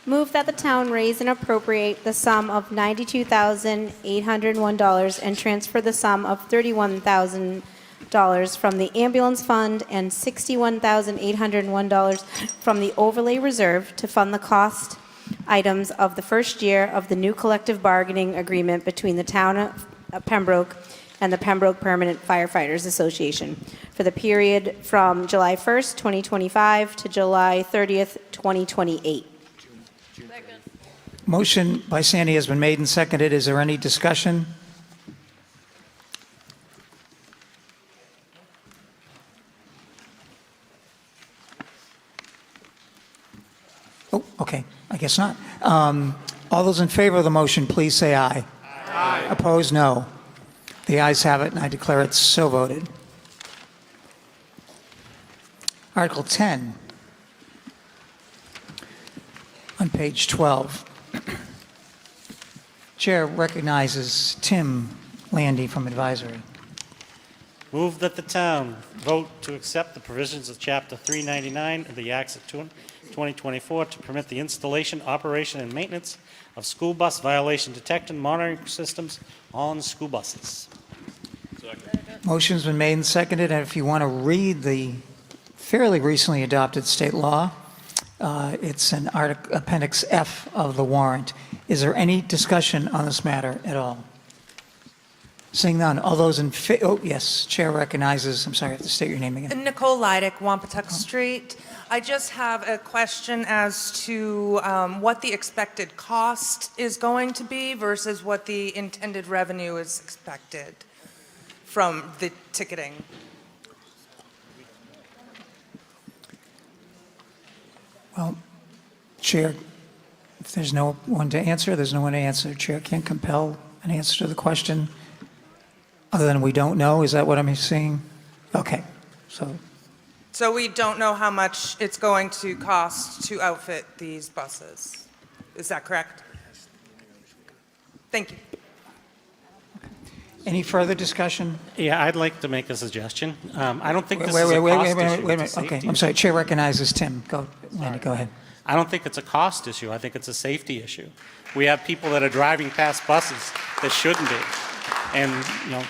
Move that the town raise and appropriate the sum of $92,801 and transfer the sum of $31,000 from the ambulance fund and $61,801 from the overlay reserve to fund the cost items of the first year of the new collective bargaining agreement between the town of Pembroke and the Pembroke Permanent Firefighters Association for the period from July 1st, 2025 to July 30th, 2028. Motion by Sandy has been made and seconded. Is there any discussion? Oh, okay. I guess not. All those in favor of the motion, please say aye. Aye. Opposed, no. The ayes have it, and I declare it so voted. Article 10 on page 12. Chair recognizes Tim Landy from advisory. Move that the town vote to accept the provisions of Chapter 399 of the Acts of 2024 to permit the installation, operation, and maintenance of school bus violation detection monitoring systems on school buses. Motion's been made and seconded, and if you want to read the fairly recently adopted state law, it's in Appendix F of the warrant. Is there any discussion on this matter at all? Seeing none, all those in favor, oh yes, Chair recognizes, I'm sorry, I have to state your name again. Nicole Leidick, Wampatuck Street. I just have a question as to what the expected cost is going to be versus what the intended revenue is expected from the ticketing. Well, Chair, if there's no one to answer, there's no one to answer. Chair can't compel an answer to the question other than we don't know. Is that what I'm seeing? Okay, So we don't know how much it's going to cost to outfit these buses. Is that correct? Thank you. any further discussion? Yeah, I'd like to make a suggestion. I don't think this is a cost issue. Wait a minute. Okay, I'm sorry. Chair recognizes Tim. Go, Landy, go ahead. I don't think it's a cost issue. I think it's a safety issue. We have people that are driving past buses that shouldn't be. And, you know,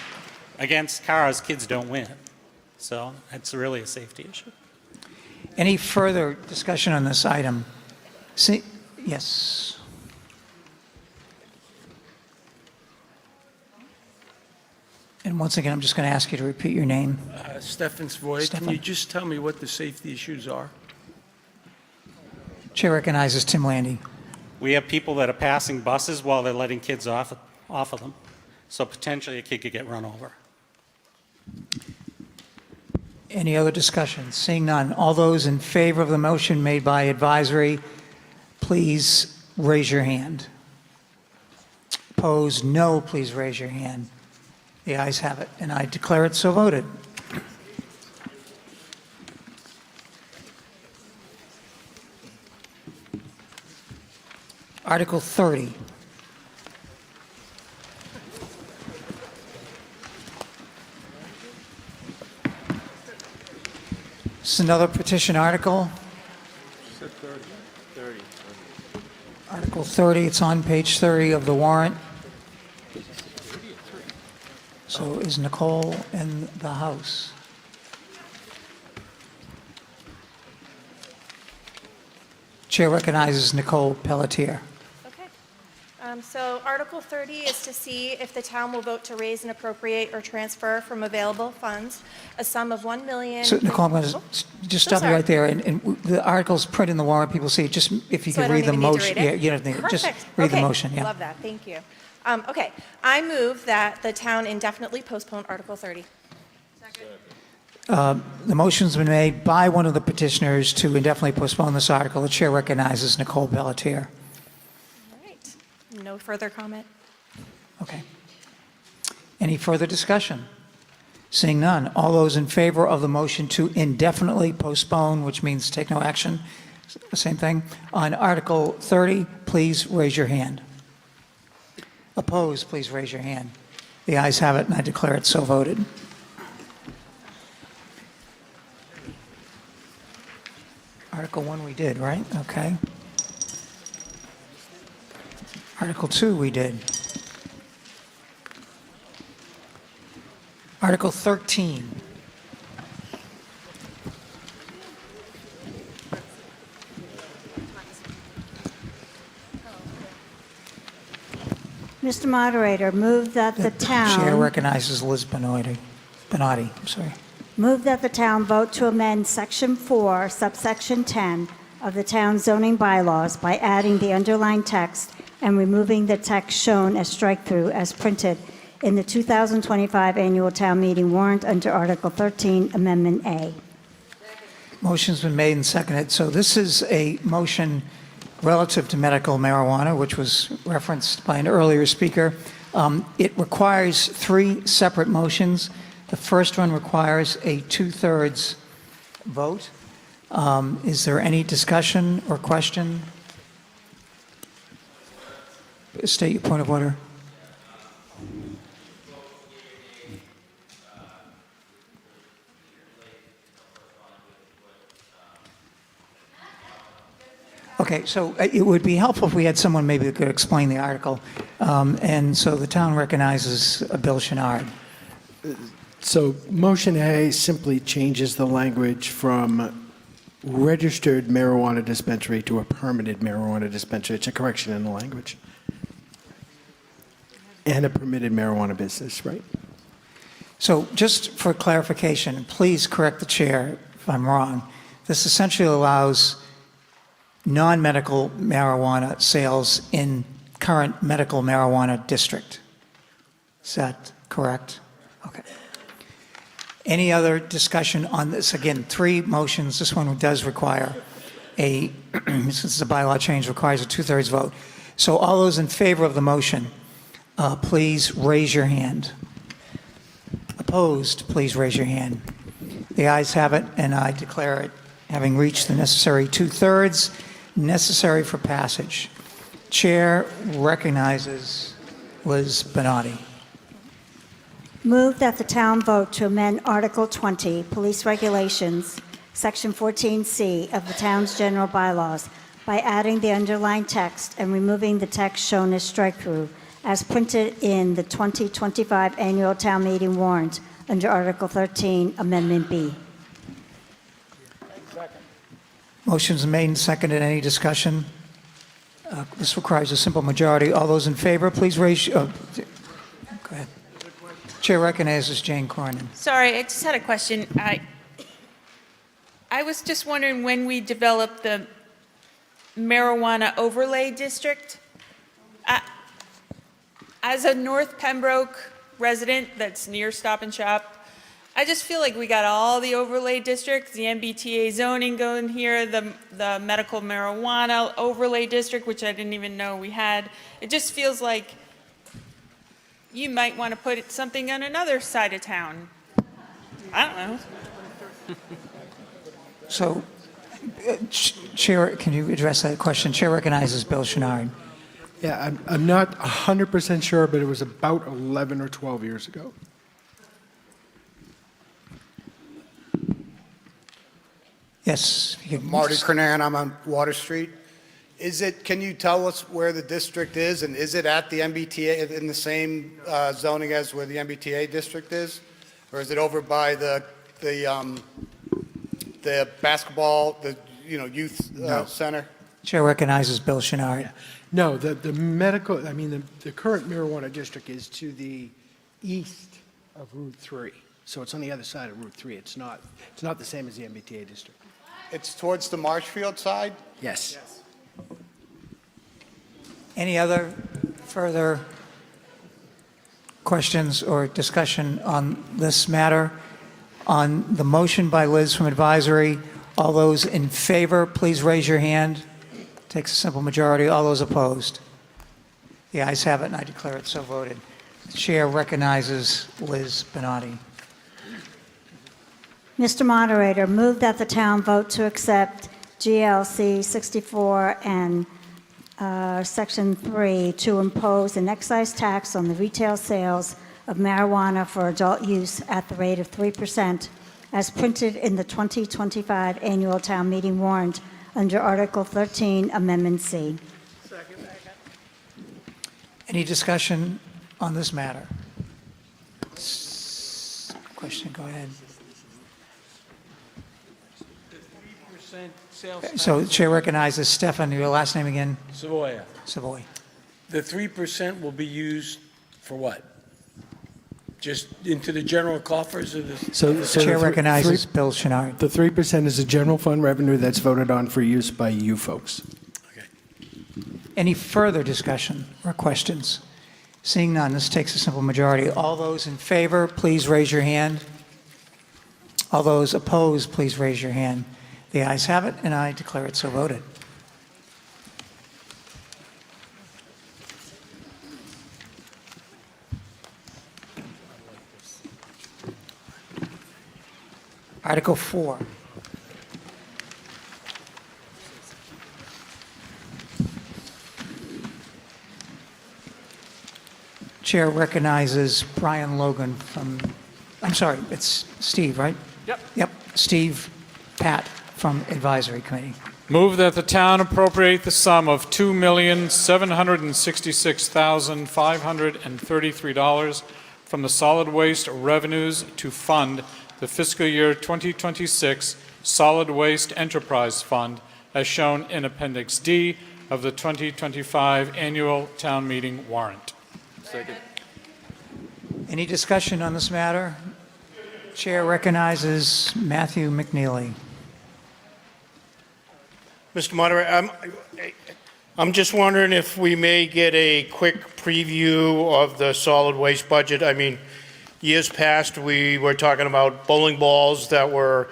against cars, kids don't win. So it's really a safety issue. Any further discussion on this item? Yes. And once again, I'm just going to ask you to repeat your name. Stefan Svoy, can Stefan. you just tell me what the safety issues are? Chair recognizes Tim Landy. We have people that are passing buses while they're letting kids off of them. So potentially a kid could get run over. Any other discussion? Seeing none. All those in favor of the motion made by advisory, please raise your hand. Opposed, no, please raise your hand. The ayes have it, and I declare it so voted. Article 30. This is another petition article. Article 30, it's on page 30 of the warrant. So is Nicole in the House? Chair recognizes Nicole Pelletier. So Article 30 is to see if the town will vote to raise and appropriate or transfer from available funds a sum of $1 million. So Nicole, I'm going to just stop you right there. And the article's printed in the warrant. People see it. Just if you So I could don't read the even need to motion. read it? Yeah, you don't need to. Just Perfect. read the Okay. motion. Yeah. Love that. Thank you. Okay. I move that the town indefinitely postpone Article 30. The motion's been made by one of the petitioners to indefinitely postpone this article. The chair recognizes Nicole Pelletier. No further comment. Okay. Any further discussion? Seeing none. All those in favor of the motion to indefinitely postpone, which means take no action, same thing, on Article 30, please raise your hand. Opposed, please raise your hand. The ayes have it, and I declare it so voted. Article 1 we did, right? Okay. Article 2 we did. Article 13. Mr. Moderator, move that the town... Chair recognizes Liz Benotti. I'm sorry. Move that the town vote to amend Section 4, subsection 10 of the town zoning bylaws by adding the underlined text and removing the text shown as strike-through as printed in the 2025 annual town meeting warrant under Article 13, Amendment A. Motion's been made and seconded. So this is a motion relative to medical marijuana, which was referenced by an earlier speaker. It requires 3 separate motions. The first one requires a 2/3 vote. Is there any discussion or question? State your point of order. Okay, so it would be helpful if we had someone maybe that could explain the article. And so the town recognizes Bill Chenard. So motion A simply changes the language from registered marijuana dispensary to a permitted marijuana dispensary. It's a correction in the language. And a permitted marijuana business, right? So just for clarification, please correct the chair if I'm wrong. This essentially allows non-medical marijuana sales in current medical marijuana district. Is that correct? Okay. Any other discussion on this? Again, 3 motions. This one does require a, since it's a bylaw change, requires a 2/3 vote. So all those in favor of the motion, please raise your hand. Opposed, please raise your hand. The ayes have it, and I declare it having reached the necessary 2/3 necessary for passage. Chair recognizes Liz Benotti. Move that the town vote to amend Article 20, Police Regulations, Section 14C of the town's general bylaws by adding the underlined text and removing the text shown as strike-through as printed in the 2025 annual town meeting warrant under Article 13, Amendment B. Motion's made and seconded. Any discussion? This requires a simple majority. All those in favor, please raise. Go ahead. Chair recognizes Jane Cornyn. Sorry, I just had a question. I was just wondering when we developed the marijuana overlay district. As a North Pembroke resident that's near Stop and Shop, I just feel like we got all the overlay districts, the MBTA zoning going here, the medical marijuana overlay district, which I didn't even know we had. It just feels like you might want to put something on another side of town. I don't know. So, Chair, can you address that question? Chair recognizes Bill Chenard. Yeah, I'm not 100% sure, but it was about 11 or 12 years ago. Yes. Marty Kernan, I'm on Water Street. Can you tell us where the district is, and is it at the MBTA, in the same zoning as where the MBTA district is? Or is it over by the basketball, youth center? Chair recognizes Bill Chenard. No, the medical, the current marijuana district is to the east of Route 3. So it's on the other side of Route 3. It's not the same as the MBTA district. It's towards the Marshfield side? Yes. Any other further questions or discussion on this matter? On the motion by Liz from advisory, all those in favor, please raise your hand. Takes a simple majority. All those opposed? The ayes have it, and I declare it so voted. The chair recognizes Liz Benatti. Mr. Moderator, move that the town vote to accept GLC 64 and Section 3 to impose an excise tax on the retail sales of marijuana for adult use at the rate of 3%, as printed in the 2025 annual town meeting warrant under Article 13, Amendment C. Any discussion on this matter? Question, go ahead. So the chair recognizes Stefan. Your last name again? Savoya. Savoy. The 3% will be used for what? Just into the general coffers of the... So the chair recognizes Bill Chenard. The 3% is a general fund revenue that's voted on for use by you folks. Any further discussion or questions? Seeing none, this takes a simple majority. All those in favor, please raise your hand. All those opposed, please raise your hand. The ayes have it, and I declare it so voted. Article 4. Chair recognizes Brian Logan from, I'm sorry, it's Steve, right? Yep. Yep, Steve Pat from Advisory Committee. Move that the town appropriate the sum of $2,766,533 from the solid waste revenues to fund the fiscal year 2026 Solid Waste Enterprise Fund as shown in Appendix D of the 2025 annual town meeting warrant. Second. Any discussion on this matter? Chair recognizes Matthew McNeely. Mr. Moderator, I'm just wondering if we may get a quick preview of the solid waste budget. I mean, years past, we were talking about bowling balls that were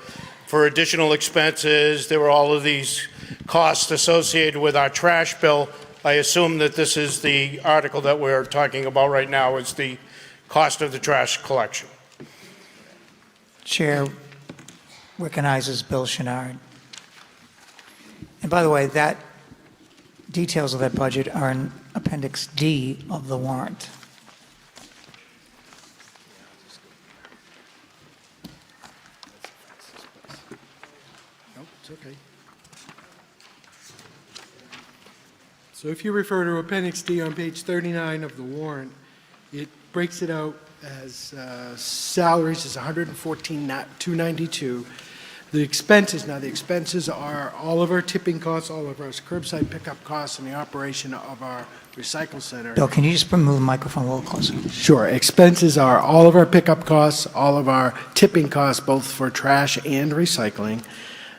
for additional expenses. There were all of these costs associated with our trash bill. I assume that this is the article that we're talking about right now, is the cost of the trash collection. Chair recognizes Bill Chenard. And by the way, that details of that budget are in Appendix D of the warrant. Nope, it's okay. So if you refer to Appendix D on page 39 of the warrant, it breaks it out as salaries is $114,292. The expenses are all of our tipping costs, all of our curbside pickup costs, and the operation of our recycle center. Bill, can you just move the microphone a little closer? Sure. Expenses are all of our pickup costs, all of our tipping costs, both for trash and recycling,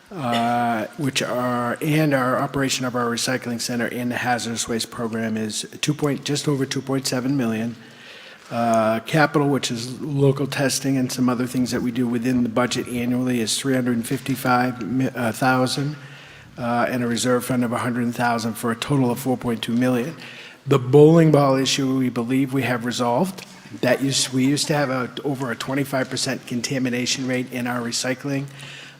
and our operation of our recycling center and the hazardous waste program is just over 2.7 million. Capital, which is local testing and some other things that we do within the budget annually, is $355,000, and a reserve fund of $100,000 for a total of $4.2 million. The bowling ball issue, we believe we have resolved. We used to have over a 25% contamination rate in our recycling.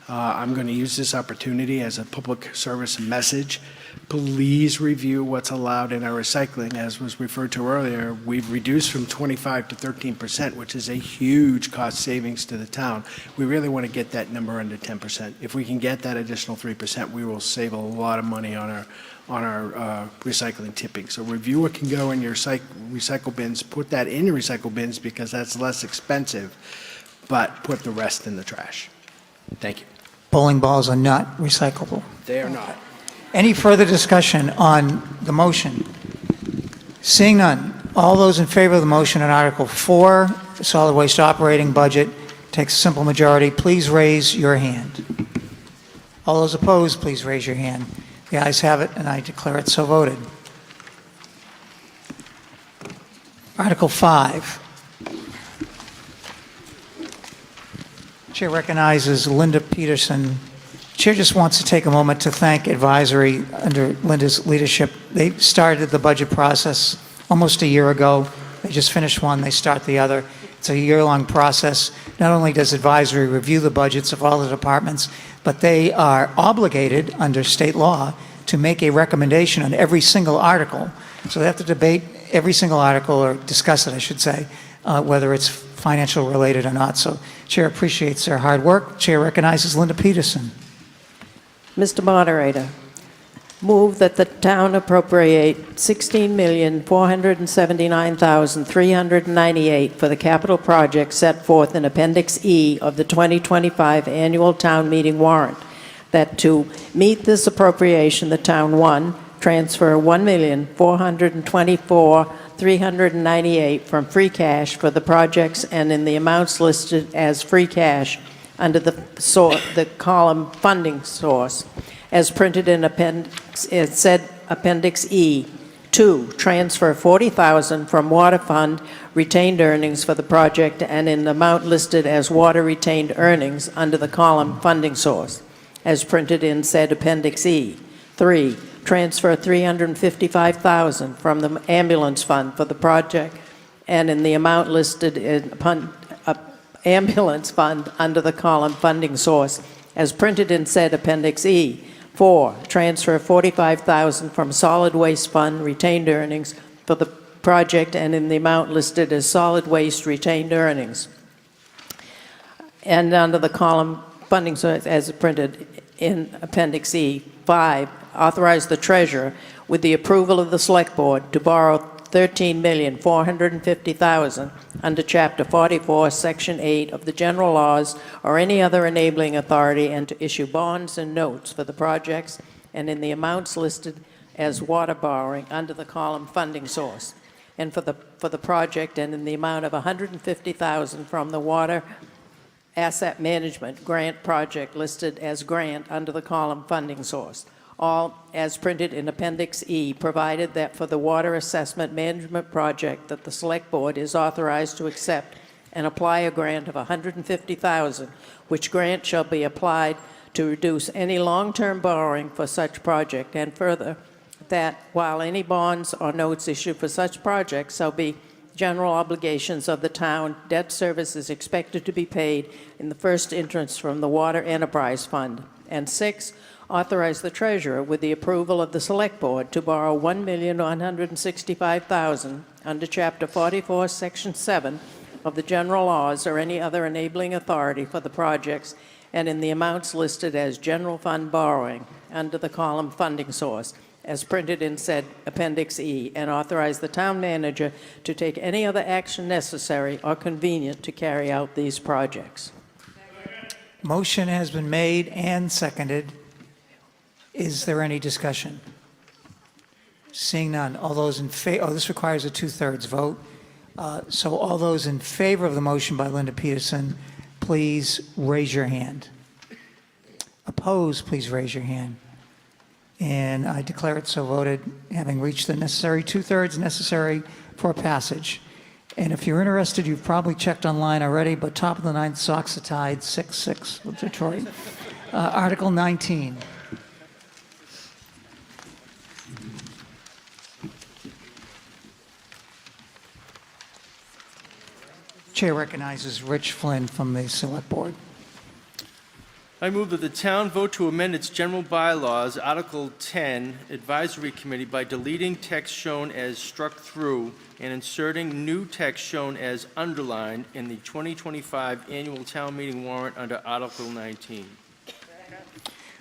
I'm going to use this opportunity as a public service message. Please review what's allowed in our recycling. As was referred to earlier, we've reduced from 25 to 13%, which is a huge cost savings to the town. We really want to get that number under 10%. If we can get that additional 3%, we will save a lot of money on our recycling tipping. So review what can go in your recycle bins. Put that in your recycle bins because that's less expensive, but put the rest in the trash. Thank you. Bowling balls are not recyclable. They are not. Any further discussion on the motion? Seeing none, all those in favor of the motion on Article 4, the solid waste operating budget, takes a simple majority, please raise your hand. All those opposed, please raise your hand. The ayes have it, and I declare it so voted. Article 5. Chair recognizes Linda Peterson. Chair just wants to take a moment to thank advisory under Linda's leadership. They started the budget process almost a year ago. They just finished one, they start the other. It's a year-long process. Not only does advisory review the budgets of all the departments, but they are obligated under state law to make a recommendation on every single article. So they have to debate every single article, or discuss it, I should say, whether it's financial related or not. So Chair appreciates their hard work. Chair recognizes Linda Peterson. Mr. Moderator, move that the town appropriate $16,479,398 for the capital project set forth in Appendix E of the 2025 annual town meeting warrant. That to meet this appropriation, the town, 1, transfer $1,424,398 from free cash for the projects and in the amounts listed as free cash under the column funding source, as printed in Appendix E. 2, transfer $40,000 from water fund retained earnings for the project and in the amount listed as water retained earnings under the column funding source, as printed in said Appendix E. 3, transfer $355,000 from the ambulance fund for the project and in the amount listed in ambulance fund under the column funding source, as printed in said Appendix E. 4, transfer $45,000 from solid waste fund retained earnings for the project and in the amount listed as solid waste retained earnings and under the column funding source as printed in Appendix E. 5, authorize the treasurer with the approval of the select board to borrow $13,450,000 under Chapter 44, Section 8 of the general laws or any other enabling authority, and to issue bonds and notes for the projects and in the amounts listed as water borrowing under the column funding source, and for the project and in the amount of $150,000 from the water asset management grant project listed as grant under the column funding source, all as printed in Appendix E, provided that for the water assessment management project that the select board is authorized to accept and apply a grant of $150,000, which grant shall be applied to reduce any long-term borrowing for such project, and further, that while any bonds or notes issued for such projects shall be general obligations of the town, debt service is expected to be paid in the first instance from the Water Enterprise Fund. And 6, authorize the treasurer with the approval of the select board to borrow $1,165,000 under Chapter 44, Section 7 of the general laws or any other enabling authority for the projects and in the amounts listed as general fund borrowing under the column funding source, as printed in said Appendix E, and authorize the town manager to take any other action necessary or convenient to carry out these projects. Motion has been made and seconded. Is there any discussion? Seeing none, all those in favor, oh, this requires a 2/3 vote. So all those in favor of the motion by Linda Peterson, please raise your hand. Opposed, please raise your hand. And I declare it so voted, having reached the necessary 2/3 necessary for passage. And if you're interested, you've probably checked online already, but top of the ninth, Sox are tied 6-6 with Detroit. Article 19. Chair recognizes Rich Flynn from the Select Board. I move that the town vote to amend its general bylaws, Article 10, Advisory Committee, by deleting text shown as struck through and inserting new text shown as underlined in the 2025 annual town meeting warrant under Article 19.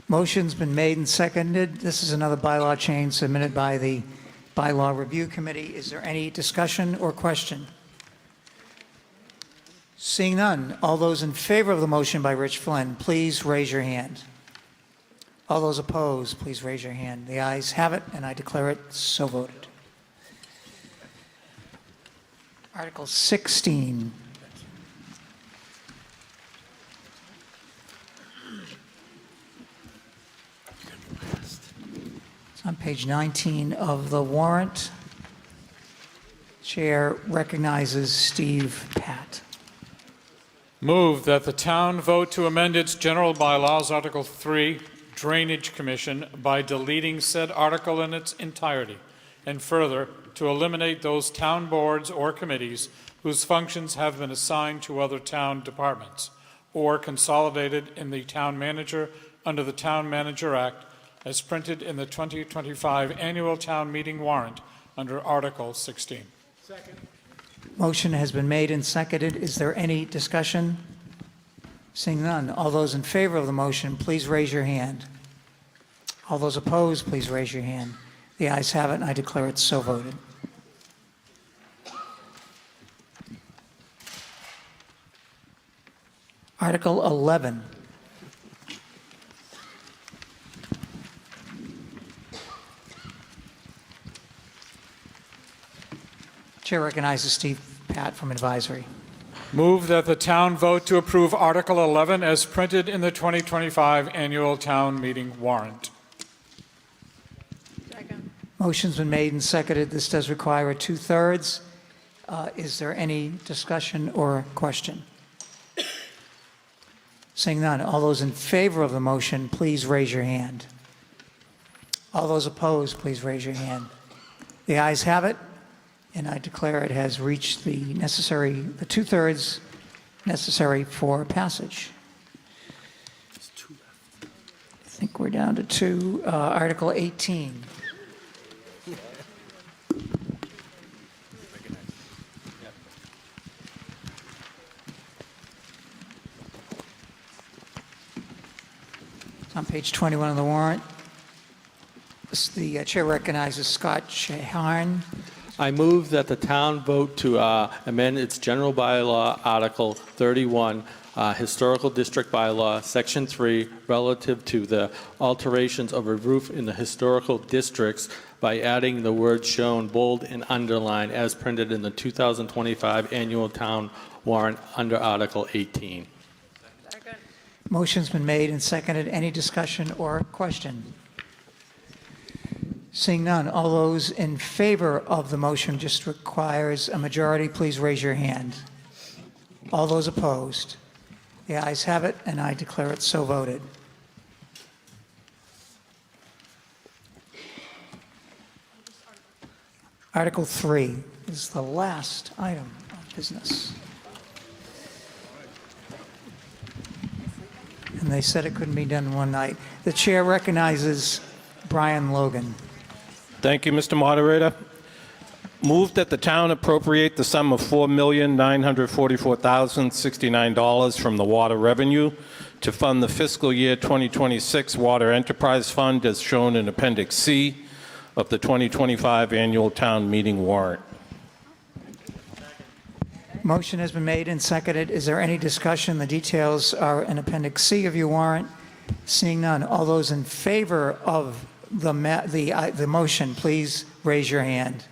Motion's been made and seconded. This is another bylaw change submitted by the Bylaw Review Committee. Is there any discussion or question? Seeing none, all those in favor of the motion by Rich Flynn, please raise your hand. All those opposed, please raise your hand. The ayes have it, and I declare it so voted. Article 16. It's on page 19 of the warrant. Chair recognizes Steve Pat. Move that the town vote to amend its general bylaws, Article 3, Drainage Commission, by deleting said article in its entirety, and further, to eliminate those town boards or committees whose functions have been assigned to other town departments, or consolidated in the town manager under the Town Manager Act, as printed in the 2025 annual town meeting warrant under Article 16. Second. Motion has been made and seconded. Is there any discussion? Seeing none, all those in favor of the motion, please raise your hand. All those opposed, please raise your hand. The ayes have it, and I declare it so voted. Article 11. Chair recognizes Steve Pat from Advisory. Move that the town vote to approve Article 11 as printed in the 2025 annual town meeting warrant. Second. Motion's been made and seconded. This does require a 2/3. Is there any discussion or question? Seeing none, all those in favor of the motion, please raise your hand. All those opposed, please raise your hand. The ayes have it, and I declare it has reached the 2/3 necessary for passage. I think we're down to 2, Article 18. It's on page 21 of the warrant. The chair recognizes Scott Shaharn. I move that the town vote to amend its general bylaw, Article 31, Historical District Bylaw, Section 3, relative to the alterations of a roof in the historical districts by adding the words shown bold and underlined as printed in the 2025 annual town warrant under Article 18. Motion's been made and seconded. Any discussion or question? Seeing none, all those in favor of the motion just requires a majority. Please raise your hand. All those opposed? The ayes have it, and I declare it so voted. Article 3 is the last item of business. And they said it couldn't be done in one night. The chair recognizes Brian Logan. Thank you, Mr. Moderator. Move that the town appropriate the sum of $4,944,069 from the water revenue to fund the fiscal year 2026 Water Enterprise Fund as shown in Appendix C of the 2025 annual town meeting warrant. Motion has been made and seconded. Is there any discussion? The details are in Appendix C of your warrant. Seeing none, all those in favor of the motion, please raise your hand.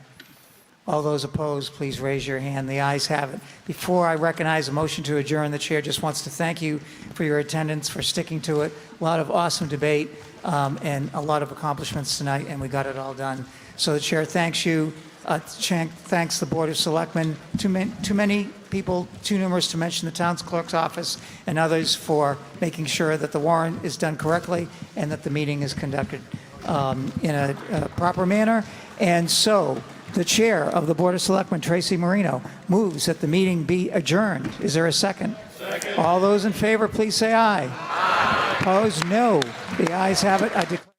All those opposed, please raise your hand. The ayes have it. Before I recognize a motion to adjourn, the chair just wants to thank you for your attendance, for sticking to it. A lot of awesome debate and a lot of accomplishments tonight, and we got it all done. So the chair thanks you. Thanks the Board of Selectmen, too many people, too numerous to mention the town's clerk's office and others for making sure that the warrant is done correctly and that the meeting is conducted in a proper manner. And so the chair of the Board of Selectmen, Tracy Marino, moves that the meeting be adjourned. Is there a second? Second. All those in favor, please say aye. Aye. Opposed, no. The ayes have it. I declare